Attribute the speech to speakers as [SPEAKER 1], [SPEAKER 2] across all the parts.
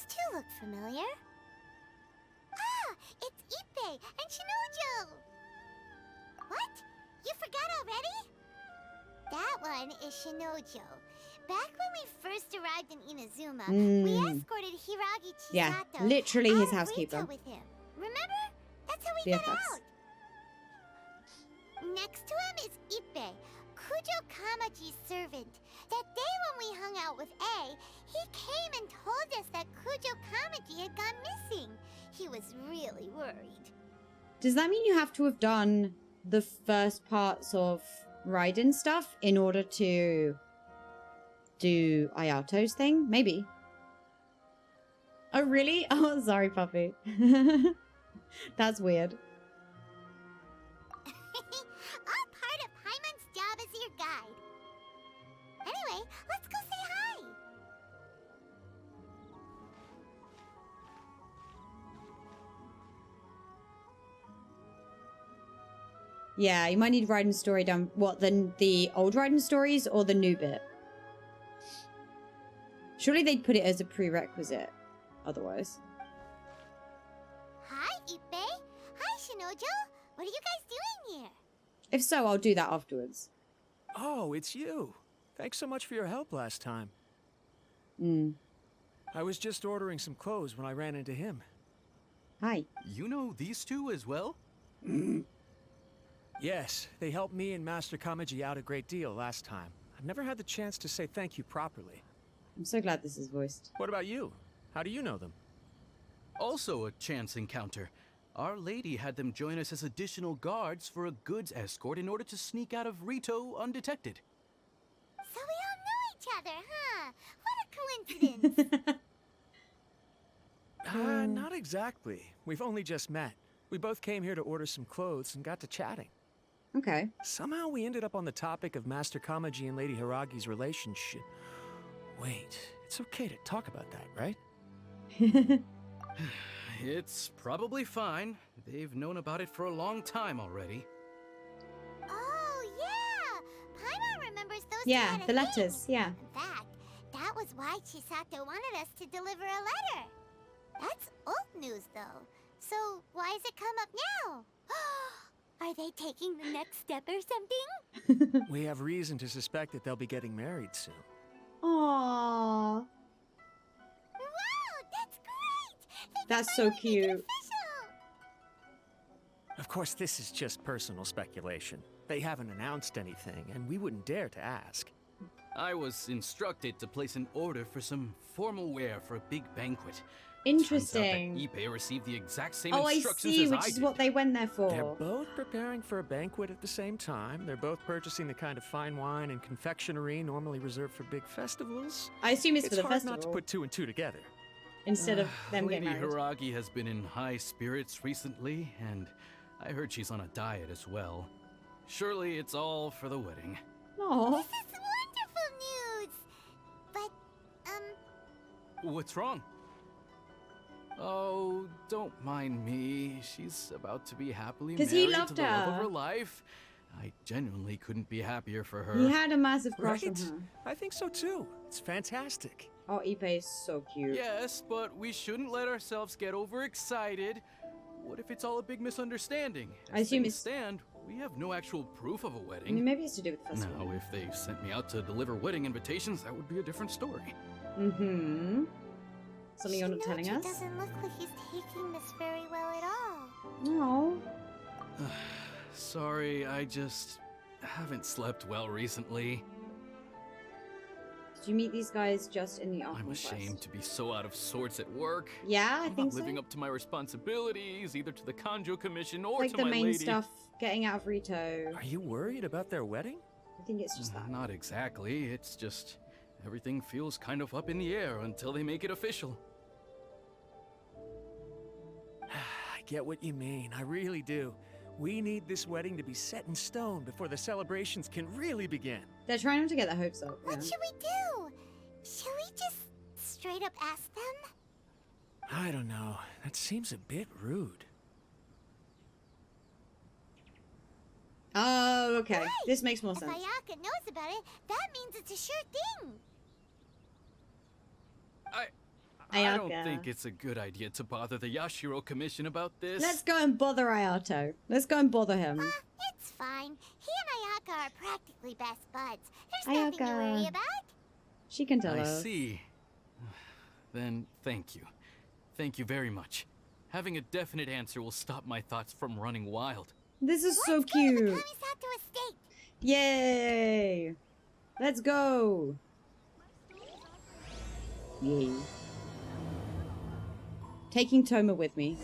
[SPEAKER 1] Those two look familiar. Ah, it's Ippei and Shinojo. What? You forgot already? That one is Shinojo. Back when we first arrived in Inazuma, we escorted Hiragi Chisato
[SPEAKER 2] Yeah, literally his
[SPEAKER 1] out of
[SPEAKER 2] housekeeper.
[SPEAKER 1] Rito with him. Remember? That's how we got
[SPEAKER 2] BFFs.
[SPEAKER 1] out. Next to him is Ippei, Kujo Kamaji's servant. That day when we hung out with A, he came and told us that Kujo Kamaji had gone missing. He was really worried.
[SPEAKER 2] Does that mean you have to have done the first parts of Raiden stuff in order to do Ayato's thing? Maybe. Oh, really? Oh, sorry, puppy. That's weird.
[SPEAKER 1] All part of Paimon's job as your guide. Anyway, let's go say hi.
[SPEAKER 2] Yeah, you might need Raiden's story done. What, the old Raiden stories or the new bit? Surely they'd put it as a prerequisite, otherwise.
[SPEAKER 1] Hi, Ippei. Hi, Shinojo. What are you guys doing here?
[SPEAKER 2] If so, I'll do that afterwards.
[SPEAKER 3] Oh, it's you. Thanks so much for your help last time. I was just ordering some clothes when I ran into him.
[SPEAKER 2] Hi.
[SPEAKER 4] You know these two as well?
[SPEAKER 3] Yes, they helped me and Master Kamaji out a great deal last time. I've never had the chance to say thank you properly.
[SPEAKER 2] I'm so glad this is voiced.
[SPEAKER 3] What about you? How do you know them?
[SPEAKER 4] Also a chance encounter. Our lady had them join us as additional guards for a goods escort in order to sneak out of Rito undetected.
[SPEAKER 1] So we all know each other, huh? What a coincidence.
[SPEAKER 3] Not exactly. We've only just met. We both came here to order some clothes and got to chatting.
[SPEAKER 2] Okay.
[SPEAKER 3] Somehow we ended up on the topic of Master Kamaji and Lady Hiragi's relationship. Wait, it's okay to talk about that, right?
[SPEAKER 4] It's probably fine. They've known about it for a long time already.
[SPEAKER 1] Oh, yeah. Paimon remembers those
[SPEAKER 2] Yeah,
[SPEAKER 1] kind of
[SPEAKER 2] the letters,
[SPEAKER 1] things.
[SPEAKER 2] yeah.
[SPEAKER 1] In fact, that was why Chisato wanted us to deliver a letter. That's old news, though. So why has it come up now? Are they taking the next step or something?
[SPEAKER 3] We have reason to suspect that they'll be getting married soon.
[SPEAKER 2] Aww.
[SPEAKER 1] Wow, that's great! They
[SPEAKER 2] That's
[SPEAKER 1] can
[SPEAKER 2] so
[SPEAKER 1] finally make it
[SPEAKER 2] cute.
[SPEAKER 1] official.
[SPEAKER 3] Of course, this is just personal speculation. They haven't announced anything, and we wouldn't dare to ask.
[SPEAKER 4] I was instructed to place an order for some formal wear for a big banquet.
[SPEAKER 2] Interesting.
[SPEAKER 4] Turns out that Ippei received the exact same
[SPEAKER 2] Oh, I
[SPEAKER 4] instructions
[SPEAKER 2] see,
[SPEAKER 4] as
[SPEAKER 2] which
[SPEAKER 4] I
[SPEAKER 2] is
[SPEAKER 4] did.
[SPEAKER 2] what they went there for.
[SPEAKER 3] They're both preparing for a banquet at the same time. They're both purchasing the kind of fine wine and confectionery normally reserved for big festivals.
[SPEAKER 2] I assume it's for the
[SPEAKER 3] hard
[SPEAKER 2] festival.
[SPEAKER 3] not to put two and two together.
[SPEAKER 2] Instead of them
[SPEAKER 4] Lady
[SPEAKER 2] getting married.
[SPEAKER 4] Hiragi has been in high spirits recently, and I heard she's on a diet as well. Surely it's all for the wedding.
[SPEAKER 2] Aww.
[SPEAKER 1] This is wonderful news. But,
[SPEAKER 4] What's wrong? Oh, don't mind me. She's about to be happily
[SPEAKER 2] 'Cause
[SPEAKER 4] married
[SPEAKER 2] he
[SPEAKER 4] to
[SPEAKER 2] loved
[SPEAKER 4] the love of
[SPEAKER 2] her.
[SPEAKER 4] her life. I genuinely couldn't be happier for her.
[SPEAKER 2] He had a massive crush
[SPEAKER 3] Right?
[SPEAKER 2] on her.
[SPEAKER 3] I think so too. It's fantastic.
[SPEAKER 2] Oh, Ippei is so cute.
[SPEAKER 4] Yes, but we shouldn't let ourselves get overexcited. What if it's all a big misunderstanding?
[SPEAKER 2] I assume
[SPEAKER 4] things
[SPEAKER 2] it's-
[SPEAKER 4] stand, we have no actual proof of a
[SPEAKER 2] I mean,
[SPEAKER 4] wedding.
[SPEAKER 2] maybe it's to do with the festival.
[SPEAKER 4] Now, if they sent me out to deliver wedding invitations, that would be a different story.
[SPEAKER 2] Mm-hmm. Something you're not telling
[SPEAKER 1] Shinoju
[SPEAKER 2] us?
[SPEAKER 1] doesn't look like he's taking this very well at all.
[SPEAKER 2] No.
[SPEAKER 4] Sorry, I just haven't slept well recently.
[SPEAKER 2] Did you meet these guys just in the
[SPEAKER 4] I'm ashamed to be so out of sorts at work.
[SPEAKER 2] Yeah, I
[SPEAKER 4] I'm
[SPEAKER 2] think
[SPEAKER 4] not
[SPEAKER 2] so.
[SPEAKER 4] living up to my responsibilities, either to the Kanjo Commission or
[SPEAKER 2] Like
[SPEAKER 4] to
[SPEAKER 2] the
[SPEAKER 4] my
[SPEAKER 2] main
[SPEAKER 4] lady.
[SPEAKER 2] stuff, getting out of Rito.
[SPEAKER 3] Are you worried about their wedding?
[SPEAKER 2] I think it's just that.
[SPEAKER 4] Not exactly. It's just everything feels kind of up in the air until they make it official.
[SPEAKER 3] I get what you mean. I really do. We need this wedding to be set in stone before the celebrations can really begin.
[SPEAKER 2] They're trying not to get their hopes up.
[SPEAKER 1] What
[SPEAKER 2] Yeah.
[SPEAKER 1] should we do? Should we just straight up ask them?
[SPEAKER 3] I don't know. That seems a bit rude.
[SPEAKER 2] Oh, okay.
[SPEAKER 1] Right.
[SPEAKER 2] This makes more
[SPEAKER 1] If
[SPEAKER 2] sense.
[SPEAKER 1] Ayaka knows about it, that means it's a sure thing.
[SPEAKER 4] I don't
[SPEAKER 2] Ayaka.
[SPEAKER 4] think it's a good idea to bother the Yashiro Commission about this.
[SPEAKER 2] Let's go and bother Ayato. Let's go and bother him.
[SPEAKER 1] It's fine. He and Ayaka are practically best buds. There's nothing to
[SPEAKER 2] Ayaka.
[SPEAKER 1] worry about.
[SPEAKER 2] She can tell
[SPEAKER 4] I
[SPEAKER 2] us.
[SPEAKER 4] see. Then thank you. Thank you very much. Having a definite answer will stop my thoughts from running wild.
[SPEAKER 2] This is so
[SPEAKER 1] Let's go to the
[SPEAKER 2] cute.
[SPEAKER 1] Kamisato estate.
[SPEAKER 2] Yay! Let's go. Yay. Taking Toma with me.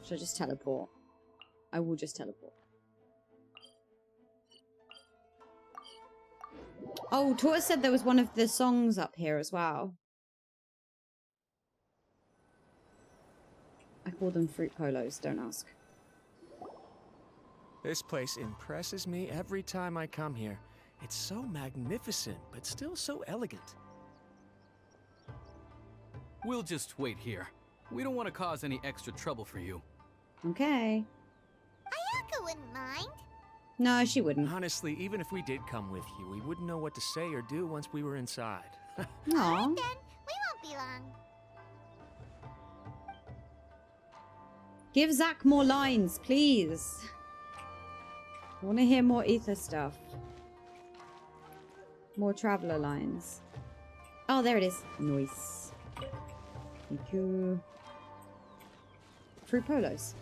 [SPEAKER 2] Should I just teleport? I will just teleport. Oh, Tortoise said there was one of the songs up here as well. I call them fruit polos, don't ask.
[SPEAKER 3] This place impresses me every time I come here. It's so magnificent, but still so elegant.
[SPEAKER 4] We'll just wait here. We don't want to cause any extra trouble for you.
[SPEAKER 2] Okay.
[SPEAKER 1] Ayaka wouldn't mind.
[SPEAKER 2] No, she wouldn't.
[SPEAKER 3] Honestly, even if we did come with you, we wouldn't know what to say or do once we were inside.
[SPEAKER 2] Aw.
[SPEAKER 1] Then we won't be long.
[SPEAKER 2] Give Zach more lines, please. I want to hear more ether stuff. More traveler lines. Oh, there it is. Nice. Thank you. Fruit polos.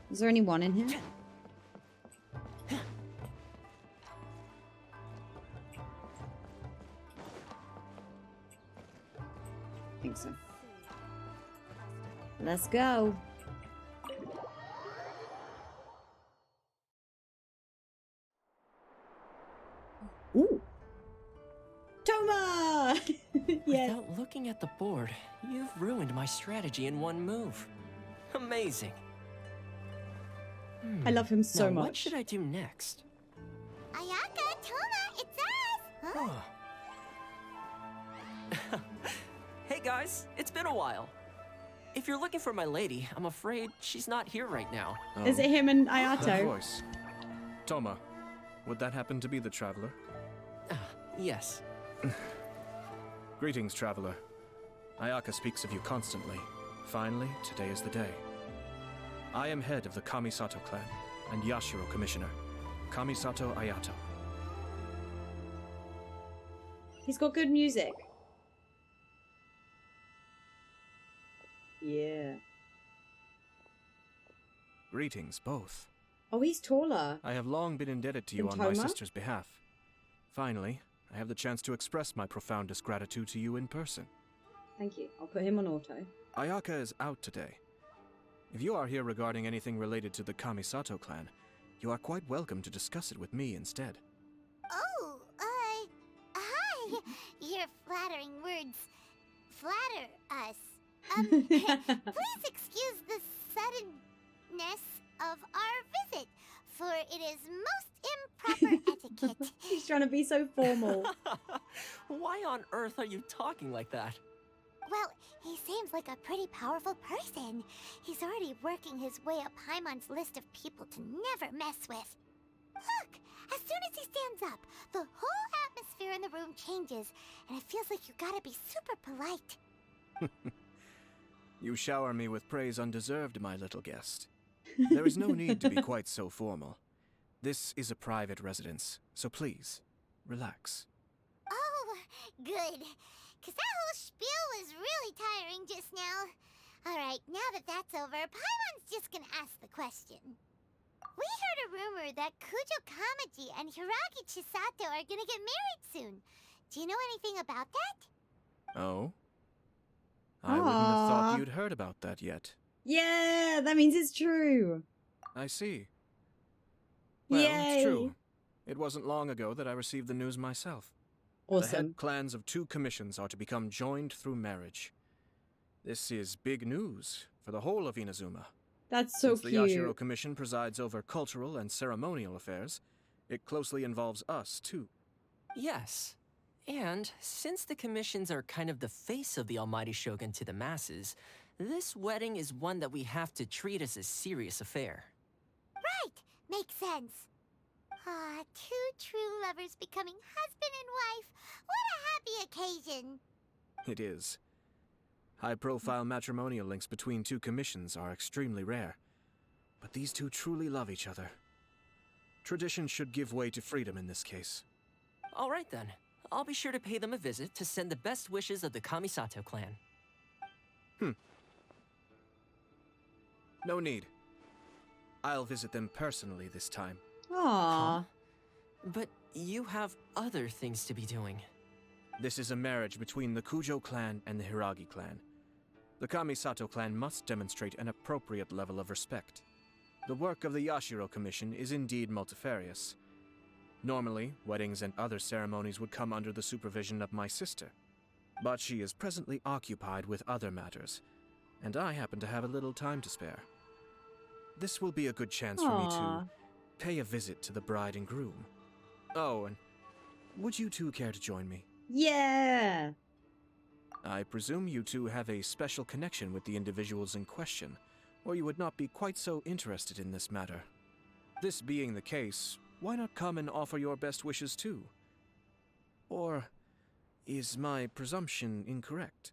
[SPEAKER 2] Is there any one in here? I think so. Let's go. Ooh. Toma! Yeah.
[SPEAKER 5] Without looking at the board, you've ruined my strategy in one move. Amazing.
[SPEAKER 2] I love him so
[SPEAKER 5] Now,
[SPEAKER 2] much.
[SPEAKER 5] what should I do next?
[SPEAKER 1] Ayaka, Toma, it's us! Huh?
[SPEAKER 5] Oh. Hey guys, it's been a while. If you're looking for my lady, I'm afraid she's not here right now.
[SPEAKER 2] Is it him and
[SPEAKER 6] That
[SPEAKER 2] Ayato?
[SPEAKER 6] voice. Toma, would that happen to be the traveler?
[SPEAKER 5] Yes.
[SPEAKER 6] Greetings, traveler. Ayaka speaks of you constantly. Finally, today is the day. I am head of the Kamisato clan and Yashiro commissioner, Kamisato Ayato.
[SPEAKER 2] He's got good music. Yeah.
[SPEAKER 6] Greetings, both.
[SPEAKER 2] Oh, he's taller.
[SPEAKER 6] I have long been indebted to you
[SPEAKER 2] And
[SPEAKER 6] on my
[SPEAKER 2] Toma?
[SPEAKER 6] sister's behalf. Finally, I have the chance to express my profoundest gratitude to you in person.
[SPEAKER 2] Thank you. I'll put him on auto.
[SPEAKER 6] Ayaka is out today. If you are here regarding anything related to the Kamisato clan, you are quite welcome to discuss it with me instead.
[SPEAKER 1] Oh, hi. Your flattering words flatter us. Please excuse the suddenness of our visit, for it is most improper etiquette.
[SPEAKER 2] He's trying to be so formal.
[SPEAKER 5] Why on earth are you talking like that?
[SPEAKER 1] Well, he seems like a pretty powerful person. He's already working his way up Paimon's list of people to never mess with. Look, as soon as he stands up, the whole atmosphere in the room changes, and it feels like you gotta be super polite.
[SPEAKER 6] You shower me with praise undeserved, my little guest. There is no need to be quite so formal. This is a private residence, so please, relax.
[SPEAKER 1] Oh, good. Because that whole spiel was really tiring just now. Alright, now that that's over, Paimon's just gonna ask the question. We heard a rumor that Kujo Kamaji and Hiragi Chisato are gonna get married soon. Do you know anything about that?
[SPEAKER 6] Oh? I wouldn't have
[SPEAKER 2] Aw.
[SPEAKER 6] thought you'd heard about that yet.
[SPEAKER 2] Yeah, that means it's true.
[SPEAKER 6] I see. Well,
[SPEAKER 2] Yay.
[SPEAKER 6] it's true. It wasn't long ago that I received the news myself. The
[SPEAKER 2] Awesome.
[SPEAKER 6] head clans of 2 commissions are to become joined through marriage. This is big news for the whole of Inazuma.
[SPEAKER 2] That's so
[SPEAKER 6] Since the Yashiro
[SPEAKER 2] cute.
[SPEAKER 6] Commission presides over cultural and ceremonial affairs, it closely involves us, too.
[SPEAKER 5] Yes. And since the commissions are kind of the face of the Almighty Shogun to the masses, this wedding is one that we have to treat as a serious affair.
[SPEAKER 1] Right, makes sense. Ah, two true lovers becoming husband and wife. What a happy occasion.
[SPEAKER 6] It is. High-profile matrimonial links between two commissions are extremely rare. But these two truly love each other. Tradition should give way to freedom in this case.
[SPEAKER 5] All right then. I'll be sure to pay them a visit to send the best wishes of the Kamisato clan.
[SPEAKER 6] No need. I'll visit them personally this time.
[SPEAKER 2] Aww.
[SPEAKER 5] But you have other things to be doing.
[SPEAKER 6] This is a marriage between the Kujo clan and the Hiragi clan. The Kamisato clan must demonstrate an appropriate level of respect. The work of the Yashiro Commission is indeed multifarious. Normally, weddings and other ceremonies would come under the supervision of my sister. But she is presently occupied with other matters, and I happen to have a little time to spare. This will be a good chance for me to pay a visit to the bride and groom. Oh, and would you two care to join me?
[SPEAKER 2] Yeah.
[SPEAKER 6] I presume you two have a special connection with the individuals in question, or you would not be quite so interested in this matter. This being the case, why not come and offer your best wishes too? Or is my presumption incorrect?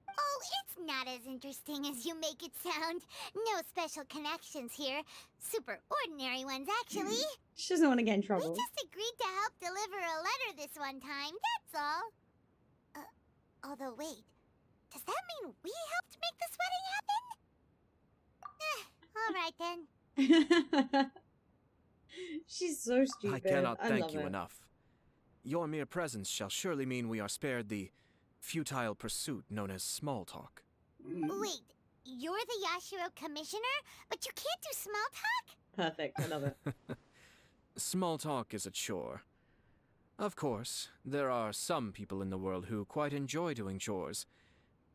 [SPEAKER 1] Oh, it's not as interesting as you make it sound. No special connections here. Super ordinary ones, actually.
[SPEAKER 2] She doesn't want to get in
[SPEAKER 1] We
[SPEAKER 2] trouble.
[SPEAKER 1] just agreed to help deliver a letter this one time, that's all. Although wait, does that mean we helped make this wedding happen? All right then.
[SPEAKER 2] She's so stupid.
[SPEAKER 6] I cannot thank
[SPEAKER 2] love
[SPEAKER 6] you
[SPEAKER 2] it.
[SPEAKER 6] enough. Your mere presence shall surely mean we are spared the futile pursuit known as small talk.
[SPEAKER 1] Wait, you're the Yashiro commissioner, but you can't do small talk?
[SPEAKER 2] Perfect. I love it.
[SPEAKER 6] Small talk is a chore. Of course, there are some people in the world who quite enjoy doing chores,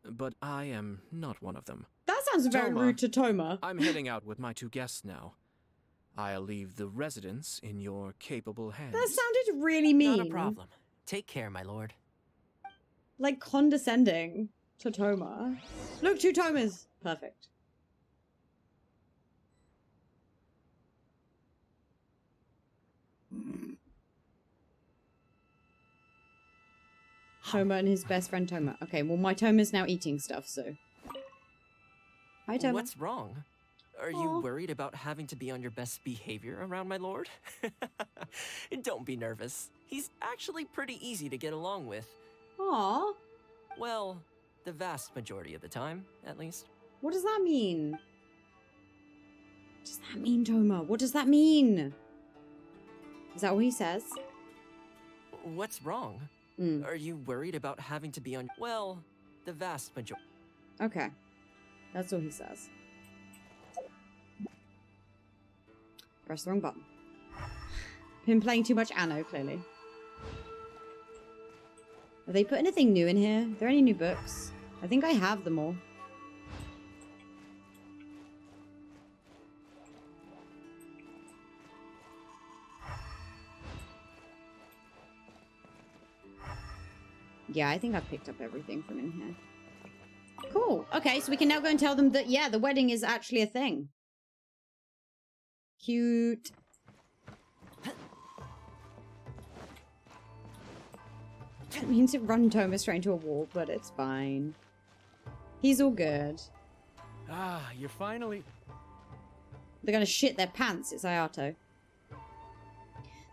[SPEAKER 6] but I am not one of them.
[SPEAKER 2] That sounds very
[SPEAKER 6] Toma.
[SPEAKER 2] rude to Toma.
[SPEAKER 6] I'm heading out with my two guests now. I'll leave the residence in your capable hands.
[SPEAKER 2] That sounded really mean.
[SPEAKER 5] Not a problem. Take care, my lord.
[SPEAKER 2] Like condescending to Toma. Look, two Tomas. Perfect. Toma and his best friend Toma. Okay, well my Toma's now eating stuff, so. Hi Toma.
[SPEAKER 5] What's wrong? Are
[SPEAKER 2] Aw.
[SPEAKER 5] you worried about having to be on your best behavior around my lord? Don't be nervous. He's actually pretty easy to get along with.
[SPEAKER 2] Aw.
[SPEAKER 5] Well, the vast majority of the time, at least.
[SPEAKER 2] What does that mean? What does that mean, Toma? What does that mean? Is that what he says?
[SPEAKER 5] What's wrong?
[SPEAKER 2] Mm.
[SPEAKER 5] Are you worried about having to be on... Well, the vast majority...
[SPEAKER 2] Okay. That's all he says. Press the wrong button. Been playing too much Anno, clearly. Have they put anything new in here? Are there any new books? I think I have them all. Yeah, I think I've picked up everything from in here. Cool. Okay, so we can now go and tell them that, yeah, the wedding is actually a thing. Cute. It means to run Toma straight into a wall, but it's fine. He's all good.
[SPEAKER 3] Ah, you're finally...
[SPEAKER 2] They're gonna shit their pants, it's Ayato.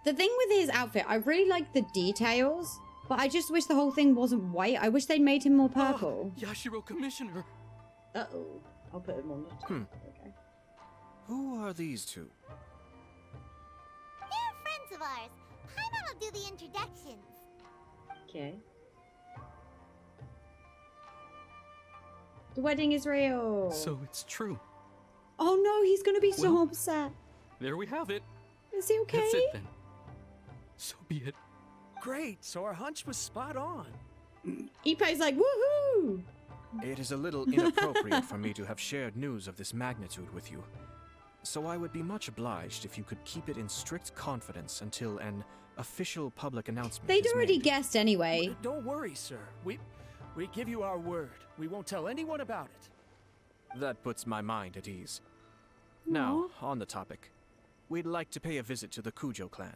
[SPEAKER 2] The thing with his outfit, I really like the details, but I just wish the whole thing wasn't white. I wish they'd made him more purple.
[SPEAKER 4] Oh, Yashiro Commissioner!
[SPEAKER 2] Uh-oh. I'll put him on the top. Okay.
[SPEAKER 6] Who are these two?
[SPEAKER 1] They're friends of ours. Paimon will do the introductions.
[SPEAKER 2] Okay. The wedding is real.
[SPEAKER 4] So it's true.
[SPEAKER 2] Oh no, he's gonna be so
[SPEAKER 4] Well-
[SPEAKER 2] upset.
[SPEAKER 4] There we have it.
[SPEAKER 2] Is he okay?
[SPEAKER 4] That's it then. So be it.
[SPEAKER 3] Great, so our hunch was spot on.
[SPEAKER 2] Ippei's like, woohoo!
[SPEAKER 6] It is a little inappropriate for me to have shared news of this magnitude with you. So I would be much obliged if you could keep it in strict confidence until an official public announcement
[SPEAKER 2] They'd
[SPEAKER 6] is
[SPEAKER 2] already
[SPEAKER 6] made.
[SPEAKER 2] guessed anyway.
[SPEAKER 3] Don't worry, sir. We give you our word. We won't tell anyone about it.
[SPEAKER 6] That puts my mind at ease. Now, on the topic. We'd like to pay a visit to the Kujo clan.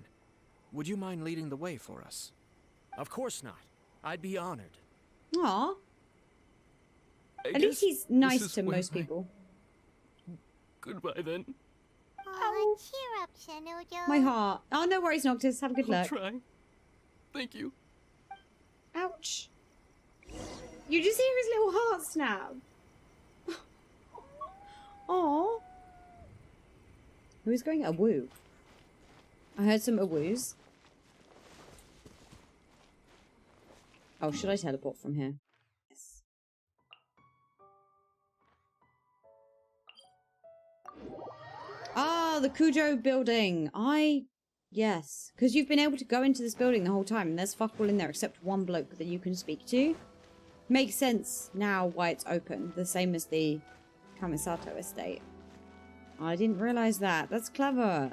[SPEAKER 6] Would you mind leading the way for us?
[SPEAKER 3] Of course not. I'd be honored.
[SPEAKER 2] Aw.
[SPEAKER 4] I
[SPEAKER 2] At least
[SPEAKER 4] guess
[SPEAKER 2] he's
[SPEAKER 4] this
[SPEAKER 2] nice
[SPEAKER 4] is
[SPEAKER 2] to
[SPEAKER 4] where
[SPEAKER 2] most
[SPEAKER 4] my-
[SPEAKER 2] people.
[SPEAKER 4] Goodbye then.
[SPEAKER 1] Oh, cheer up, Shinojo.
[SPEAKER 2] My heart. Oh, no worries, Noctis. Have a good
[SPEAKER 4] I'll
[SPEAKER 2] luck.
[SPEAKER 4] try. Thank you.
[SPEAKER 2] Ouch. You just hear his little heart snap. Aw. Who's going a woo? I heard some woos. Oh, should I teleport from here? Yes. Ah, the Kujo building. Yes. Because you've been able to go into this building the whole time and there's fuck all in there except one bloke that you can speak to. Makes sense now why it's open. The same as the Kamisato estate. I didn't realize that. That's clever.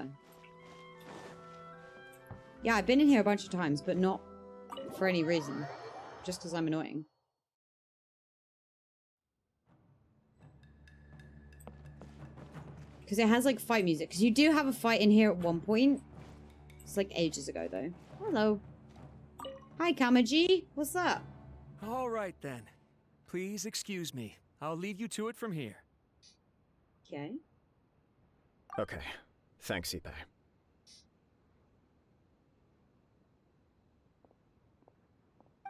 [SPEAKER 2] Yeah, I've been in here a bunch of times, but not for any reason. Just because I'm annoying. Because it has like fight music. Because you do have a fight in here at one point. It's like ages ago though. Hello. Hi Kamaji. What's up?
[SPEAKER 3] All right then. Please excuse me. I'll leave you to it from here.
[SPEAKER 2] Okay.
[SPEAKER 7] Okay. Thanks, Ippei.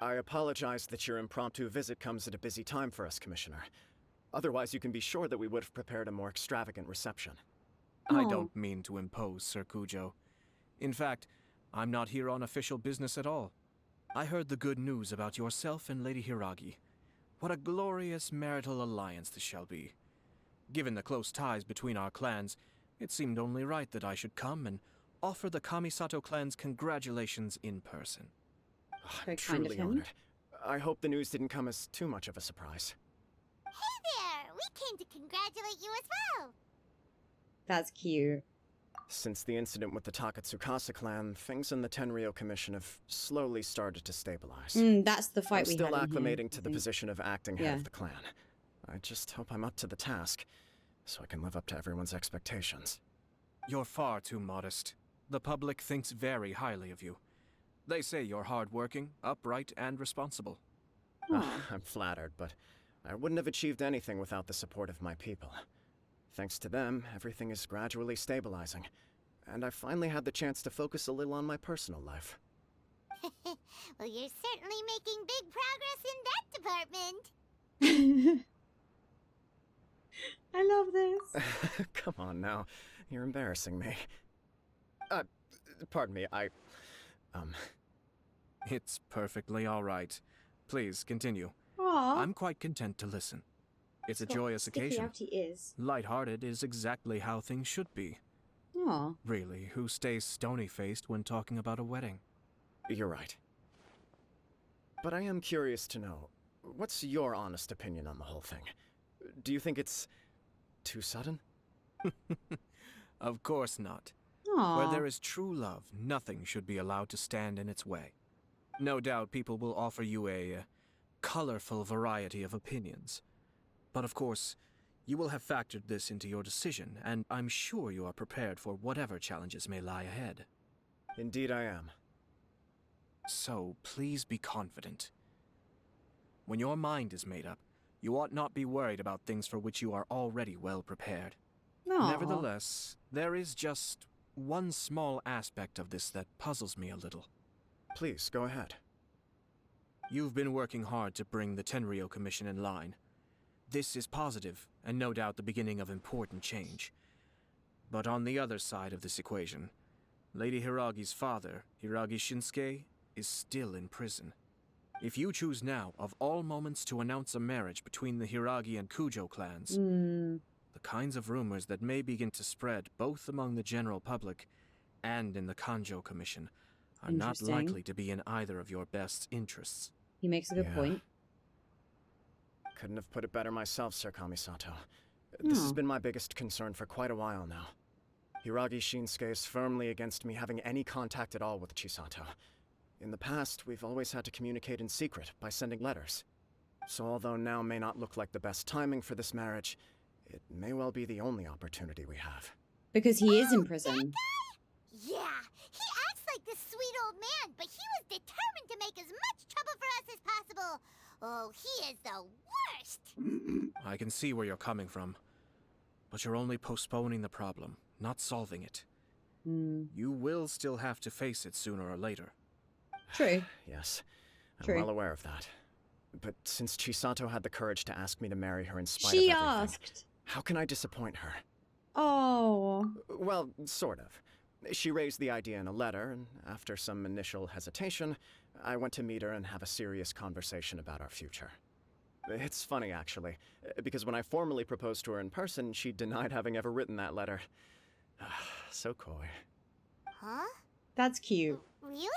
[SPEAKER 7] I apologize that your impromptu visit comes at a busy time for us, Commissioner. Otherwise, you can be sure that we would have prepared a more extravagant reception.
[SPEAKER 6] I
[SPEAKER 2] Oh.
[SPEAKER 6] don't mean to impose, Sir Kujo. In fact, I'm not here on official business at all. I heard the good news about yourself and Lady Hiragi. What a glorious marital alliance this shall be. Given the close ties between our clans, it seemed only right that I should come and offer the Kamisato clan's congratulations in person.
[SPEAKER 2] Very
[SPEAKER 7] I'm
[SPEAKER 2] kind of
[SPEAKER 7] truly
[SPEAKER 2] him.
[SPEAKER 7] honored. I hope the news didn't come as too much of a surprise.
[SPEAKER 1] Hey there! We came to congratulate you as well.
[SPEAKER 2] That's cute.
[SPEAKER 7] Since the incident with the Takatsukasa clan, things in the Tenryou Commission have slowly started to stabilize.
[SPEAKER 2] That's the fight
[SPEAKER 7] I'm
[SPEAKER 2] we
[SPEAKER 7] still
[SPEAKER 2] had in here,
[SPEAKER 7] acclimating
[SPEAKER 2] I
[SPEAKER 7] to the
[SPEAKER 2] think.
[SPEAKER 7] position of acting head
[SPEAKER 2] Yeah.
[SPEAKER 7] of the clan. I just hope I'm up to the task, so I can live up to everyone's expectations.
[SPEAKER 6] You're far too modest. The public thinks very highly of you. They say you're hardworking, upright, and responsible.
[SPEAKER 7] I'm flattered, but I wouldn't have achieved anything without the support of my people. Thanks to them, everything is gradually stabilizing, and I finally had the chance to focus a little on my personal life.
[SPEAKER 1] Well, you're certainly making big progress in that department.
[SPEAKER 2] I love this.
[SPEAKER 7] Come on now, you're embarrassing me. Pardon me,
[SPEAKER 6] It's perfectly all right. Please, continue.
[SPEAKER 2] Aww.
[SPEAKER 6] I'm quite content to listen. It's a joyous occasion.
[SPEAKER 2] Sticky outy ears.
[SPEAKER 6] Lighthearted is exactly how things should be.
[SPEAKER 2] Aw.
[SPEAKER 6] Really, who stays stony-faced when talking about a wedding?
[SPEAKER 7] You're right. But I am curious to know, what's your honest opinion on the whole thing? Do you think it's too sudden?
[SPEAKER 6] Of course not.
[SPEAKER 2] Aw.
[SPEAKER 6] Where there is true love, nothing should be allowed to stand in its way. No doubt people will offer you a colorful variety of opinions. But of course, you will have factored this into your decision, and I'm sure you are prepared for whatever challenges may lie ahead.
[SPEAKER 7] Indeed I am.
[SPEAKER 6] So, please be confident. When your mind is made up, you ought not be worried about things for which you are already well prepared.
[SPEAKER 2] Aw.
[SPEAKER 6] Nevertheless, there is just one small aspect of this that puzzles me a little.
[SPEAKER 7] Please, go ahead.
[SPEAKER 6] You've been working hard to bring the Tenryou Commission in line. This is positive, and no doubt the beginning of important change. But on the other side of this equation, Lady Hiragi's father, Hiragi Shinsuke, is still in prison. If you choose now, of all moments, to announce a marriage between the Hiragi and Kujo clans, the kinds of rumors that may begin to spread both among the general public and in the Kanjo Commission are not
[SPEAKER 2] Interesting.
[SPEAKER 6] likely to be in either of your best interests.
[SPEAKER 2] He makes a good
[SPEAKER 7] Yeah.
[SPEAKER 2] point.
[SPEAKER 7] Couldn't have put it better myself, Sir Kamisato. This has
[SPEAKER 2] Aw.
[SPEAKER 7] been my biggest concern for quite a while now. Hiragi Shinsuke is firmly against me having any contact at all with Chisato. In the past, we've always had to communicate in secret by sending letters. So although now may not look like the best timing for this marriage, it may well be the only opportunity we have.
[SPEAKER 2] Because he is in prison.
[SPEAKER 1] Yeah, he acts like this sweet old man, but he was determined to make as much trouble for us as possible. Oh, he is the worst.
[SPEAKER 6] I can see where you're coming from. But you're only postponing the problem, not solving it. You will still have to face it sooner or later.
[SPEAKER 2] True.
[SPEAKER 7] Yes, I'm
[SPEAKER 2] True.
[SPEAKER 7] well aware of that. But since Chisato had the courage to ask me to marry her in spite
[SPEAKER 2] She
[SPEAKER 7] of everything,
[SPEAKER 2] asked.
[SPEAKER 7] how can I disappoint her?
[SPEAKER 2] Oh.
[SPEAKER 7] Well, sort of. She raised the idea in a letter, and after some initial hesitation, I went to meet her and have a serious conversation about our future. It's funny, actually, because when I formally proposed to her in person, she denied having ever written that letter. So coy.
[SPEAKER 1] Huh?
[SPEAKER 2] That's cute.
[SPEAKER 1] Really?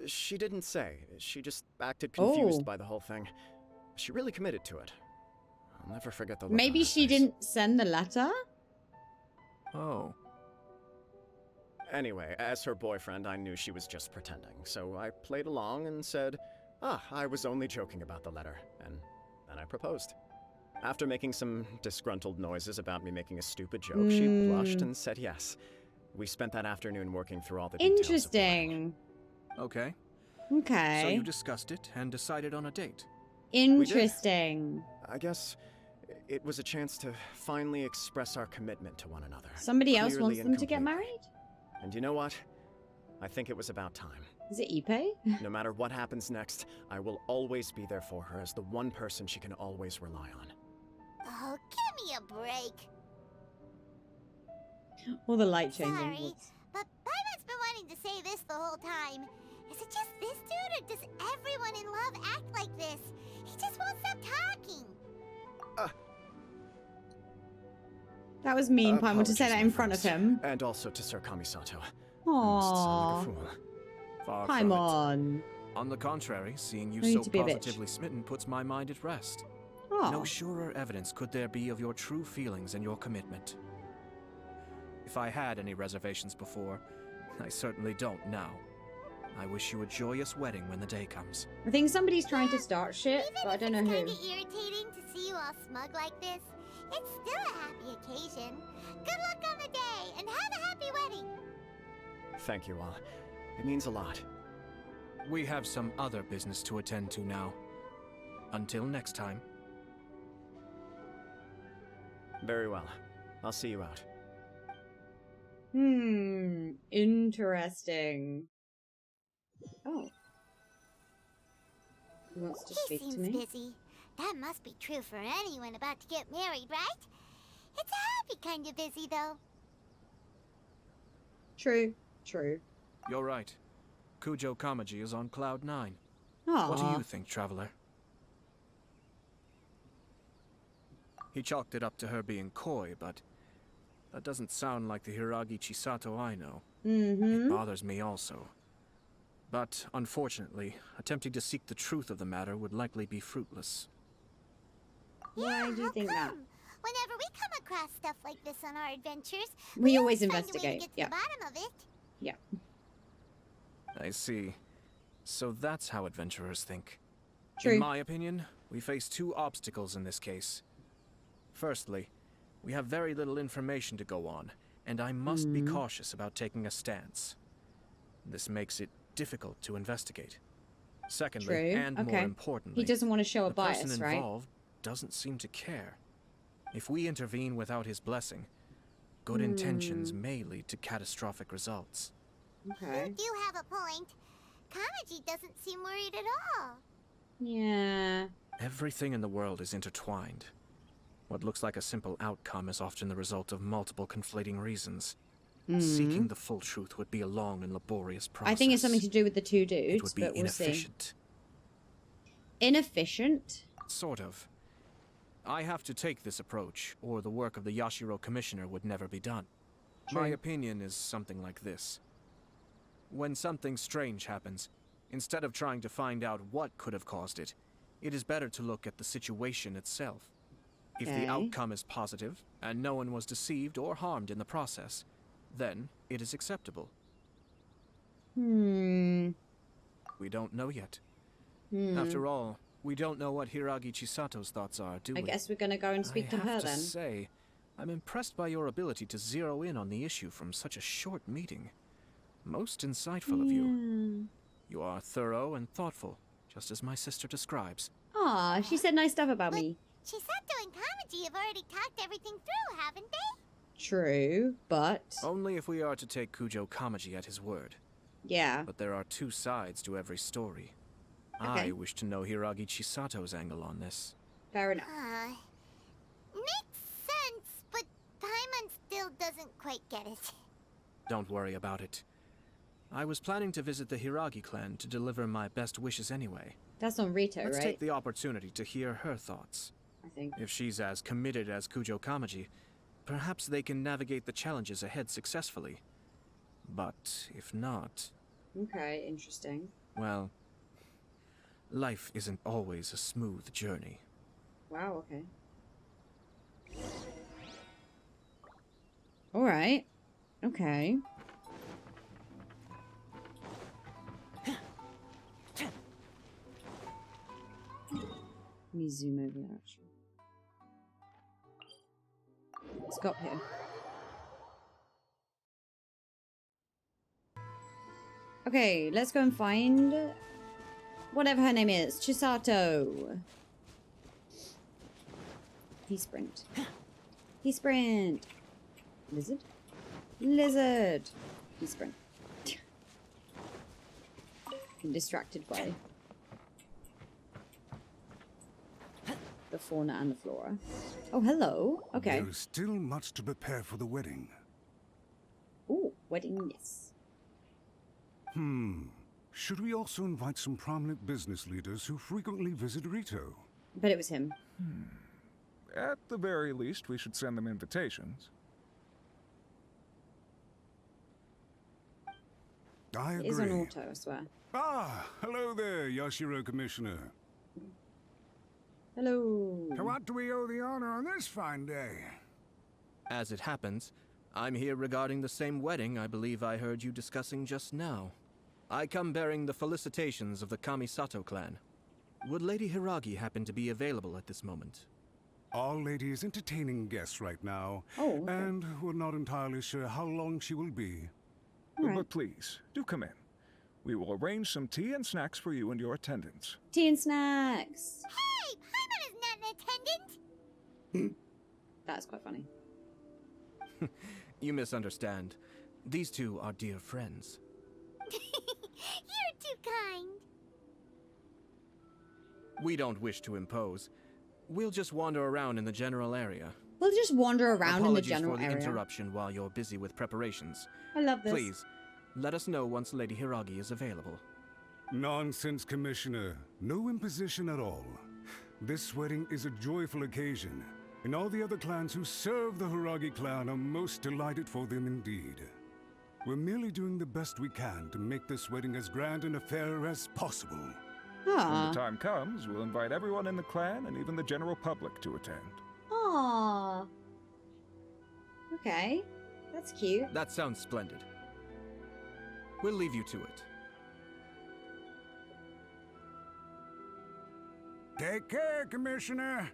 [SPEAKER 7] She didn't say. She just acted confused
[SPEAKER 2] Oh.
[SPEAKER 7] by the whole thing. She really committed to it. I'll never forget the look on
[SPEAKER 2] Maybe
[SPEAKER 7] her
[SPEAKER 2] she
[SPEAKER 7] face.
[SPEAKER 2] didn't send the letter?
[SPEAKER 6] Oh.
[SPEAKER 7] Anyway, as her boyfriend, I knew she was just pretending, so I played along and said, I was only joking about the letter, and then I proposed. After making some disgruntled noises about me making a stupid joke, she blushed and said yes. We spent that afternoon working through all the details of the wedding.
[SPEAKER 2] Interesting.
[SPEAKER 6] Okay.
[SPEAKER 2] Okay.
[SPEAKER 6] So you discussed it and decided on a date.
[SPEAKER 2] Interesting.
[SPEAKER 7] I guess it was a chance to finally express our commitment to one another.
[SPEAKER 2] Somebody else
[SPEAKER 7] clearly
[SPEAKER 2] wants
[SPEAKER 7] and
[SPEAKER 2] them to get
[SPEAKER 7] completely.
[SPEAKER 2] married?
[SPEAKER 7] And you know what? I think it was about time.
[SPEAKER 2] Is it Ipe?
[SPEAKER 7] No matter what happens next, I will always be there for her as the one person she can always rely on.
[SPEAKER 1] Oh, give me a break.
[SPEAKER 2] All the light changing.
[SPEAKER 1] Sorry, but Paimon's been wanting to say this the whole time. Is it just this dude, or does everyone in love act like this? He just won't stop talking.
[SPEAKER 2] That was mean, Paimon, to say that in
[SPEAKER 7] Apologies, my
[SPEAKER 2] front of
[SPEAKER 7] friends.
[SPEAKER 2] him.
[SPEAKER 7] And also to Sir Kamisato. I must sound
[SPEAKER 2] Aww.
[SPEAKER 7] like a fool.
[SPEAKER 6] Far from it.
[SPEAKER 2] Paimon.
[SPEAKER 6] On the contrary, seeing you
[SPEAKER 2] No need
[SPEAKER 6] so
[SPEAKER 2] to be a bitch.
[SPEAKER 6] positively smitten puts my mind at rest.
[SPEAKER 2] Oh.
[SPEAKER 6] No surer evidence could there be of your true feelings and your commitment. If I had any reservations before, I certainly don't now. I wish you a joyous wedding when the day comes.
[SPEAKER 2] I think somebody's trying to start shit,
[SPEAKER 1] Even
[SPEAKER 2] but I
[SPEAKER 1] if
[SPEAKER 2] don't know
[SPEAKER 1] it's
[SPEAKER 2] who.
[SPEAKER 1] kinda irritating to see you all smug like this, it's still a happy occasion. Good luck on the day, and have a happy wedding.
[SPEAKER 7] Thank you all. It means a lot.
[SPEAKER 6] We have some other business to attend to now. Until next time.
[SPEAKER 7] Very well. I'll see you out.
[SPEAKER 2] Interesting. Oh. He wants to
[SPEAKER 1] He
[SPEAKER 2] speak
[SPEAKER 1] seems
[SPEAKER 2] to me.
[SPEAKER 1] busy. That must be true for anyone about to get married, right? It's a happy kind of busy, though.
[SPEAKER 2] True. True.
[SPEAKER 6] You're right. Kujo Kamaji is on cloud 9.
[SPEAKER 2] Aww.
[SPEAKER 6] What do you think, Traveler? He chalked it up to her being coy, but that doesn't sound like the Hiragi Chisato I know. It bothers me also. But, unfortunately, attempting to seek the truth of the matter would likely be fruitless.
[SPEAKER 2] Why do you
[SPEAKER 1] how
[SPEAKER 2] think that?
[SPEAKER 1] come? Whenever we come across stuff like this on our adventures,
[SPEAKER 2] We always
[SPEAKER 1] find a way to
[SPEAKER 2] investigate,
[SPEAKER 1] get to
[SPEAKER 2] yeah.
[SPEAKER 1] the bottom of it.
[SPEAKER 2] Yeah.
[SPEAKER 6] I see. So that's how adventurers think.
[SPEAKER 2] True.
[SPEAKER 6] In my opinion, we face two obstacles in this case. Firstly, we have very little information to go on, and I must be cautious about taking a stance. This makes it difficult to investigate. Secondly,
[SPEAKER 2] True.
[SPEAKER 6] and more
[SPEAKER 2] Okay.
[SPEAKER 6] importantly,
[SPEAKER 2] He doesn't want to show a
[SPEAKER 6] the
[SPEAKER 2] bias,
[SPEAKER 6] person
[SPEAKER 2] right?
[SPEAKER 6] involved doesn't seem to care. If we intervene without his blessing, good intentions may lead to catastrophic results.
[SPEAKER 2] Okay.
[SPEAKER 1] You do have a point. Kamaji doesn't seem worried at all.
[SPEAKER 2] Yeah.
[SPEAKER 6] Everything in the world is intertwined. What looks like a simple outcome is often the result of multiple conflating reasons. Seeking the full truth would be a long and laborious process.
[SPEAKER 2] I think it's something to do with the two
[SPEAKER 6] It
[SPEAKER 2] dudes,
[SPEAKER 6] would be
[SPEAKER 2] but we'll see.
[SPEAKER 6] inefficient.
[SPEAKER 2] Inefficient?
[SPEAKER 6] Sort of. I have to take this approach, or the work of the Yashiro Commissioner would never be done. My
[SPEAKER 2] True.
[SPEAKER 6] opinion is something like this. When something strange happens, instead of trying to find out what could have caused it, it is better to look at the situation itself. If
[SPEAKER 2] Okay.
[SPEAKER 6] the outcome is positive, and no one was deceived or harmed in the process, then it is acceptable. We don't know yet. After all, We don't know what Hiragi Chisato's thoughts are, do we?
[SPEAKER 2] I guess we're gonna go and speak to her
[SPEAKER 6] I have to
[SPEAKER 2] then.
[SPEAKER 6] say, I'm impressed by your ability to zero in on the issue from such a short meeting. Most insightful of you. You are thorough and thoughtful, just as my sister describes.
[SPEAKER 2] Aw, she said nice stuff about me.
[SPEAKER 1] Chisato and Kamaji have already talked everything through, haven't they?
[SPEAKER 2] True, but
[SPEAKER 6] Only if we are to take Kujo Kamaji at his word.
[SPEAKER 2] yeah.
[SPEAKER 6] But there are two sides to every story.
[SPEAKER 2] Okay.
[SPEAKER 6] I wish to know Hiragi Chisato's angle on this.
[SPEAKER 2] Fair enough.
[SPEAKER 1] Makes sense, but Paimon still doesn't quite get it.
[SPEAKER 6] Don't worry about it. I was planning to visit the Hiragi clan to deliver my best wishes anyway.
[SPEAKER 2] That's on Rito,
[SPEAKER 6] Let's
[SPEAKER 2] right?
[SPEAKER 6] take the opportunity to hear her thoughts.
[SPEAKER 2] I think.
[SPEAKER 6] If she's as committed as Kujo Kamaji, perhaps they can navigate the challenges ahead successfully. But if not,
[SPEAKER 2] Okay, interesting.
[SPEAKER 6] well, life isn't always a smooth journey.
[SPEAKER 2] Wow, okay. Alright. Okay. Let me zoom over there, actually. Let's go up here. Okay, let's go and find whatever her name is. Chisato. He sprint. He sprint. Lizard? Lizard. He sprint. I'm distracted by the fauna and the flora. Oh, hello. Okay.
[SPEAKER 8] There is still much to prepare for the wedding.
[SPEAKER 2] Ooh, wedding, yes.
[SPEAKER 8] Should we also invite some prominent business leaders who frequently visit Rito?
[SPEAKER 2] But it was him.
[SPEAKER 9] At the very least, we should send them invitations.
[SPEAKER 8] I
[SPEAKER 2] It is on
[SPEAKER 8] agree.
[SPEAKER 2] auto, I swear.
[SPEAKER 8] Ah, hello there, Yashiro Commissioner.
[SPEAKER 2] Hello.
[SPEAKER 10] To what do we owe the honor on this fine day?
[SPEAKER 6] As it happens, I'm here regarding the same wedding I believe I heard you discussing just now. I come bearing the felicitations of the Kamisato clan. Would Lady Hiragi happen to be available at this moment?
[SPEAKER 8] Our lady is entertaining guests right now,
[SPEAKER 2] Oh, okay.
[SPEAKER 8] and we're not entirely sure how long she will be.
[SPEAKER 2] Alright.
[SPEAKER 9] But please, do come in. We will arrange some tea and snacks for you and your attendants.
[SPEAKER 2] Tea and snacks.
[SPEAKER 1] Hey, Paimon is not an attendant!
[SPEAKER 2] That's quite funny.
[SPEAKER 6] You misunderstand. These two are dear friends.
[SPEAKER 1] You're too kind.
[SPEAKER 6] We don't wish to impose. We'll just wander around in the general area.
[SPEAKER 2] We'll just wander around in the
[SPEAKER 6] Apologies
[SPEAKER 2] general
[SPEAKER 6] for the
[SPEAKER 2] area.
[SPEAKER 6] interruption while you're busy with preparations.
[SPEAKER 2] I love this.
[SPEAKER 6] Please, let us know once Lady Hiragi is available.
[SPEAKER 8] Nonsense, Commissioner. No imposition at all. This wedding is a joyful occasion, and all the other clans who serve the Hiragi clan are most delighted for them indeed. We're merely doing the best we can to make this wedding as grand an affair as possible.
[SPEAKER 9] When
[SPEAKER 2] Aww.
[SPEAKER 9] the time comes, we'll invite everyone in the clan and even the general public to attend.
[SPEAKER 2] Aww. Okay. That's cute.
[SPEAKER 6] That sounds splendid. We'll leave you to it.
[SPEAKER 10] Take care, Commissioner.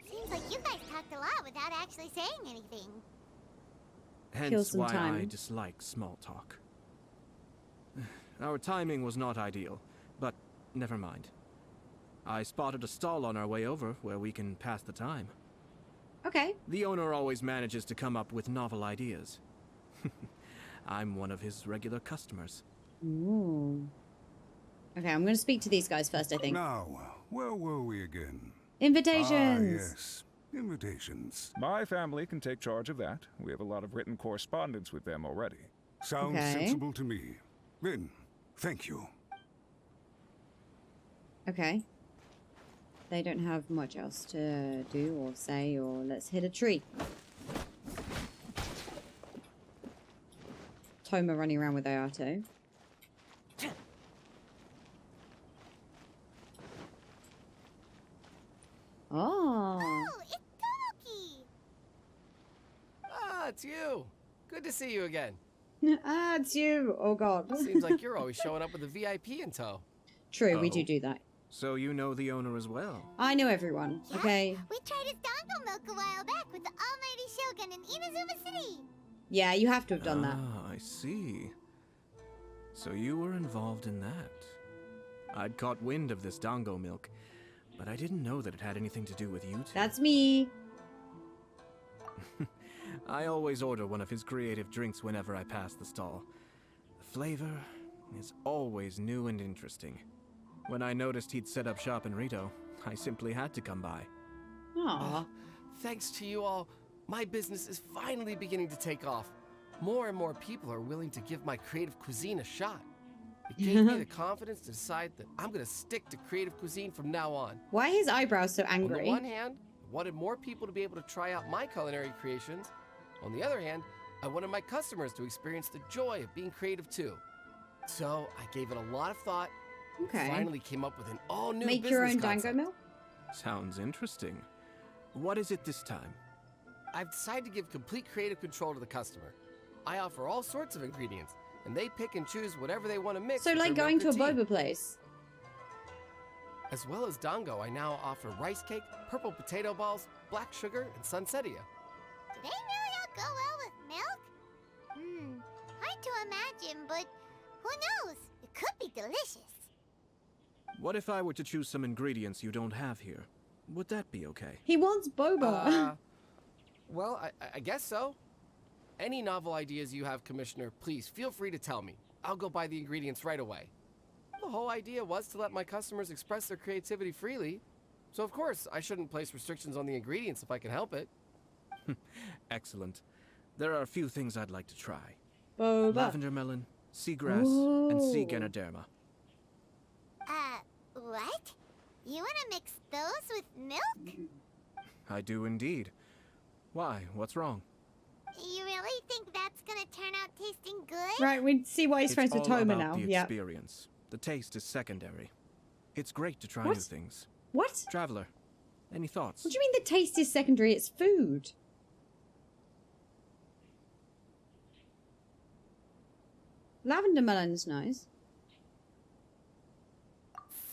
[SPEAKER 1] Seems like you guys talked a lot without actually saying anything.
[SPEAKER 6] Hence
[SPEAKER 2] some
[SPEAKER 6] why I
[SPEAKER 2] time.
[SPEAKER 6] dislike small talk. Our timing was not ideal, but never mind. I spotted a stall on our way over where we can pass the time.
[SPEAKER 2] Okay.
[SPEAKER 6] The owner always manages to come up with novel ideas. I'm one of his regular customers.
[SPEAKER 2] Ooh. Okay, I'm going to speak to these guys first, I think.
[SPEAKER 8] Now, where were we again?
[SPEAKER 2] Invitations.
[SPEAKER 8] Ah, yes. Invitations.
[SPEAKER 9] My family can take charge of that. We have a lot of written correspondence with them already.
[SPEAKER 8] Sounds
[SPEAKER 2] Okay.
[SPEAKER 8] sensible to me. Then, thank you.
[SPEAKER 2] Okay. They don't have much else to do or say, or let's hit a tree. Toma running around with Ayato. Oh.
[SPEAKER 1] Oh, it's Toki!
[SPEAKER 5] Ah, it's you. Good to see you again.
[SPEAKER 2] Ah, it's you. Oh god.
[SPEAKER 11] Seems like you're always showing up with a VIP in tow.
[SPEAKER 2] True, we
[SPEAKER 6] Oh.
[SPEAKER 2] do that.
[SPEAKER 6] So you know the owner as well?
[SPEAKER 2] I know everyone.
[SPEAKER 1] Yeah,
[SPEAKER 2] Okay.
[SPEAKER 1] we tried his dongo milk a while back with the almighty Shogun in Inazuma City.
[SPEAKER 2] Yeah, you have to have done that.
[SPEAKER 6] Ah, I see. So you were involved in that. I'd caught wind of this dango milk, but I didn't know that it had anything to do with you two.
[SPEAKER 2] That's me.
[SPEAKER 6] I always order one of his creative drinks whenever I pass the stall. The flavor is always new and interesting. When I noticed he'd set up shop in Rito, I simply had to come by.
[SPEAKER 2] Aw.
[SPEAKER 11] Thanks to you all, my business is finally beginning to take off. More and more people are willing to give my creative cuisine a shot. It gave me the confidence to decide that I'm going to stick to creative cuisine from now on.
[SPEAKER 2] Why are his eyebrows so
[SPEAKER 11] On the
[SPEAKER 2] angry?
[SPEAKER 11] one hand, I wanted more people to be able to try out my culinary creations. On the other hand, I wanted my customers to experience the joy of being creative too. So I gave it a lot of thought.
[SPEAKER 2] Okay.
[SPEAKER 11] Finally came up with an all-new
[SPEAKER 2] Make
[SPEAKER 11] business
[SPEAKER 2] your own
[SPEAKER 11] concept.
[SPEAKER 2] dango milk?
[SPEAKER 6] Sounds interesting. What is it this time?
[SPEAKER 11] I've decided to give complete creative control to the customer. I offer all sorts of ingredients, and they pick and choose whatever they want to mix.
[SPEAKER 2] So
[SPEAKER 11] with
[SPEAKER 2] like
[SPEAKER 11] their
[SPEAKER 2] going
[SPEAKER 11] milk
[SPEAKER 2] to a
[SPEAKER 11] or tea.
[SPEAKER 2] boba place.
[SPEAKER 11] As well as dango, I now offer rice cake, purple potato balls, black sugar, and sunsettia.
[SPEAKER 1] Do they really all go well with milk? Hard to imagine, but who knows? It could be delicious.
[SPEAKER 6] What if I were to choose some ingredients you don't have here? Would that be okay?
[SPEAKER 2] He wants boba.
[SPEAKER 11] Well, I guess so. Any novel ideas you have, Commissioner, please feel free to tell me. I'll go buy the ingredients right away. The whole idea was to let my customers express their creativity freely. So of course, I shouldn't place restrictions on the ingredients if I can help it.
[SPEAKER 6] Excellent. There are a few things I'd like to try.
[SPEAKER 2] Boba.
[SPEAKER 6] Lavender melon, seagrass, and sea ganoderma.
[SPEAKER 1] What? You want to mix those with milk?
[SPEAKER 6] I do indeed. Why? What's wrong?
[SPEAKER 1] You really think that's gonna turn out tasting good?
[SPEAKER 2] Right, we see why he's
[SPEAKER 6] It's
[SPEAKER 2] friends with
[SPEAKER 6] all
[SPEAKER 2] Toma
[SPEAKER 6] about
[SPEAKER 2] now.
[SPEAKER 6] the
[SPEAKER 2] Yeah.
[SPEAKER 6] experience. The taste is secondary. It's great to try
[SPEAKER 2] What?
[SPEAKER 6] new things.
[SPEAKER 2] What?
[SPEAKER 6] Traveler, any thoughts?
[SPEAKER 2] What do you mean the taste is secondary? It's food. Lavender melon's nice.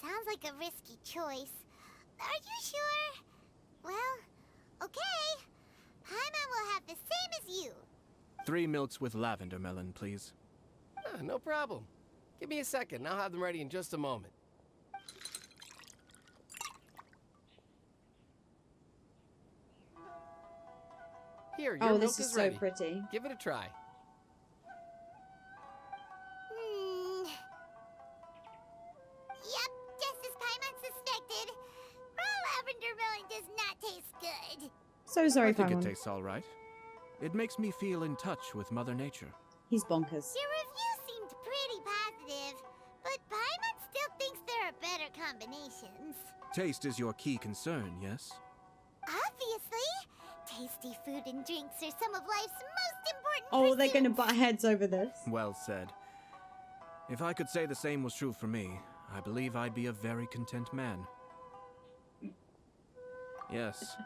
[SPEAKER 1] Sounds like a risky choice. Are you sure? Well, okay. Paimon will have the same as you.
[SPEAKER 6] 3 milks with lavender melon, please.
[SPEAKER 11] No problem. Give me a second. I'll have them ready in just a moment. Here, your
[SPEAKER 2] Oh,
[SPEAKER 11] milk
[SPEAKER 2] this is so
[SPEAKER 11] ready.
[SPEAKER 2] pretty.
[SPEAKER 11] Give it a try.
[SPEAKER 1] Yep, just as Paimon suspected. Raw lavender melon does not taste good.
[SPEAKER 2] So sorry,
[SPEAKER 6] I think
[SPEAKER 2] Paimon.
[SPEAKER 6] it tastes all right. It makes me feel in touch with Mother Nature.
[SPEAKER 2] He's bonkers.
[SPEAKER 1] Your review seemed pretty positive, but Paimon still thinks there are better combinations.
[SPEAKER 6] Taste is your key concern, yes?
[SPEAKER 1] Obviously, tasty food and drinks are some of life's most important
[SPEAKER 2] Oh, they're gonna
[SPEAKER 1] pursuits.
[SPEAKER 2] butt heads over this.
[SPEAKER 6] Well said. If I could say the same was true for me, I believe I'd be a very content man. Yes.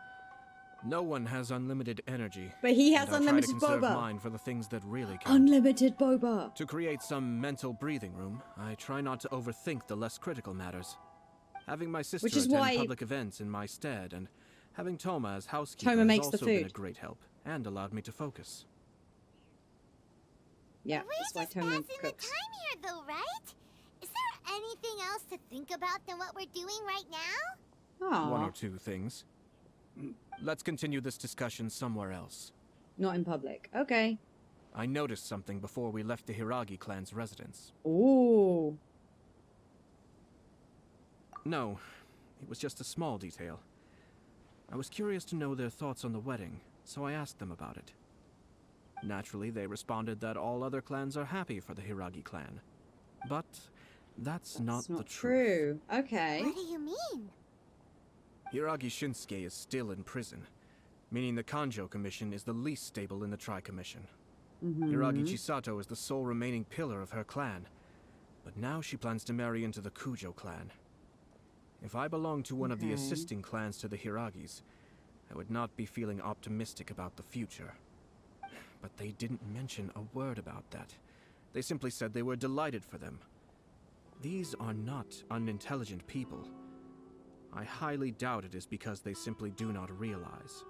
[SPEAKER 6] No one has unlimited energy.
[SPEAKER 2] But he has
[SPEAKER 6] and I
[SPEAKER 2] unlimited
[SPEAKER 6] try to conserve
[SPEAKER 2] boba.
[SPEAKER 6] mine for the things that really count.
[SPEAKER 2] Unlimited boba.
[SPEAKER 6] To create some mental breathing room, I try not to overthink the less critical matters. Having my sister
[SPEAKER 2] Which is
[SPEAKER 6] attend
[SPEAKER 2] why-
[SPEAKER 6] public events in my stead and having Toma as housekeeper
[SPEAKER 2] Toma
[SPEAKER 6] has
[SPEAKER 2] makes the
[SPEAKER 6] also been a
[SPEAKER 2] food.
[SPEAKER 6] great help and allowed me to focus.
[SPEAKER 2] Yeah,
[SPEAKER 1] We're
[SPEAKER 2] that's why
[SPEAKER 1] just
[SPEAKER 2] Toma
[SPEAKER 1] passing the
[SPEAKER 2] cooks.
[SPEAKER 1] time here, though, right? Is there anything else to think about than what we're doing right now?
[SPEAKER 6] One
[SPEAKER 2] Aw,
[SPEAKER 6] or two things. Let's continue this discussion somewhere else.
[SPEAKER 2] not in public. Okay.
[SPEAKER 6] I noticed something before we left the Hiragi clan's residence.
[SPEAKER 2] Ooh.
[SPEAKER 6] No, it was just a small detail. I was curious to know their thoughts on the wedding, so I asked them about it. Naturally, they responded that all other clans are happy for the Hiragi clan. But that's not
[SPEAKER 2] It's
[SPEAKER 6] the
[SPEAKER 2] not
[SPEAKER 6] truth.
[SPEAKER 2] true. Okay.
[SPEAKER 1] What do you mean?
[SPEAKER 6] Hiragi Shinsuke is still in prison, meaning the Kanjo Commission is the least stable in the Tri-Commission. Hiragi Chisato is the sole remaining pillar of her clan, but now she plans to marry into the Kujo clan. If I belonged to one of the assisting clans to the Hiragis, I would not be feeling optimistic about the future. but they didn't mention a word about that. They simply said they were delighted for them. These are not unintelligent people. I highly doubt it is because they simply do not realize.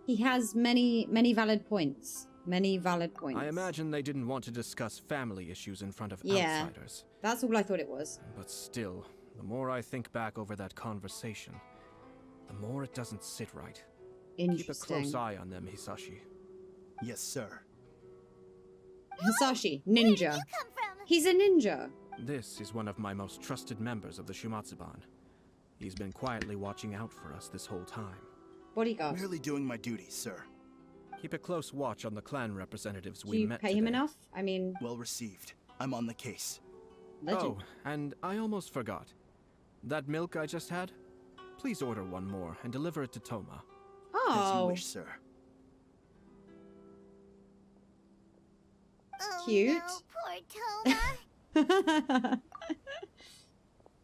[SPEAKER 2] He has many valid points. Many valid points.
[SPEAKER 6] I imagine they didn't want to discuss family issues in front of
[SPEAKER 2] Yeah,
[SPEAKER 6] outsiders.
[SPEAKER 2] that's all I thought it was.
[SPEAKER 6] But still, the more I think back over that conversation, the more it doesn't sit right. Keep a close eye on them, Hisashi.
[SPEAKER 12] Yes, sir.
[SPEAKER 2] Hisashi, ninja. He's a ninja.
[SPEAKER 6] This is one of my most trusted members of the Shumatsuban. He's been quietly watching out for us this whole time.
[SPEAKER 2] Bodyguard.
[SPEAKER 12] Merely doing my duties, sir.
[SPEAKER 6] Keep a close watch on the clan representatives
[SPEAKER 2] Do
[SPEAKER 6] we
[SPEAKER 2] you
[SPEAKER 6] met
[SPEAKER 2] pay
[SPEAKER 6] today.
[SPEAKER 2] him enough? I mean...
[SPEAKER 12] Well received. I'm on the case.
[SPEAKER 2] Legend.
[SPEAKER 6] Oh, and I almost forgot. That milk I just had? Please order one more and deliver it to Toma.
[SPEAKER 2] Oh.
[SPEAKER 12] As you wish, sir.
[SPEAKER 1] Oh,
[SPEAKER 2] Cute.
[SPEAKER 1] no, poor Toma.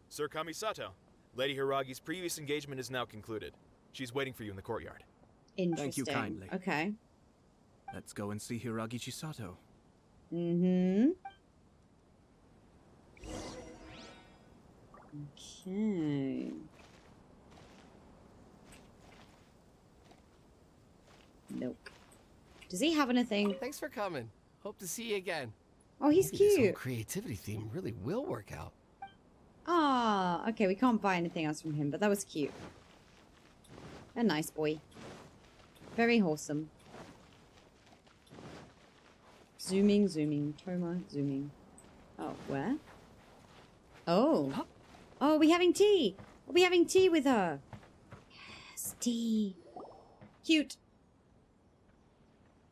[SPEAKER 13] Sir Kamisato, Lady Hiragi's previous engagement is now concluded. She's waiting for you in the courtyard.
[SPEAKER 2] Interesting.
[SPEAKER 6] Thank you kindly.
[SPEAKER 2] Okay.
[SPEAKER 6] Let's go and see Hiragi Chisato.
[SPEAKER 2] Mm-hmm. Okay. Nope. Does he have anything?
[SPEAKER 11] Thanks for coming. Hope to see you again.
[SPEAKER 2] Oh, he's
[SPEAKER 11] Maybe this whole
[SPEAKER 2] cute.
[SPEAKER 11] creativity theme really will work out.
[SPEAKER 2] Ah, okay, we can't buy anything else from him, but that was cute. A nice boy. Very wholesome. Zooming, zooming. Toma, zooming. Oh, where? Oh. Oh, are we having tea? Are we having tea with her? Yes, tea. Cute.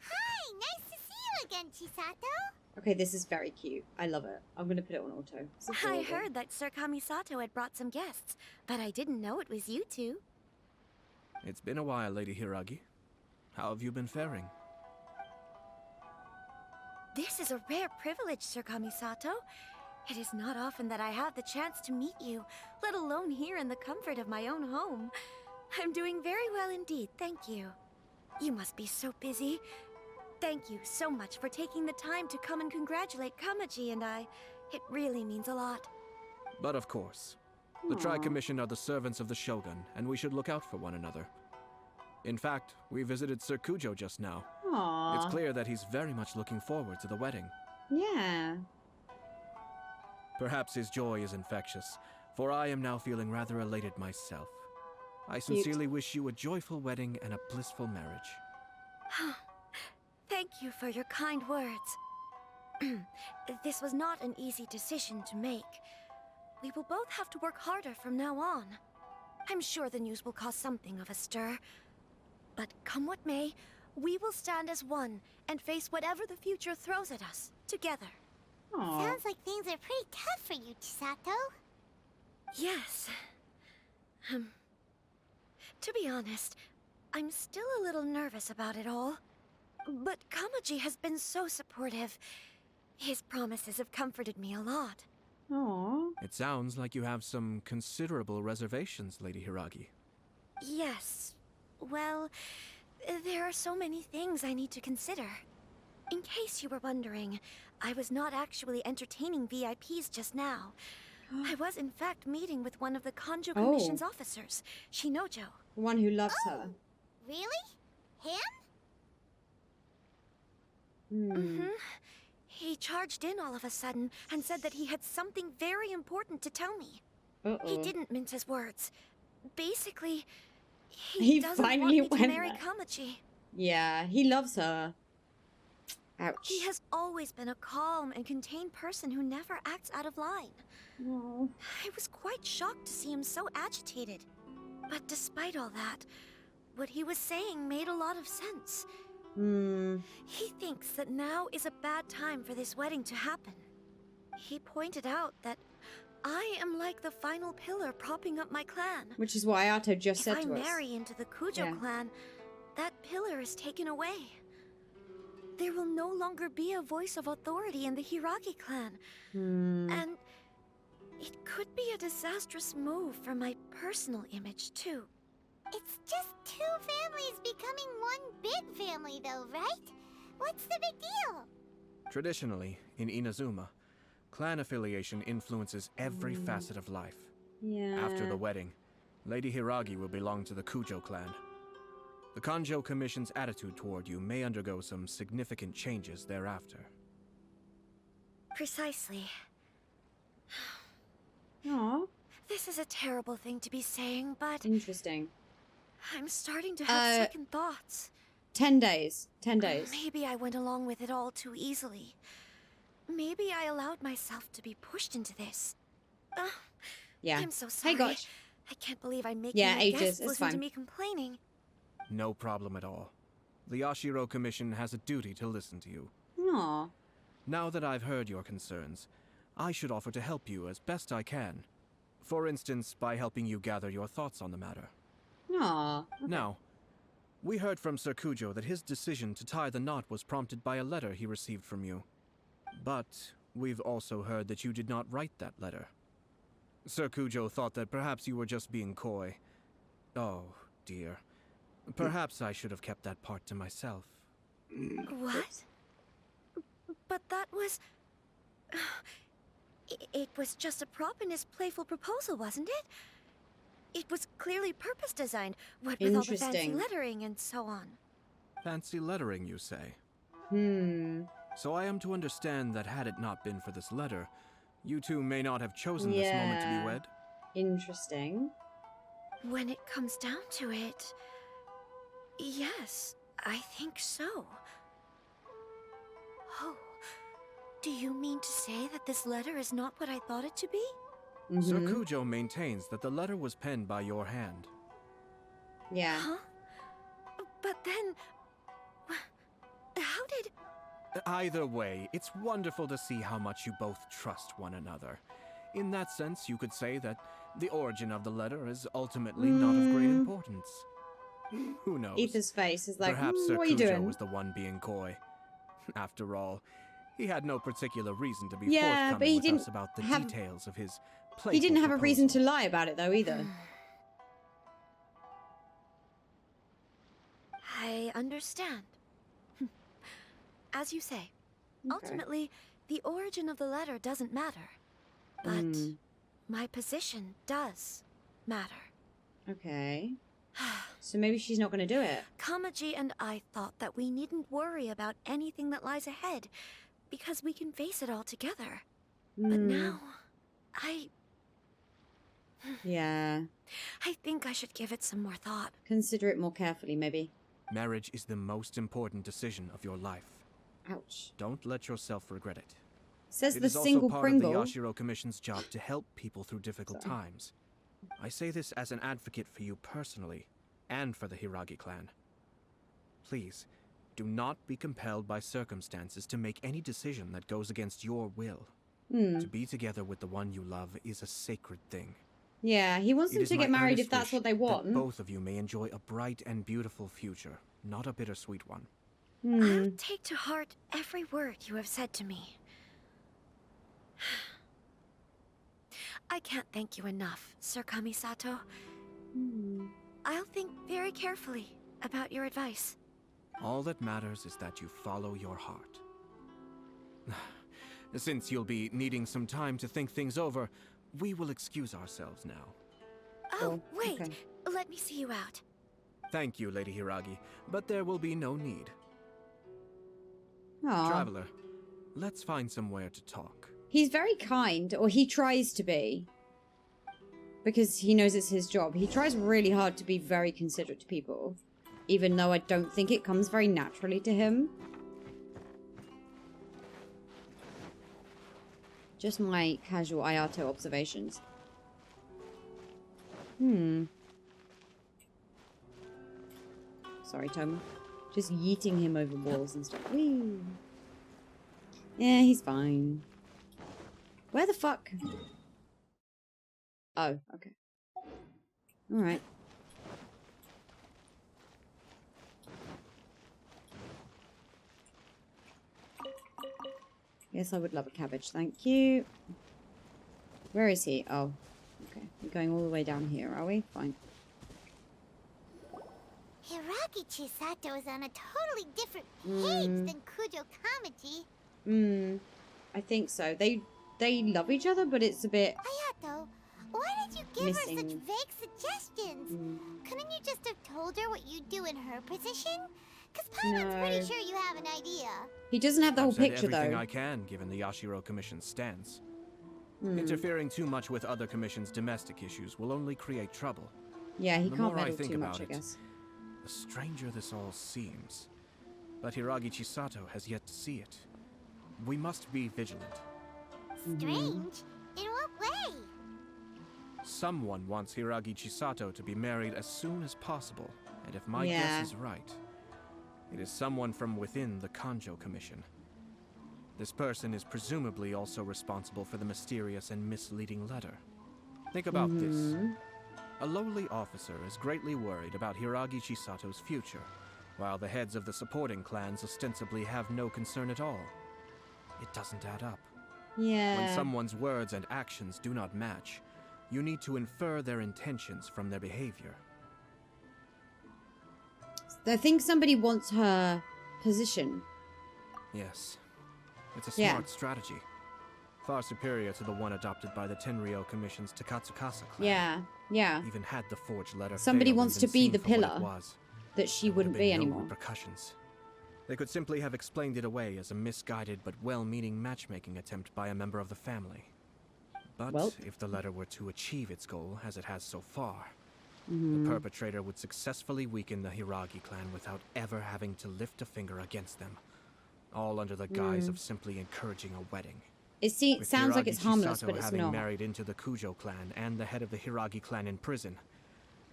[SPEAKER 1] Hi, nice to see you again, Chisato.
[SPEAKER 2] Okay, this is very cute. I love it. I'm going to put it on auto. It's
[SPEAKER 14] I
[SPEAKER 2] adorable.
[SPEAKER 14] heard that Sir Kamisato had brought some guests, but I didn't know it was you two.
[SPEAKER 6] It's been a while, Lady Hiragi. How have you been faring?
[SPEAKER 14] This is a rare privilege, Sir Kamisato. It is not often that I have the chance to meet you, let alone here in the comfort of my own home. I'm doing very well indeed, thank you. You must be so busy. Thank you so much for taking the time to come and congratulate Kamaji and I. It really means a lot.
[SPEAKER 6] But of course. The Tri-Commission are the servants of the Shogun, and we should look out for one another. In fact, we visited Sir Kujo just now.
[SPEAKER 2] Aww.
[SPEAKER 6] It's clear that he's very much looking forward to the wedding.
[SPEAKER 2] Yeah.
[SPEAKER 6] Perhaps his joy is infectious, for I am now feeling rather elated myself. I sincerely wish you a joyful wedding and a blissful marriage.
[SPEAKER 14] Thank you for your kind words. This was not an easy decision to make. We will both have to work harder from now on. I'm sure the news will cause something of a stir. But come what may, we will stand as one and face whatever the future throws at us, together.
[SPEAKER 2] Aww.
[SPEAKER 1] Sounds like things are pretty tough for you, Chisato.
[SPEAKER 14] Yes. To be honest, I'm still a little nervous about it all. But Kamaji has been so supportive. His promises have comforted me a lot.
[SPEAKER 2] Aww.
[SPEAKER 6] It sounds like you have some considerable reservations, Lady Hiragi.
[SPEAKER 14] Yes. Well, there are so many things I need to consider. In case you were wondering, I was not actually entertaining VIPs just now. I was in fact meeting with one of the Kanjo Commission's officers, Shinojo.
[SPEAKER 2] The one who loves her.
[SPEAKER 1] Really? Him?
[SPEAKER 14] Mm-hmm. He charged in all of a sudden and said that he had something very important to tell me. He didn't mince his words. Basically, he doesn't
[SPEAKER 2] finally
[SPEAKER 14] want me to
[SPEAKER 2] went
[SPEAKER 14] marry
[SPEAKER 2] there.
[SPEAKER 14] Kamaji.
[SPEAKER 2] Yeah, he loves her. Ouch.
[SPEAKER 14] He has always been a calm and contained person who never acts out of line.
[SPEAKER 2] Aww.
[SPEAKER 14] I was quite shocked to see him so agitated. But despite all that, what he was saying made a lot of sense. He thinks that now is a bad time for this wedding to happen. He pointed out that I am like the final pillar propping up my clan.
[SPEAKER 2] Which is what Ayato just said
[SPEAKER 14] If
[SPEAKER 2] to
[SPEAKER 14] I
[SPEAKER 2] us.
[SPEAKER 14] marry into the Kujo clan, that pillar is taken away. There will no longer be a voice of authority in the Hiragi clan. And it could be a disastrous move for my personal image, too.
[SPEAKER 1] It's just two families becoming one big family, though, right? What's the big deal?
[SPEAKER 6] Traditionally, in Inazuma, clan affiliation influences every facet of life.
[SPEAKER 2] Yeah.
[SPEAKER 6] After the wedding, Lady Hiragi will belong to the Kujo clan. The Kanjo Commission's attitude toward you may undergo some significant changes thereafter.
[SPEAKER 14] Precisely.
[SPEAKER 2] Aw.
[SPEAKER 14] This is a terrible thing to be saying, but
[SPEAKER 2] Interesting.
[SPEAKER 14] I'm starting to have second thoughts.
[SPEAKER 2] 10 days. 10 days.
[SPEAKER 14] Maybe I went along with it all too easily. Maybe I allowed myself to be pushed into this.
[SPEAKER 2] Yeah.
[SPEAKER 14] I'm so sorry.
[SPEAKER 2] Hey, gosh.
[SPEAKER 14] I can't believe I'm making
[SPEAKER 2] Yeah,
[SPEAKER 14] my
[SPEAKER 2] ages.
[SPEAKER 14] guests
[SPEAKER 2] It's
[SPEAKER 14] listen to
[SPEAKER 2] fine.
[SPEAKER 14] me complaining.
[SPEAKER 6] No problem at all. The Yashiro Commission has a duty to listen to you.
[SPEAKER 2] Aw.
[SPEAKER 6] Now that I've heard your concerns, I should offer to help you as best I can. For instance, by helping you gather your thoughts on the matter.
[SPEAKER 2] Aw. Okay.
[SPEAKER 6] Now, we heard from Sir Kujo that his decision to tie the knot was prompted by a letter he received from you. But we've also heard that you did not write that letter. Sir Kujo thought that perhaps you were just being coy. Oh, dear. Perhaps I should have kept that part to myself.
[SPEAKER 14] What? But that was... It was just a prop in his playful proposal, wasn't it? It was clearly purpose designed, what with all the fancy
[SPEAKER 2] Interesting.
[SPEAKER 14] lettering and so on.
[SPEAKER 6] Fancy lettering, you say? So I am to understand that had it not been for this letter, you two may not have chosen this moment to be wed?
[SPEAKER 2] Interesting.
[SPEAKER 14] When it comes down to it... Yes, I think so. Oh, do you mean to say that this letter is not what I thought it to be?
[SPEAKER 6] Sir Kujo maintains that the letter was penned by your hand.
[SPEAKER 2] Yeah.
[SPEAKER 14] Huh? But then... How did...
[SPEAKER 6] Either way, it's wonderful to see how much you both trust one another. In that sense, you could say that the origin of the letter is ultimately not of great importance. Who knows?
[SPEAKER 2] Ether's face is like,
[SPEAKER 6] Perhaps Sir
[SPEAKER 2] what are you
[SPEAKER 6] Kujo
[SPEAKER 2] doing?
[SPEAKER 6] was the one being coy. After all, he had no particular reason to be
[SPEAKER 2] Yeah, but
[SPEAKER 6] forthcoming
[SPEAKER 2] he
[SPEAKER 6] with
[SPEAKER 2] didn't
[SPEAKER 6] us about the
[SPEAKER 2] have-
[SPEAKER 6] details of his playful
[SPEAKER 2] He didn't have a reason
[SPEAKER 6] proposal.
[SPEAKER 2] to lie about it, though, either.
[SPEAKER 14] I understand. As you say, ultimately, the origin of the letter doesn't matter. But my position does matter.
[SPEAKER 2] Okay. So maybe she's not going to do it.
[SPEAKER 14] Kamaji and I thought that we needn't worry about anything that lies ahead, because we can face it all together. But now,
[SPEAKER 2] Yeah.
[SPEAKER 14] I think I should give it some more thought.
[SPEAKER 2] Consider it more carefully, maybe.
[SPEAKER 6] Marriage is the most important decision of your life.
[SPEAKER 2] Ouch.
[SPEAKER 6] Don't let yourself regret it.
[SPEAKER 2] Says
[SPEAKER 6] It
[SPEAKER 2] the
[SPEAKER 6] is also
[SPEAKER 2] single
[SPEAKER 6] part
[SPEAKER 2] Pringle.
[SPEAKER 6] of the Yashiro Commission's job to help people through difficult times. I say this as an advocate for you personally, and for the Hiragi clan. Please, do not be compelled by circumstances to make any decision that goes against your will. To be together with the one you love is a sacred thing.
[SPEAKER 2] Yeah, he wants
[SPEAKER 6] It
[SPEAKER 2] them
[SPEAKER 6] is
[SPEAKER 2] to
[SPEAKER 6] my
[SPEAKER 2] get married
[SPEAKER 6] earnest
[SPEAKER 2] if that's
[SPEAKER 6] wish
[SPEAKER 2] what they
[SPEAKER 6] that
[SPEAKER 2] want.
[SPEAKER 6] both of you may enjoy a bright and beautiful future, not a bittersweet one.
[SPEAKER 14] I'll take to heart every word you have said to me. I can't thank you enough, Sir Kamisato. I'll think very carefully about your advice.
[SPEAKER 6] All that matters is that you follow your heart. Since you'll be needing some time to think things over, we will excuse ourselves now.
[SPEAKER 14] Oh, wait. Let me see you out.
[SPEAKER 6] Thank you, Lady Hiragi, but there will be no need.
[SPEAKER 2] Aw.
[SPEAKER 6] Traveler, let's find somewhere to talk.
[SPEAKER 2] He's very kind, or he tries to be. Because he knows it's his job. He tries really hard to be very considerate to people. Even though I don't think it comes very naturally to him. Just my casual Ayato observations. Sorry, Toma. Just yeeting him over walls and stuff. Whee! Yeah, he's fine. Where the fuck? Oh, okay. Alright. Yes, I would love a cabbage, thank you. Where is he? Oh, okay. We're going all the way down here, are we? Fine.
[SPEAKER 1] Hiragi Chisato is on a totally different page than Kujo Kamaji.
[SPEAKER 2] I think so. They love each other, but it's a bit
[SPEAKER 1] Ayato, why did you give
[SPEAKER 2] missing.
[SPEAKER 1] her such vague suggestions? Couldn't you just have told her what you'd do in her position? Because Paimon's pretty sure you have an idea.
[SPEAKER 2] He doesn't have the whole
[SPEAKER 6] I've said
[SPEAKER 2] picture,
[SPEAKER 6] everything
[SPEAKER 2] though.
[SPEAKER 6] I can, given the Yashiro Commission's stance. Interfering too much with other commission's domestic issues will only create trouble.
[SPEAKER 2] Yeah, he
[SPEAKER 6] The
[SPEAKER 2] can't
[SPEAKER 6] more I
[SPEAKER 2] meddle
[SPEAKER 6] think
[SPEAKER 2] too
[SPEAKER 6] about
[SPEAKER 2] much, I
[SPEAKER 6] it,
[SPEAKER 2] guess.
[SPEAKER 6] the stranger this all seems. But Hiragi Chisato has yet to see it. We must be vigilant.
[SPEAKER 1] Strange? In what way?
[SPEAKER 6] Someone wants Hiragi Chisato to be married as soon as possible, and if my
[SPEAKER 2] Yeah.
[SPEAKER 6] guess is right, it is someone from within the Kanjo Commission. This person is presumably also responsible for the mysterious and misleading letter. Think about this. A lowly officer is greatly worried about Hiragi Chisato's future, while the heads of the supporting clans ostensibly have no concern at all. It doesn't add up.
[SPEAKER 2] Yeah.
[SPEAKER 6] When someone's words and actions do not match, you need to infer their intentions from their behavior.
[SPEAKER 2] I think somebody wants her position.
[SPEAKER 6] Yes. It's a
[SPEAKER 2] Yeah.
[SPEAKER 6] smart strategy. Far superior to the one adopted by the Tenryou Commission's Takatsukasa clan.
[SPEAKER 2] Yeah, yeah.
[SPEAKER 6] Even had the forged letter
[SPEAKER 2] Somebody
[SPEAKER 6] failed
[SPEAKER 2] wants
[SPEAKER 6] and
[SPEAKER 2] to
[SPEAKER 6] been
[SPEAKER 2] be
[SPEAKER 6] seen
[SPEAKER 2] the
[SPEAKER 6] for what it
[SPEAKER 2] pillar
[SPEAKER 6] was,
[SPEAKER 2] that she
[SPEAKER 6] there would
[SPEAKER 2] wouldn't
[SPEAKER 6] have
[SPEAKER 2] be
[SPEAKER 6] been no
[SPEAKER 2] anymore.
[SPEAKER 6] repercussions. They could simply have explained it away as a misguided but well-meaning matchmaking attempt by a member of the family. But
[SPEAKER 2] Well.
[SPEAKER 6] if the letter were to achieve its goal, as it has so far,
[SPEAKER 2] Mm-hmm.
[SPEAKER 6] the perpetrator would successfully weaken the Hiragi clan without ever having to lift a finger against them, all under the guise of simply encouraging a wedding.
[SPEAKER 2] It
[SPEAKER 6] With
[SPEAKER 2] sounds like
[SPEAKER 6] Hiragi
[SPEAKER 2] it's harmless,
[SPEAKER 6] Chisato
[SPEAKER 2] but it's
[SPEAKER 6] having
[SPEAKER 2] not.
[SPEAKER 6] married into the Kujo clan and the head of the Hiragi clan in prison,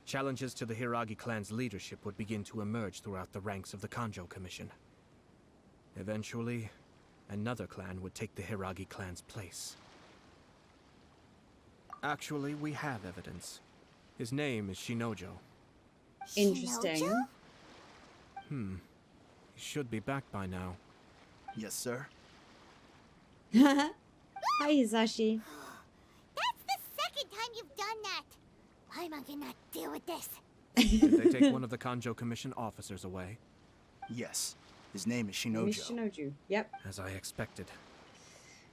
[SPEAKER 6] challenges to the Hiragi clan's leadership would begin to emerge throughout the ranks of the Kanjo Commission. Eventually, another clan would take the Hiragi clan's place. Actually, we have evidence. His name is Shinojo.
[SPEAKER 2] Interesting.
[SPEAKER 1] Shinojo?
[SPEAKER 6] He should be back by now.
[SPEAKER 12] Yes, sir.
[SPEAKER 2] Hi, Hisashi.
[SPEAKER 1] That's the second time you've done that. Paimon cannot deal with this.
[SPEAKER 6] Did they take one of the Kanjo Commission officers away?
[SPEAKER 12] Yes. His name is
[SPEAKER 2] Miss
[SPEAKER 12] Shinojo.
[SPEAKER 2] Shinoju. Yep.
[SPEAKER 6] As I expected.